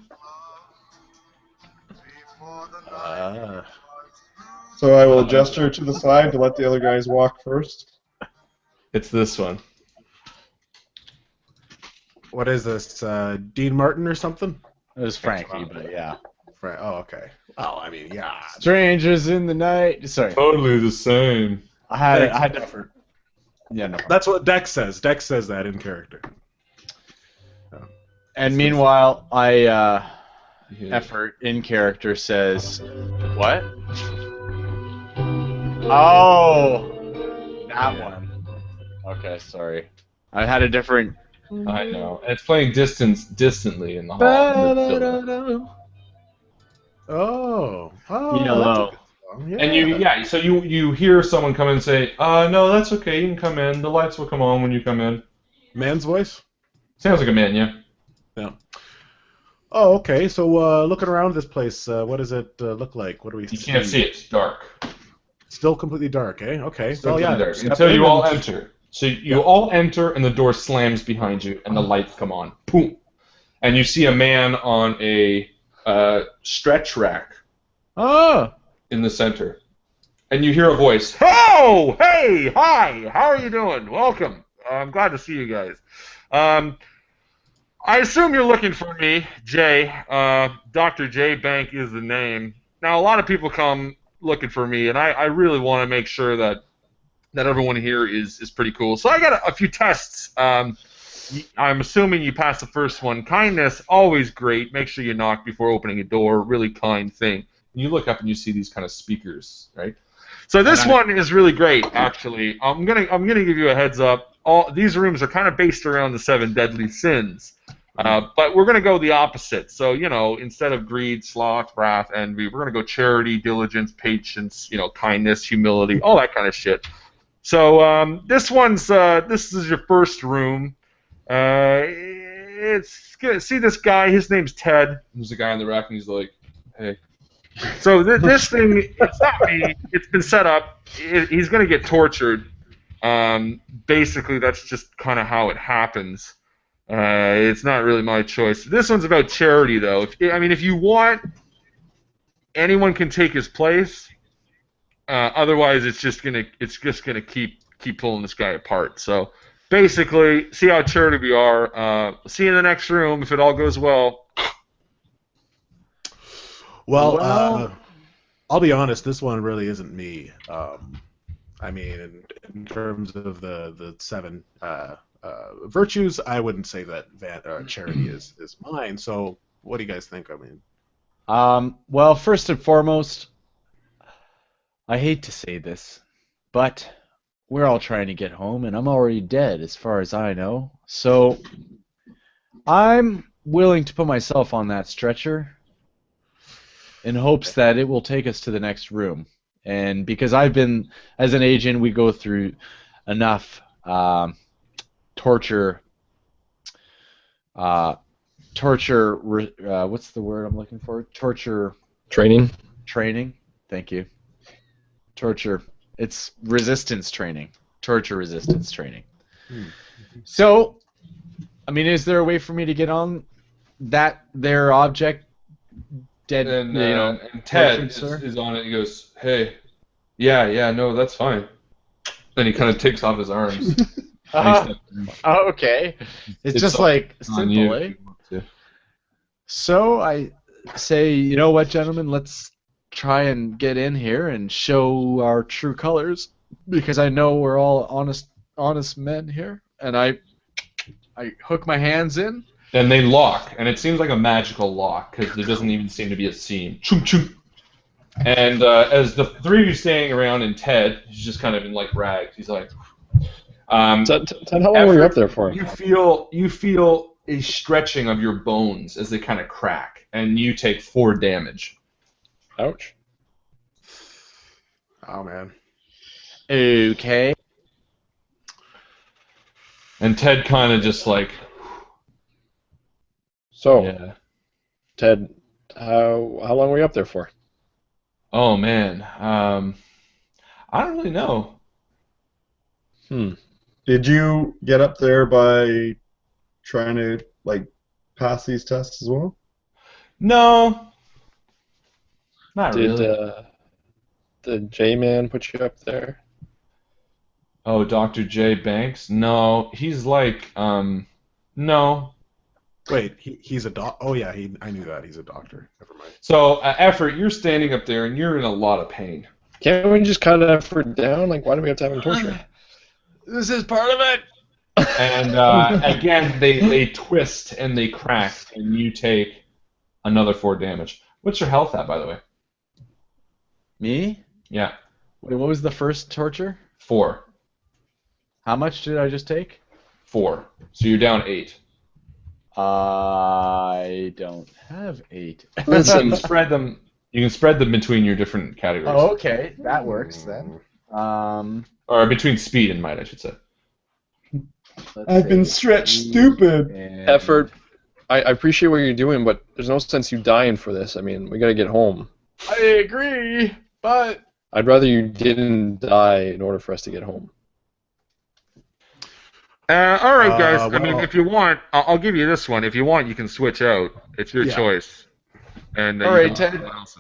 So I will gesture to the side to let the other guys walk first. It's this one. What is this, Dean Martin or something? It was Frankie, but yeah. Oh, okay. Oh, I mean, yeah. Strangers in the night. Sorry. Totally the same. I had different. Yeah, no. That's what Dex says. Dex says that in character. And meanwhile, effort in character says, what? Oh, that one. Okay, sorry. I had a different. I know. It's playing distantly in the hall. Oh. Yellow. Yeah. And so you hear someone come in and say, no, that's okay, you can come in. The lights will come on when you come in. Man's voice? Sounds like a man, yeah. Yeah. Oh, okay. So looking around this place, what does it look like? What do we see? You can't see it. It's dark. Still completely dark, eh? Okay. Still Well, yeah. dark. Until you all enter. So you all enter, and the door slams behind you, and the lights come on. Boom. And you see a man on a stretch rack in the center. And you hear a voice. Oh! Hey! Hi! How are you doing? Welcome. I'm glad to see you guys. I assume you're looking for me, Jay. Dr. J Bank is the name. Now, a lot of people come looking for me, and I really want to make sure that everyone here is pretty cool. So I got a few tests. I'm assuming you passed the first one. Kindness, always great. Make sure you knock before opening a door. Really kind thing. And you look up and you see these kind of speakers, right? So this one is really great, actually. I'm gonna give you a heads up. All these rooms are kind of based around the 7 deadly sins, but we're gonna go the opposite. So instead of greed, sloth, wrath, envy, we're gonna go charity, diligence, patience, kindness, humility, all that kind of shit. So this is your first room. It's good. See this guy? His name's Ted. There's a guy on the rack, and he's like, "Hey, So this thing, it's not me. It's been set up. He's going to get tortured. Basically, that's just kind of how it happens. It's not really my choice. This one's about charity, though. If you want, anyone can take his place. Otherwise, it's just gonna keep pulling this guy apart. So basically, see how charity we are. See you in the next room if it all goes well. Well, I'll be honest. This one really isn't me. In terms of the 7 virtues, I wouldn't say that charity is mine. So, what do you guys think? Well, first and foremost, I hate to say this, but we're all trying to get home, and I'm already dead as far as I know. So I'm willing to put myself on that stretcher in hopes that it will take us to the next room. And because as an agent, we go through enough torture. What's the word I'm looking for? Torture. Training. Thank you. Torture. It's resistance training. Torture resistance training. So, is there a way for me to get on their object? Dead. And Ted is on it. He goes, "Hey, yeah, no, that's fine." Then he kind of takes off his arms. Okay. It's just like simple, eh? So I say, you know what, gentlemen, let's try and get in here and show our true colors, because I know we're all honest men here. And I hook my hands in. And they lock, and it seems like a magical lock, because there doesn't even seem to be a seam. Choom, choom. And as the three of you standing around, and Ted, he's just kind of in like rags, he's like, Ted, how long were you up there for? You feel a stretching of your bones as they kind of crack, and you take 4 damage. Ouch. Oh, man. Okay. And Ted kind of just like... So, yeah. Ted, how long were you up there for? Oh, man. I don't really know. Did you get up there by trying to, pass these tests as well? No. Not really. The J-Man put you up there? Oh, Dr. J. Banks? No. He's like, no. Wait, he's a doc. Oh yeah, I knew that. He's a doctor. Never mind. So, Effort, you're standing up there and you're in a lot of pain. Can't we just cut Effort down? Why do we have to have him torture? This is part of it. And again, they twist and they crack, and you take another 4 damage. What's your health at, by the way? Me? Yeah. Wait, what was the first torture? 4. How much did I just take? 4. So you're down 8. I don't have 8. Listen, you can spread them between your different categories. Oh, okay. That works then. Or between speed and might, I should say. I've been stretched stupid. Effort, I appreciate what you're doing, but there's no sense you dying for this. We gotta get home. I agree, but... I'd rather you didn't die in order for us to get home. All right, guys. If you want, I'll give you this one. If you want, you can switch out. It's your choice. And all right, Ted,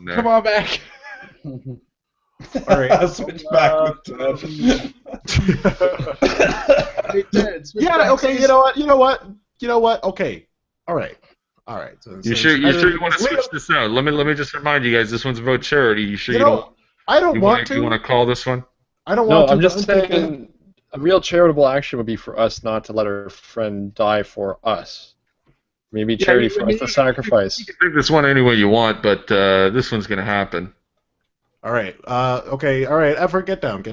come on back. All right, I'll switch back with Ted. Hey, Ted, yeah. Okay. You know what? Okay. All right. So, you sure you want to switch this out? Let me just remind you guys. This one's about charity. You sure you don't? I don't want to. You want to call this one? I don't want to. I'm just saying. A real charitable action would be for us not to let our friend die for us. Maybe charity for us to sacrifice. You can pick this one any way you want, but this one's going to happen. All right. Okay. All right. Effort. Get down.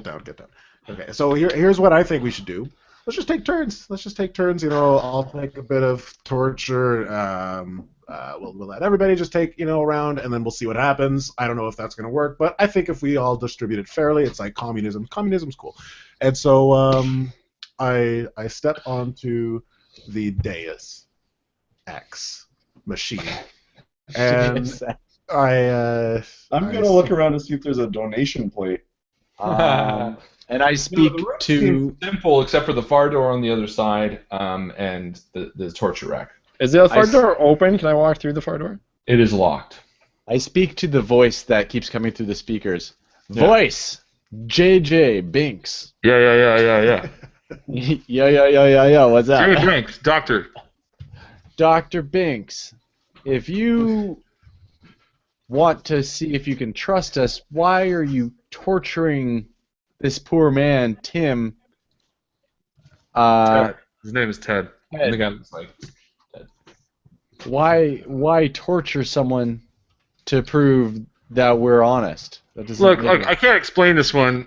Okay. So here's what I think we should do. Let's just take turns. I'll take a bit of torture. We'll let everybody just take a round, and then we'll see what happens. I don't know if that's going to work, but I think if we all distribute it fairly, it's like communism. Communism's cool. And so I step onto the Deus Ex machine, and I'm gonna look around to see if there's a donation plate. And I speak the room to. seems simple, except for the far door on the other side, and the torture rack. Is the far door open? Can I walk through the far door? It is locked. I speak to the voice that keeps coming through the speakers. Yeah. Voice, JJ Binks. Yeah. Yeah. What's up? Jay Binks, doctor. Dr. Binks, if you want to see if you can trust us, why are you torturing this poor man, Tim? Ted. His name is Ted. Ted. And the guy looks like Ted. Why torture someone to prove that we're honest? That doesn't Look, make I can't explain this one.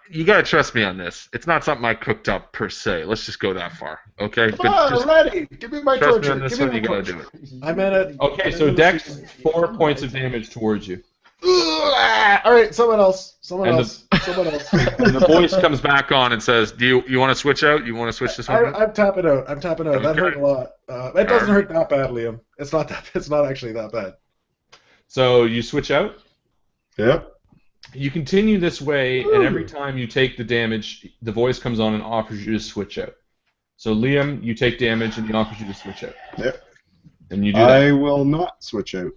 You gotta trust me on this. It's not something I cooked up per se. Let's just go that far, okay? Come on, ready. Give me my trust me torture. on this Give me one. my You gotta torture. do it. I'm in it. Okay, so Dex, 4 points of damage towards you. All right, someone else. Someone And else. Someone else. And the voice comes back on and says, "Do you want to switch out? You want to switch this one?" out?" I'm tapping out. I'm tapping out. That hurt a lot. That doesn't hurt that bad, Liam. It's not that. It's not actually that bad. So you switch out. Yep. You continue this way, and every time you take the damage, the voice comes on and offers you to switch out. So Liam, you take damage, and he offers you to switch out. Yep. And you do that. I will not switch out.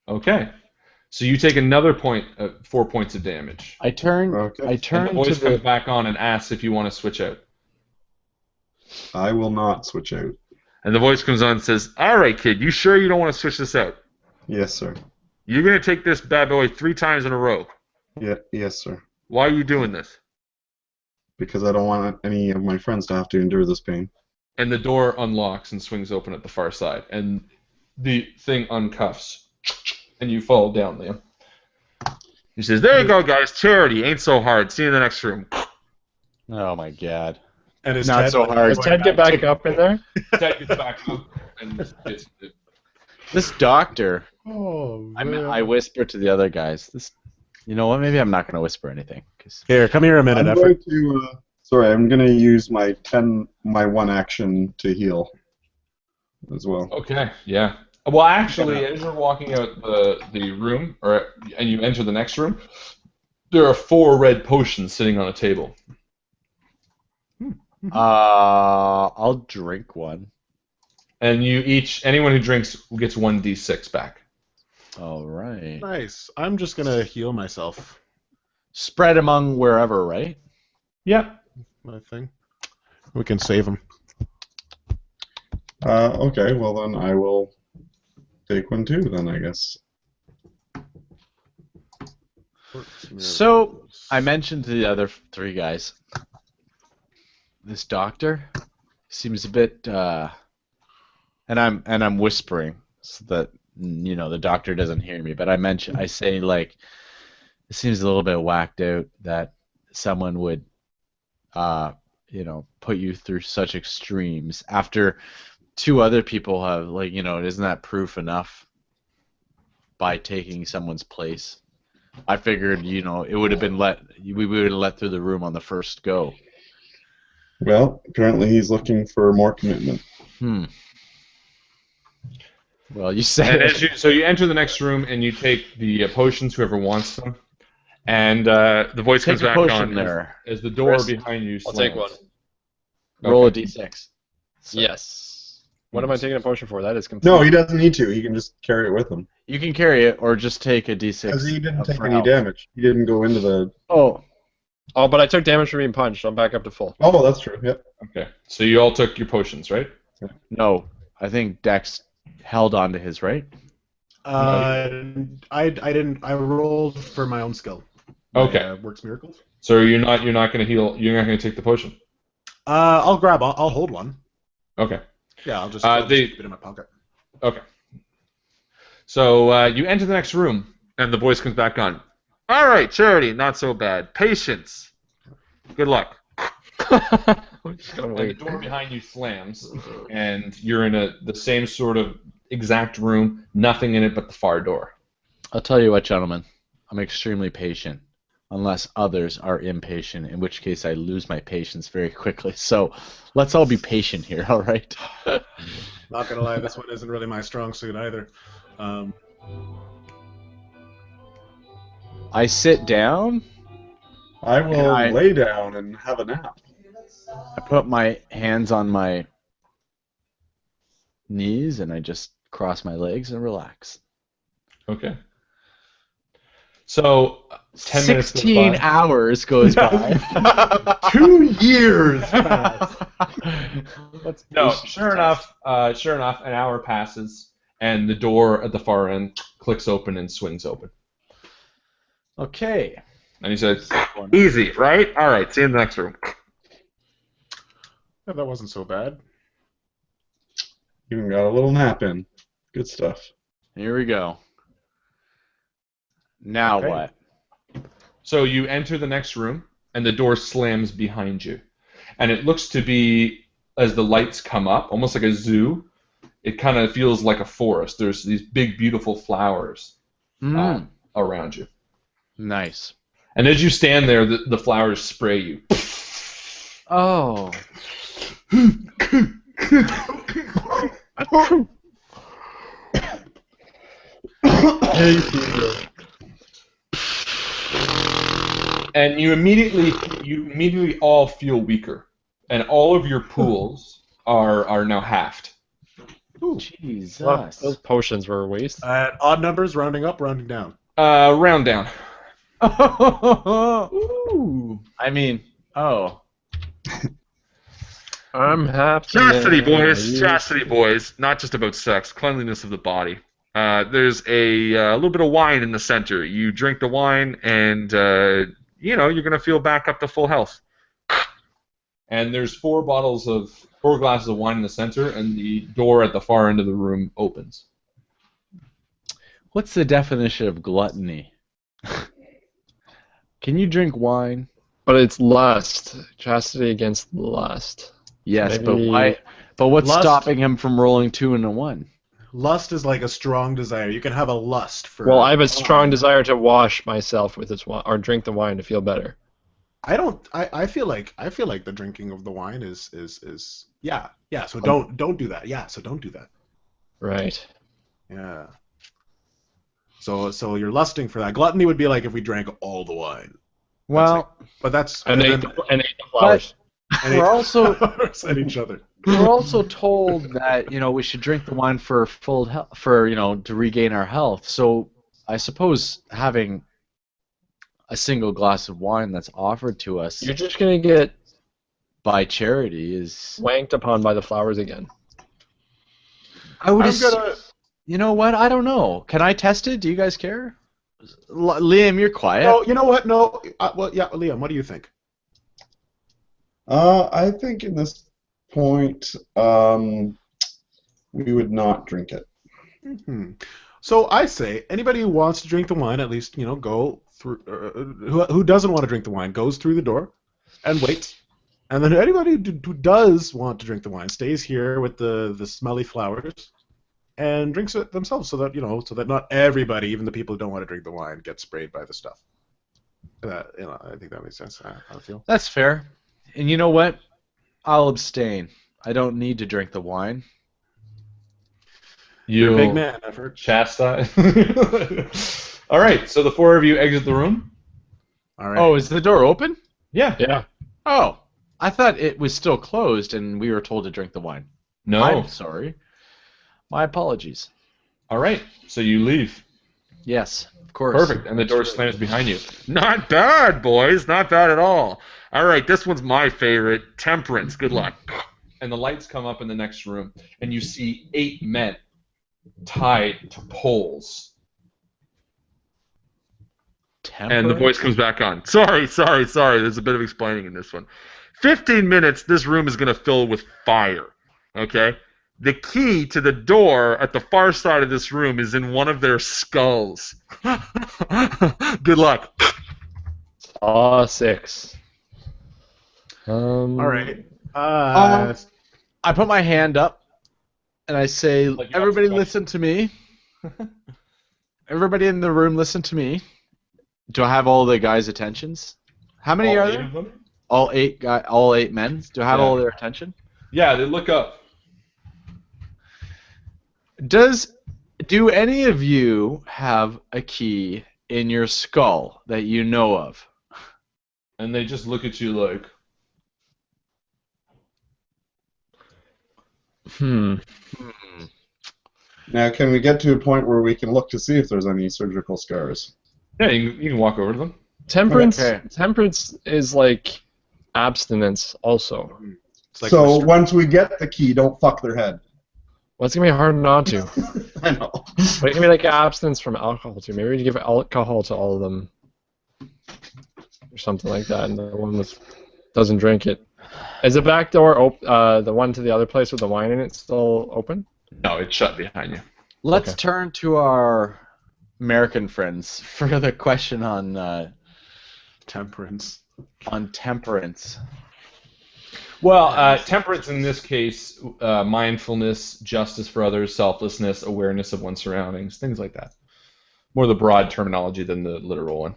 Okay. So you take another 4 points of damage. I turn. Okay. I And turn the to voice comes the. back on and asks if you want to switch out. I will not switch out. And the voice comes on and says, "All right, kid, you sure you don't want to switch this out? Yes, sir. You're gonna take this bad boy 3 times in a row. Yeah, yes, sir. Why are you doing this?" Because I don't want any of my friends to have to endure this pain. And the door unlocks and swings open at the far side. And the thing uncuffs. And you fall down, Liam. He says, "There you go, guys. Charity ain't so hard. See you in the next room." Oh my God. And it's Not so hard. Does Ted get back up in there? Ted gets back up and gets This doctor. Oh, I whisper to the other guys. This. You know what? Maybe I'm not gonna whisper anything. Here, come here a minute. I'm going to. Sorry, I'm going to use my 1 action to heal as well. Okay, yeah. Well, actually, as you're walking out the room, and you enter the next room, there are 4 red potions sitting on a table. I'll drink one. And anyone who drinks gets 1d6 back. All right. Nice. I'm just gonna heal myself. Spread among wherever, right? Yeah. My thing. We can save him. Okay, well then I will take one too. Then I guess. So I mentioned to the other 3 guys. This doctor seems a bit, and I'm whispering so that the doctor doesn't hear me. But I say like, it seems a little bit whacked out that someone would, put you through such extremes after 2 other people have isn't that proof enough? By taking someone's place, I figured it would have been we would have let through the room on the first go. Well, apparently he's looking for more commitment. Well, you said it. So you enter the next room and you take the potions, whoever wants them, and the voice comes back on there. as the door behind you I'll slams. take one. Roll a d6. Yes. What am I taking a potion for? That is complete. No, he doesn't need to. He can just carry it with him. You can carry it, or just take a d6. Because he didn't take for any health. damage. He didn't go into the. Oh, but I took damage from being punched. I'm back up to full. Oh, that's true. Yep. Okay. So you all took your potions, right? No, I think Dex held on to his, right? I didn't. I rolled for my own skill. Okay. Works miracles. So you're not going to heal. You're not going to take the potion. I'll hold one. Okay. Yeah, I'll just keep it in my pocket. Okay. So you enter the next room, and the voice comes back on. "All right, Charity, not so bad. Patience. Good luck." And the door behind you slams, and you're in the same sort of exact room, nothing in it but the far door. I'll tell you what, gentlemen. I'm extremely patient, unless others are impatient, in which case I lose my patience very quickly. So let's all be patient here, all right? Not gonna lie, this one isn't really my strong suit either. I sit down. I will I- lay down and have a nap. I put my hands on my knees and I just cross my legs and relax. Okay. So 10 minutes goes 16 by. hours goes by. 2 years pass. No, sure enough, an hour passes, and the door at the far end clicks open and swings open. Okay. And he says, Easy, right? All right, see you in the next room. Yeah, that wasn't so bad. Even got a little nap in. Good stuff. Here we go. Now Okay. what? So you enter the next room, and the door slams behind you. And it looks to be, as the lights come up, almost like a zoo, it kind of feels like a forest. There's these big, beautiful flowers around you. Nice. And as you stand there, the flowers spray you. Oh. And you immediately all feel weaker. And all of your pools are now halved. Jesus. Well, those potions were a waste. Odd numbers, rounding up, rounding down. Round down. Ooh. I mean, oh. I'm happy. Chastity, boys. Chastity, boys. Not just about sex. Cleanliness of the body. There's a little bit of wine in the center. You drink the wine, and you're gonna feel back up to full health. And there's 4 glasses of wine in the center, and the door at the far end of the room opens. What's the definition of gluttony? Can you drink wine? But it's lust. Chastity against lust. Yes, Maybe- but why? But what's Lust. stopping him from rolling 2 into 1? Lust is like a strong desire. You can have a lust for. Well, I have a strong desire to wash myself with this wine, or drink the wine to feel better. I don't. I feel like the drinking of the wine is yeah. So don't do that. Yeah. So don't do that. Right. Yeah. So you're lusting for that. Gluttony would be like if we drank all the wine. Well, But that's And ate the flowers. we're also at each other. we're also told that we should drink the wine for full health, to regain our health. So I suppose having a single glass of wine that's offered to us You're just gonna get by charity is. wanked upon by the flowers again. I would. I'm gonna. You know what? I don't know. Can I test it? Do you guys care? Liam, you're quiet. No, you know what? No. Well, yeah, Liam, what do you think? I think in this point, we would not drink it. Mm-hmm. So I say anybody who wants to drink the wine, at least go through. Who doesn't want to drink the wine goes through the door and waits, and then anybody who does want to drink the wine stays here with the smelly flowers and drinks it themselves, so that not everybody, even the people who don't want to drink the wine, gets sprayed by the stuff. I think that makes sense. I feel. That's fair. And you know what? I'll abstain. I don't need to drink the wine. You're a big man. I've heard. Chastise. All right, so the 4 of you exit the room. All right. Oh, is the door open? Yeah. Yeah. Oh, I thought it was still closed and we were told to drink the wine. No. I'm sorry. My apologies. All right, so you leave. Yes, of course. Perfect, and the door slams behind you. Not bad, boys. Not bad at all. All right, this one's my favorite. Temperance. Good luck. And the lights come up in the next room, and you see 8 men tied to poles. And the voice comes back on. Sorry. There's a bit of explaining in this one. 15 minutes, this room is going to fill with fire. Okay? The key to the door at the far side of this room is in one of their skulls. Good luck. 6. All right. I put my hand up and I say, Like you everybody have to- listen to me. Everybody in the room listen to me. Do I have all the guys' attentions? How many All are 8 there? of them? All 8 men? Do I have Yeah. all their attention? Yeah, they look up. Do any of you have a key in your skull that you know of? And they just look at you like... Now, can we get to a point where we can look to see if there's any surgical scars? Yeah, you can walk over to them. Temperance. Okay. Temperance is like abstinence, also. It's like So once we get the key, don't fuck their head. Well, it's gonna be hard not to. I know. But it can be like abstinence from alcohol too. Maybe we give alcohol to all of them, or something like that, and the one that doesn't drink it. Is the back door the one to the other place with the wine in it still open? No, it's shut behind you. Let's Okay. turn to our American friends for the question on temperance. temperance. Well, temperance in this case, mindfulness, justice for others, selflessness, awareness of one's surroundings, things like that. More the broad terminology than the literal one.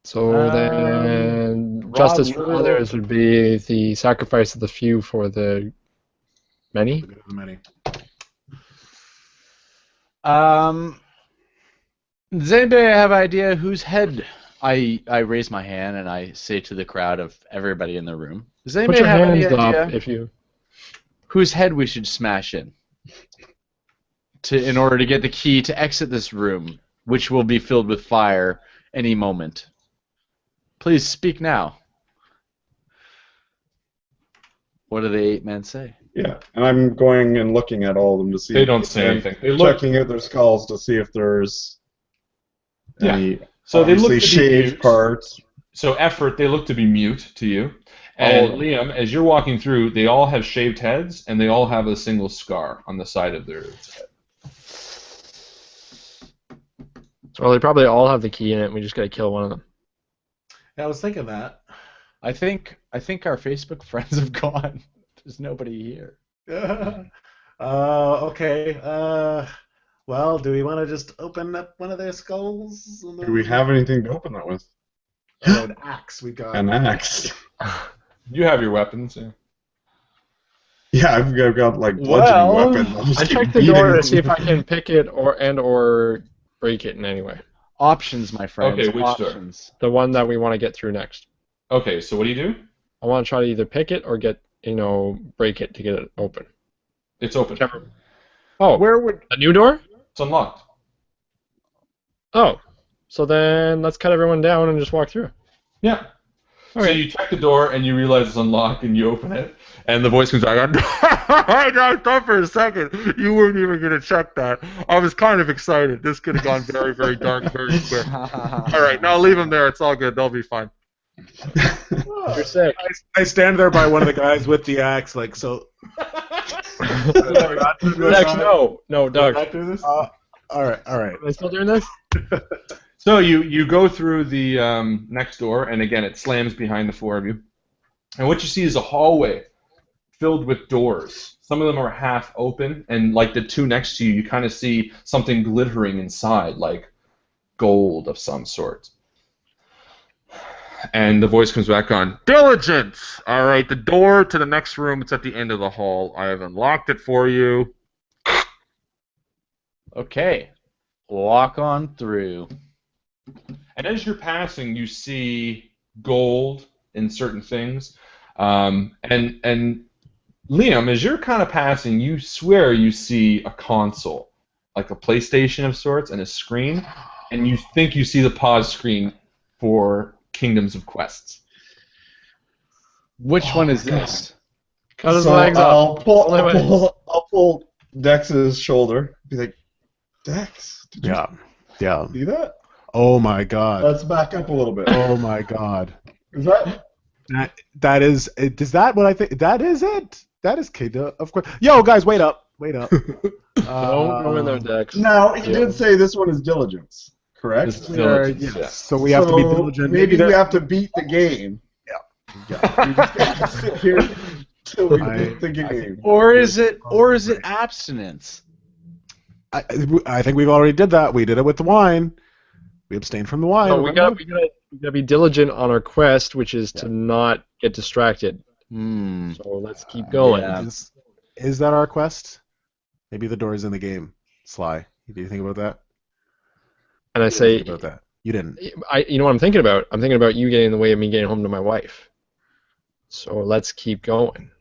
So then, justice for others would be the sacrifice of the few for the many. Many. Does anybody have idea whose head? I raise my hand and I say to the crowd of everybody in the room. Does Put anybody your have any hands idea up if you. whose head we should smash in in order to get the key to exit this room, which will be filled with fire any moment? Please speak now. What do the 8 men say? Yeah, and I'm going and looking at all of them to see. They don't say anything. They look. Checking out their skulls to see if there's any So they look to be shaved mute. parts. So effort, they look to be mute to you. And Liam, as you're walking through, they all have shaved heads, and they all have a single scar on the side of their head. Well, they probably all have the key in it, and we just gotta kill one of them. Yeah, I was thinking that. I think our Facebook friends have gone. There's nobody here. Okay. Well, do we want to just open up one of their skulls? Do we have anything to open that with? Oh, an axe. We got An axe. You have your weapons, yeah. Yeah, I've got like bludgeoning Well, weapons. I'll just I keep checked the beating door to them. see if I can pick it or break it in any way. Options, my friends. Okay, which door? Options. The one that we want to get through next. Okay, so what do you do? I want to try to either pick it or break it to get it open. It's open. Whichever. Oh, Where would a new door? It's unlocked. Oh, so then let's cut everyone down and just walk through. Yeah. So Okay. you check the door and you realize it's unlocked and you open it and the voice comes back on. I thought for a second you weren't even going to check that. I was kind of excited. This could have gone very, very dark very quick. All right, now leave them there. It's all good. They'll be fine. You're sick. I stand there by one of the guys with the axe, like so. Dex, no, Doug. All right. Am I still doing this? So you go through the next door, and again, it slams behind the four of you. And what you see is a hallway filled with doors. Some of them are half open, and like the two next to you, you kind of see something glittering inside, like gold of some sort. And the voice comes back on. Diligence! All right, the door to the next room, it's at the end of the hall. I have unlocked it for you. Okay. Walk on through. And as you're passing, you see gold in certain things. And Liam, as you're kind of passing, you swear you see a console, like a PlayStation of sorts, and a screen. And you think you see the pause screen for Kingdoms of Quests. Which one is this? Cut his So legs I'll up. I'll pull Dex's shoulder. Be like, Dex, did you Yeah. see that? Oh my God. Let's back up a little bit. Oh my God. Is that? That is. Is that what I think? That is it. That is Kingdom of course. Yo, guys, wait up. Wait up. Don't go in there, Dex. Now he did say this one is diligence, correct? This is Diligence, Yes. yeah. So we have to be So diligent. Maybe there- we have to beat the game. Yeah. We just have to sit here till we beat the game. Or is it abstinence? I think we've already did that. We did it with the wine. We abstained from the wine. No, we gotta be diligent on our quest, which is to not get distracted. So let's keep going. Yeah. Is that our quest? Maybe the door is in the game. Sly. Do you think about that? And I You didn't say, think about that. You didn't. you know what I'm thinking about? I'm thinking about you getting in the way of me getting home to my wife. So let's keep going.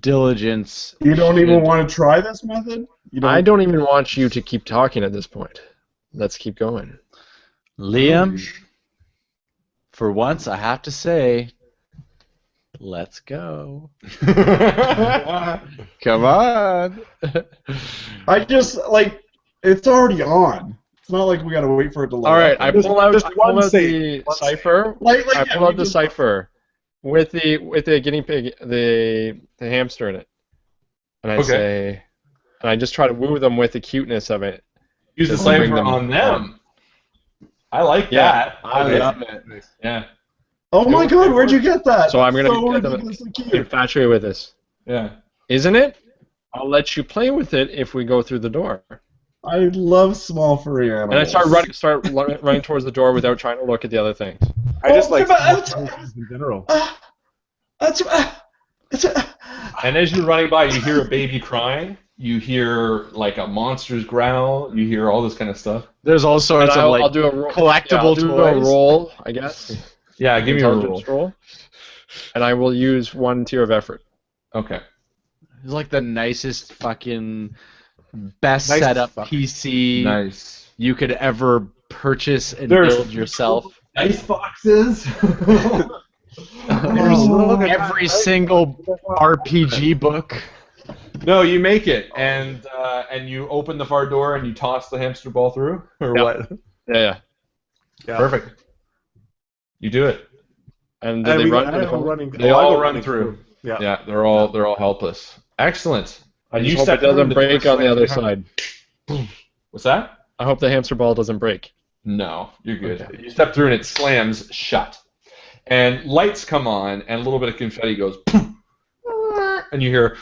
Diligence. You don't even want to try this method? I don't even want you to keep talking at this point. Let's keep going. Liam, for once, I have to say, let's go. Come on. I just, like, it's already on. It's not like we gotta wait for it to load. All right, I Just- pull out, just I pull one out save. the Cipher. Like, I yeah, pull we out the just- Cipher with the guinea pig, the hamster in it, and I say, and I just try to woo them with the cuteness of it. Use the Just bring Cipher them on them. I like Yeah, that. I Okay. love it. Yeah. Oh my god, where'd you get that? So I'm gonna so get them ridiculously cute. infatuated with this, Yeah. isn't it? I'll let you play with it if we go through the door. I love small furry animals. And I start running towards the door without trying to look at the other things. I just like but- in general. That's And as you're running by, you hear a baby crying. You hear like a monster's growl. You hear all this kind of stuff. There's all sorts And of like I'll do a roll, collectible I'll do a toys. roll, I guess. Yeah, give me a roll. Intelligence roll. And I will use 1 tier of effort. Okay. It's like the nicest fucking best Nice setup fuck. PC Nice. you could ever purchase and There's- build yourself. Dice boxes. Every single RPG book. No, you make it, and you open the far door and you toss the hamster ball through, or Yeah. what? Yeah. Yeah. Perfect. You do it. And do they run? They all run through. Yeah. Yeah, they're all helpless. Excellent. I And just you hope step it doesn't through, the break door on the other slams behind. side. What's that? I hope the hamster ball doesn't break. No, you're good. You step through and it slams shut. And lights come on and a little bit of confetti goes and you hear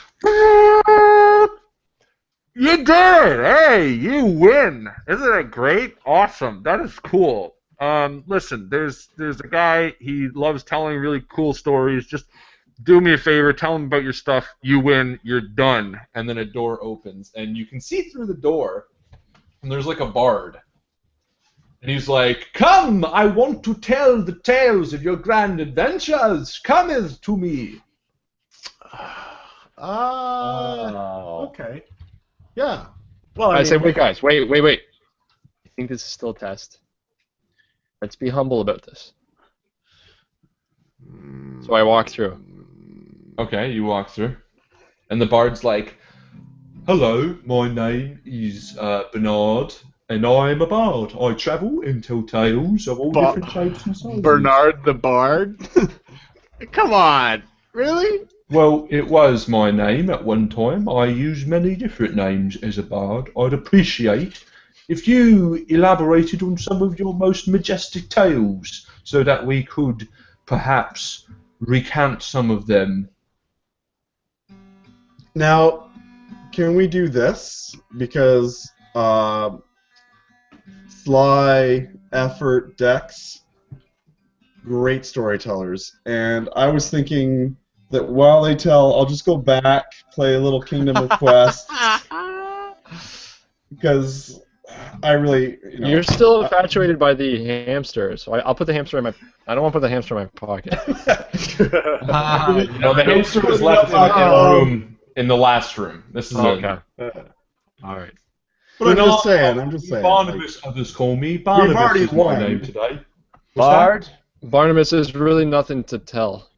you did it! Hey, you win! Isn't it great? Awesome. That is cool. Listen, there's a guy, he loves telling really cool stories. Just do me a favor, tell him about your stuff. You win, you're done. And then a door opens and you can see through the door and there's like a bard. And he's like, "Come, I want to tell the tales of your grand adventures. Cometh to me." Okay. Yeah. Well, I say, mean, wait, guys, wait. I think this is still a test. Let's be humble about this. So I walk through. Okay, you walk through. And the bard's like, "Hello, my name is Bernard, and I am a bard. I travel and tell tales of all different shapes and sizes." Bernard the Bard? Come on. Really? Well, it was my name at one time. I use many different names as a bard. I'd appreciate if you elaborated on some of your most majestic tales so that we could perhaps recount some of them. Now, can we do this? Because Sly, Effort, Dex, great storytellers. And I was thinking that while they tell, I'll just go back, play a little Kingdom of Quest. Because I really, You're still infatuated by the hamster, so I'll put the hamster in my. I don't want to put the hamster in my pocket. No, the hamster was left in a room in the last room. This is Okay. All right. But I'm just saying. Barnabas, others call me. Barnabas already is my won. name today. Bard? Barnabas is really nothing to tell.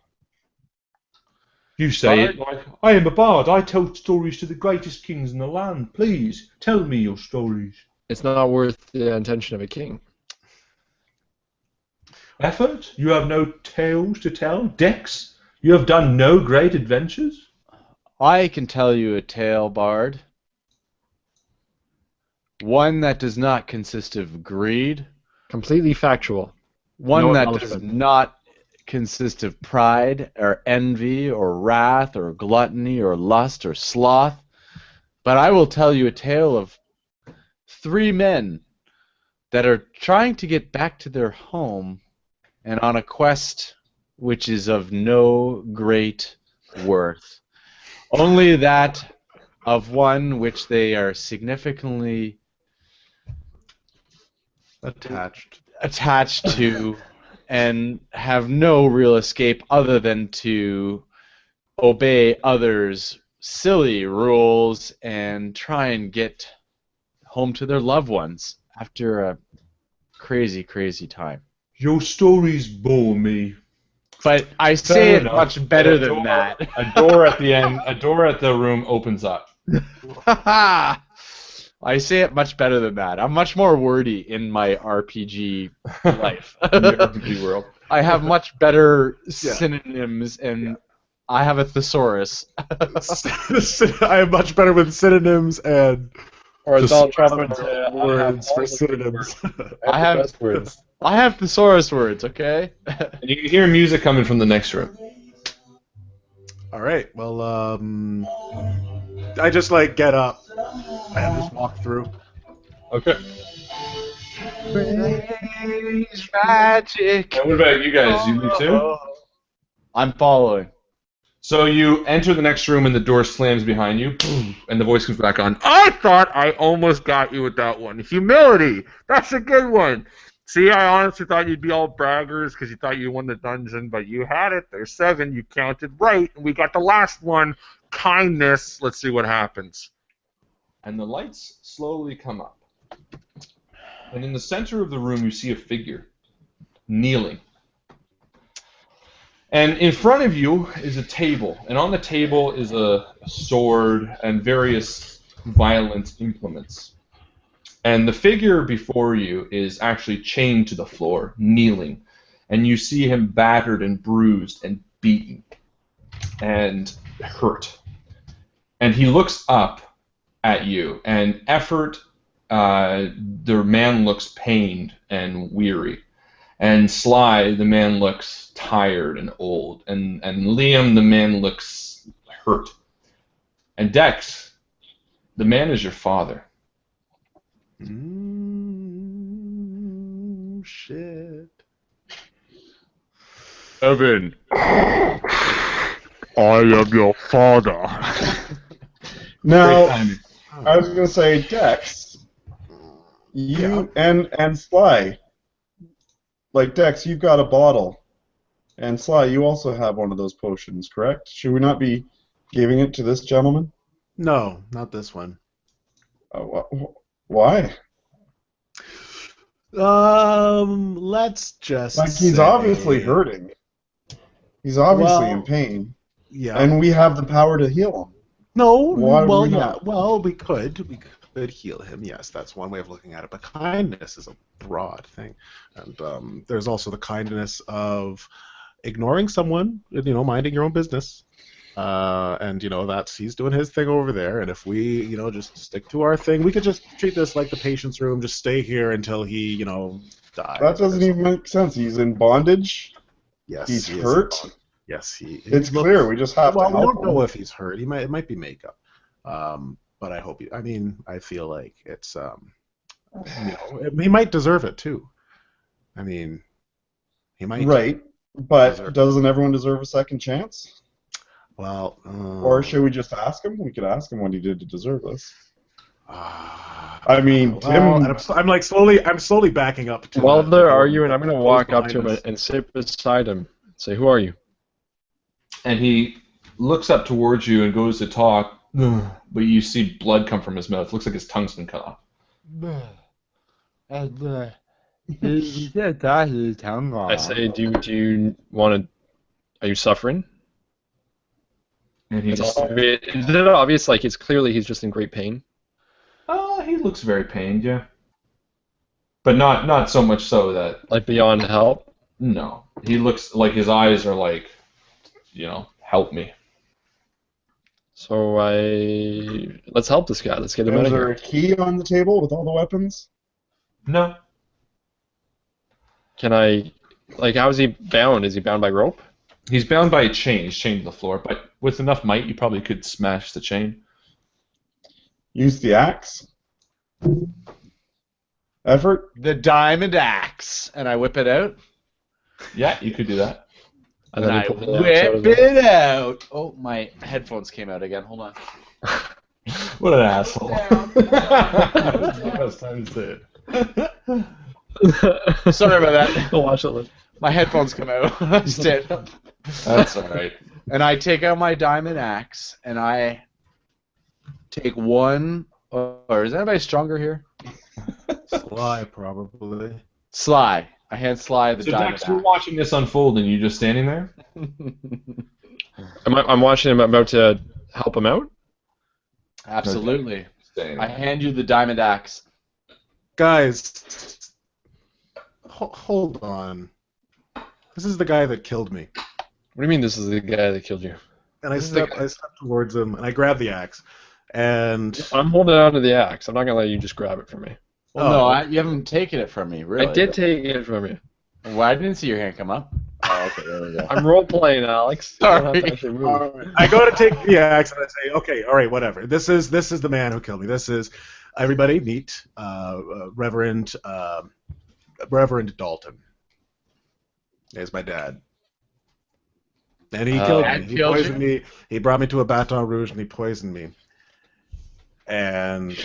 You say it like, "I am a bard. I tell stories to the greatest kings in the land. Please, tell me your stories." It's not worth the attention of a king. Effort? You have no tales to tell? Dex? You have done no great adventures? I can tell you a tale, Bard. One that does not consist of greed. Completely factual. One No that does embellishment. not consist of pride or envy or wrath or gluttony or lust or sloth. But I will tell you a tale of 3 men that are trying to get back to their home and on a quest which is of no great worth. Only that of one which they are significantly attached to and have no real escape other than to obey others' silly rules and try and get home to their loved ones after a crazy, crazy time. Your stories bore me. But I say it enough. much better than that. A door at the end, a door at the room opens up. I say it much better than that. I'm much more wordy in my RPG life. In the RPG world. I have much better synonyms, and I have a thesaurus. I am much better with synonyms and Or just Donald Trump would say, words for synonyms. I have best words. I have thesaurus words, okay? And you can hear music coming from the next room. All right. Well, I just get up and just walk through. Okay. Strange magic. And what about you guys? You leave too? I'm following. So you enter the next room and the door slams behind you, and the voice comes back on. I thought I almost got you with that one. Humility. That's a good one. See, I honestly thought you'd be all braggers because you thought you won the dungeon, but you had it. There's 7. You counted right, and we got the last one. Kindness. Let's see what happens. And the lights slowly come up. And in the center of the room, you see a figure kneeling. And in front of you is a table, and on the table is a sword and various violent implements. And the figure before you is actually chained to the floor, kneeling. And you see him battered and bruised and beaten and hurt. And he looks up at you, and the man looks pained and weary. And Sly, the man looks tired and old. And Liam, the man looks hurt. And Dex, the man is your father. Shit. Evan, I am your father. Now, I was going to say, Dex, you and Sly, Dex, you've got a bottle, and Sly, you also have one of those potions, correct? Should we not be giving it to this gentleman? No, not this one. Why? Let's just he's obviously hurting. He's obviously in pain. Yeah. And we have the power to heal him. No, Why would we not? Well, we could heal him. Yes, that's one way of looking at it. But kindness is a broad thing, and there's also the kindness of ignoring someone, minding your own business, and he's doing his thing over there. And if we, just stick to our thing, we could just treat this like the patient's room. Just stay here until he, dies. That doesn't even make sense. He's in bondage. Yes, he's hurt. Yes, it's clear. We just have to help we don't him. know if he's hurt. It might be makeup. But I hope I feel like it's he might deserve it too. He might. Right, but doesn't everyone deserve a second chance? Well, or should we just ask him? We could ask him what he did to deserve this. Tim. I'm slowly backing up. While they're arguing, I'm going to walk up to him and sit beside him. Say, "Who are you?" And he looks up towards you and goes to talk, but you see blood come from his mouth. It looks like his tongue's been cut off. I say, do you want to? Are you suffering? And he is it obvious? Like it's clearly he's just in great pain. He looks very pained, yeah. But not so much so that beyond help. No, he looks like his eyes are like, help me. So let's help this guy. Let's get him out of here. Is there a key on the table with all the weapons? No. Can I, how is he bound? Is he bound by rope? He's bound by a chain. He's chained to the floor, but with enough might, you probably could smash the chain. Use the axe. Effort. The diamond axe, and I whip it out. Yeah, you could do that. And then I whip it out. Oh, my headphones came out again. Hold on. What an asshole. That was the best time to say it. Sorry about that. I'll watch it. My headphones come out. I stand up. That's all right. And I take out my diamond axe, and I take one. Or is anybody stronger here? Sly, probably. Sly. I hand Sly the So diamond Dex, axe. you're watching this unfold, and you just standing there. I'm watching him about to help him out. Absolutely. Staying. I hand you the diamond axe. Guys, hold on. This is the guy that killed me. What do you mean this is the guy that killed you? And I step towards him, and I grab the axe. And I'm holding on to the axe. I'm not going to let you just grab it from me. Well, no, you haven't taken it from me, really. I did take it from you. Well, I didn't see your hand come up. Oh, okay, there we go. I'm role-playing, Alex. Sorry. I don't have to actually move. I go to take the axe, and I say, okay, all right, whatever. This is the man who killed me. This is, everybody meet Reverend Dalton. There's my dad. And he killed me. He poisoned me. He brought me to a Baton Rouge, and he poisoned me. And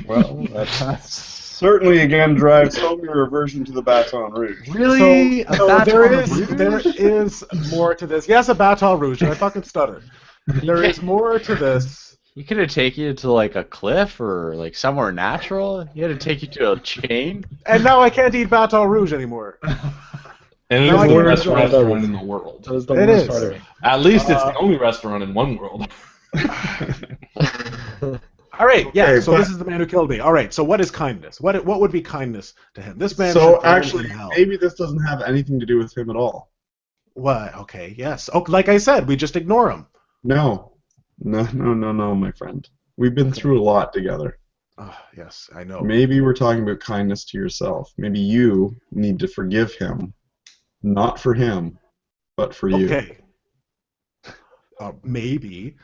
Well, that certainly again drives home your aversion to the Baton Rouge. Really? So there is more to this. Yes, a Baton Rouge, and I fucking stuttered. There is more to this. He could have taken you to like a cliff or like somewhere natural. He had to take you to a chain. And now I can't eat Baton Rouge anymore. And it is the best restaurant in the world. That was the It worst is. part of it. At least it's the only restaurant in one world. All right, yeah. Okay, So but- this is the man who killed me. All right. So what is kindness? What would be kindness to him? This man. So should burn actually, in hell. maybe this doesn't have anything to do with him at all. What? Okay. Yes. Oh, like I said, we just ignore him. No, my friend. We've been through a lot together. Oh, yes, I know. Maybe we're talking about kindness to yourself. Maybe you need to forgive him, not for him, but for you. Okay. Maybe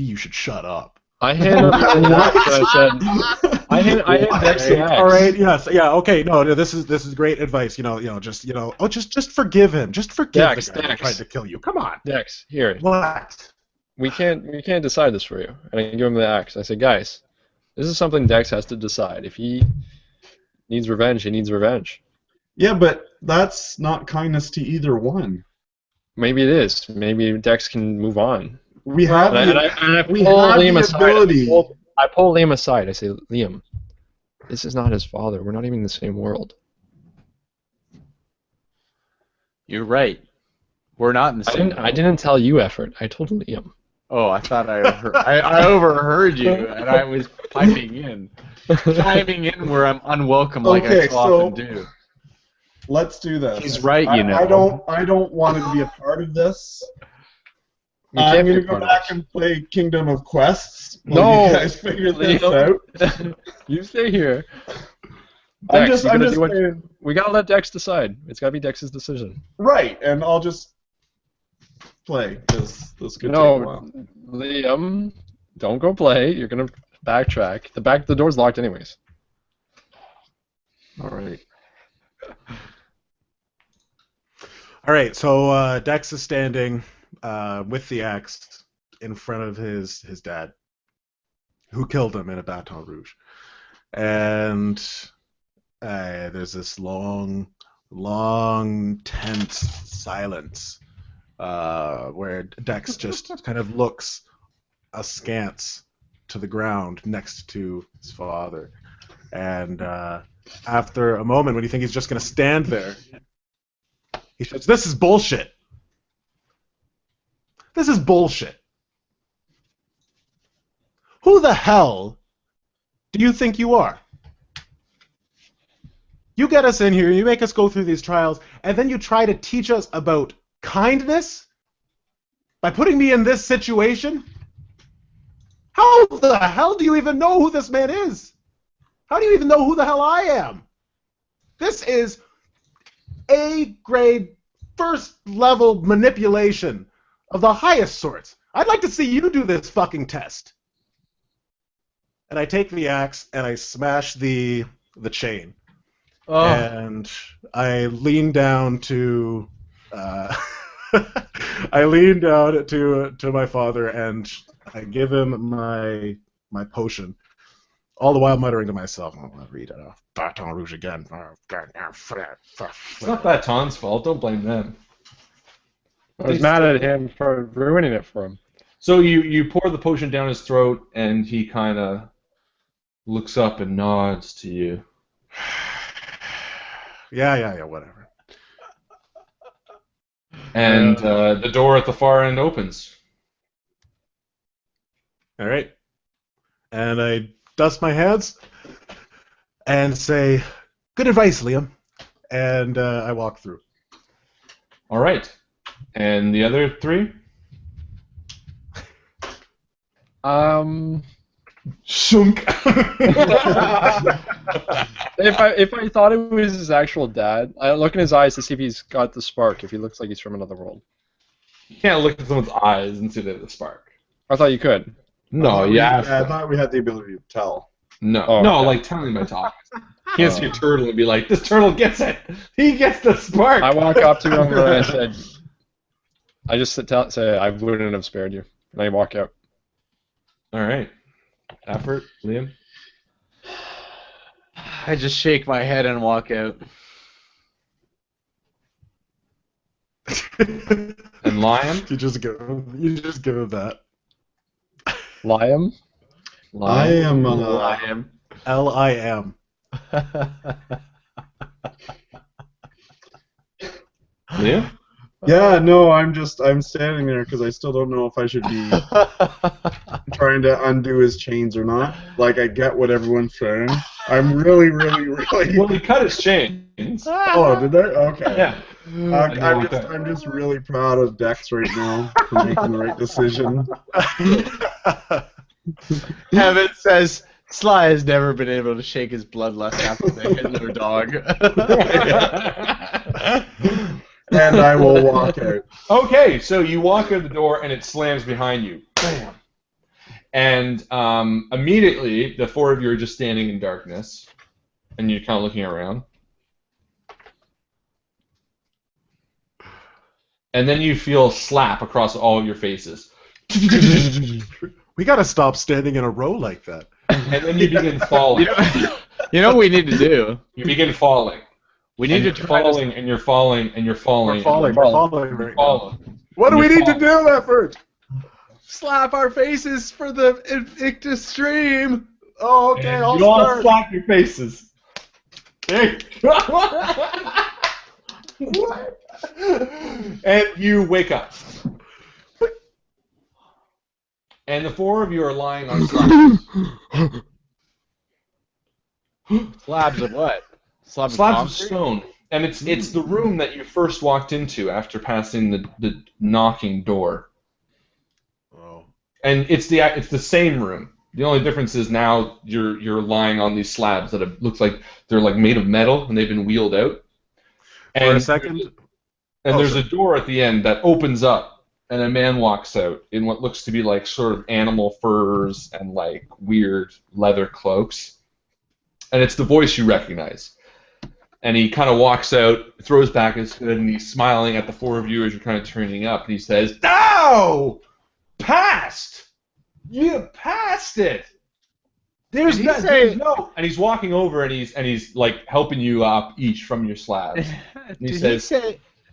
you should shut up. I hand up the axe and I said, I hand Dex the axe. All right. Yes. Yeah. Okay. No. This is great advice. Just forgive him. Just forgive Dex, the guy who Dex. tried to kill you. Come on. Dex, here. What? We can't decide this for you. And I give him the axe. I say, guys, this is something Dex has to decide. If he needs revenge, he needs revenge. Yeah, but that's not kindness to either one. Maybe it is. Maybe Dex can move on. We have And I we pull have Liam the aside. ability. I pull Liam aside. I say, Liam, this is not his father. We're not even in the same world. You're right. We're not in the same. I didn't tell you, Effort. I told Liam. Oh, I thought I overheard. I overheard you, and I was chiming in where I'm unwelcome, like I so often do. Let's do this. He's right, you know. I don't want to be a part of this. You I'm can't be gonna a go part of back this. and play Kingdom of Quests while No, you guys figure this Liam. out. You stay here. I'm Dex, just you gotta do what- saying, We gotta let Dex decide. It's gotta be Dex's decision. right, and I'll just play. This could take a No, while. Liam, don't go play. You're gonna backtrack. The door's locked anyways. All right. All right. So Dex is standing with the axe in front of his dad, who killed him in a Baton Rouge, and there's this long, tense silence where Dex just kind of looks askance to the ground next to his father, and after a moment, when you think he's just going to stand there, he says, "This is bullshit. This is bullshit. Who the hell do you think you are? You get us in here, you make us go through these trials, and then you try to teach us about kindness by putting me in this situation? How the hell do you even know who this man is? How do you even know who the hell I am? This is A-grade, first-level manipulation of the highest sorts. I'd like to see you do this fucking test." And I take the axe and I smash the chain. Oh. And I lean down to I lean down to my father and I give him my potion All the while muttering to myself, "I'm gonna read Baton Rouge again." It's not Baton's fault. Don't blame them. I was mad at him for ruining it for him. So you pour the potion down his throat, and he kind of looks up and nods to you. Yeah, whatever. And the door at the far end opens. All right. And I dust my hands and say, "Good advice, Liam." And I walk through. All right. And the other three? Shunk. If I thought it was his actual dad, I look in his eyes to see if he's got the spark. If he looks like he's from another world. You can't look at someone's eyes and see the spark. I thought you could. No, I thought we had the ability to tell. No, Oh, no, okay. like telling by talking. You can't see a turtle and be like, "This turtle gets it. He gets the spark." I walk up to him and I said, I just say I wouldn't have spared you. And I walk out. All right. Effort, Liam. I just shake my head and walk out. And Lion. You just give him that. Liam? I am. Lim. Liam. Yeah, no, I'm standing there because I still don't know if I should be trying to undo his chains or not. Like, I get what everyone's saying. I'm really. Well, he cut his chains. Oh, did they? Okay. Yeah. I'm just really proud of Dex right now for making the right decision. Evan says, Sly has never been able to shake his bloodlust after they hit their dog. And I will walk out. Okay, so you walk out the door and it slams behind you. Bam. And immediately, the four of you are just standing in darkness, and you're kind of looking around. And then you feel slap across all of your faces. We gotta stop standing in a row like that. And then you begin falling. You know what we need to do? You begin falling. We need to try falling, and you're falling, and you're falling. We're falling right now. Falling. What do we need to do, Effort? slap our faces for the INVICTUS stream. Oh, okay, I'll you all start. slap your faces. Hey. And you wake up. And the four of you are lying on slabs. Slabs of what? Slabs of stone. And it's the room that you first walked into after passing the knocking door. Oh. And it's the same room. The only difference is now you're lying on these slabs that looks like they're like made of metal and they've been wheeled out. For And a second. there's a door at the end that opens up, and a man walks out in what looks to be like sort of animal furs and like weird leather cloaks. And it's the voice you recognize. And he kind of walks out, throws back his hood, and he's smiling at the four of you as you're kind of turning up. And he says, "No! Passed! You passed it! There's no." And he's walking over and he's like helping you up each from your slabs. And he says,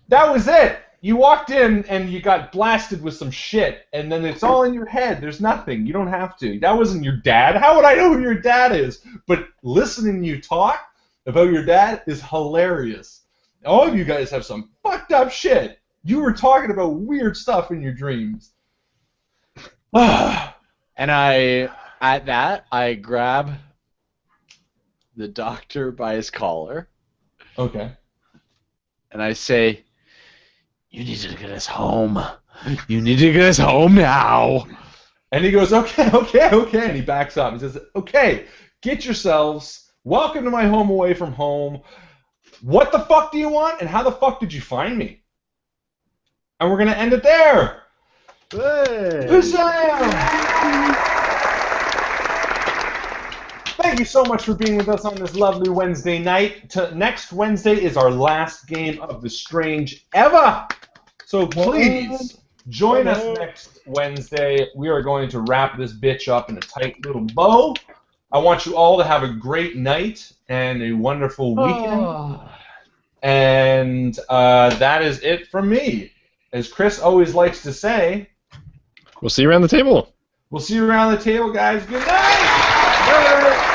"That was it. You walked in and you got blasted with some shit, and then it's all in your head. There's nothing. You don't have to. That wasn't your dad. How would I know who your dad is? But listening to you talk about your dad is hilarious. All of you guys have some fucked up shit. You were talking about weird stuff in your dreams." And at that, I grab the doctor by his collar. Okay. And I say, "You need to get us home. You need to get us home now." And he goes, okay. And he backs up. He says, "Okay, get yourselves. Welcome to my home away from home. What the fuck do you want? And how the fuck did you find me?" And we're going to end it there. Hey. Thank you so much for being with us on this lovely Wednesday night. Next Wednesday is our last game of the Strange Ever. So please join us next Wednesday. We are going to wrap this bitch up in a tight little bow. I want you all to have a great night and a wonderful weekend. And that is it from me. As Chris always likes to say, we'll see you around the table. We'll see you around the table, guys. Good night!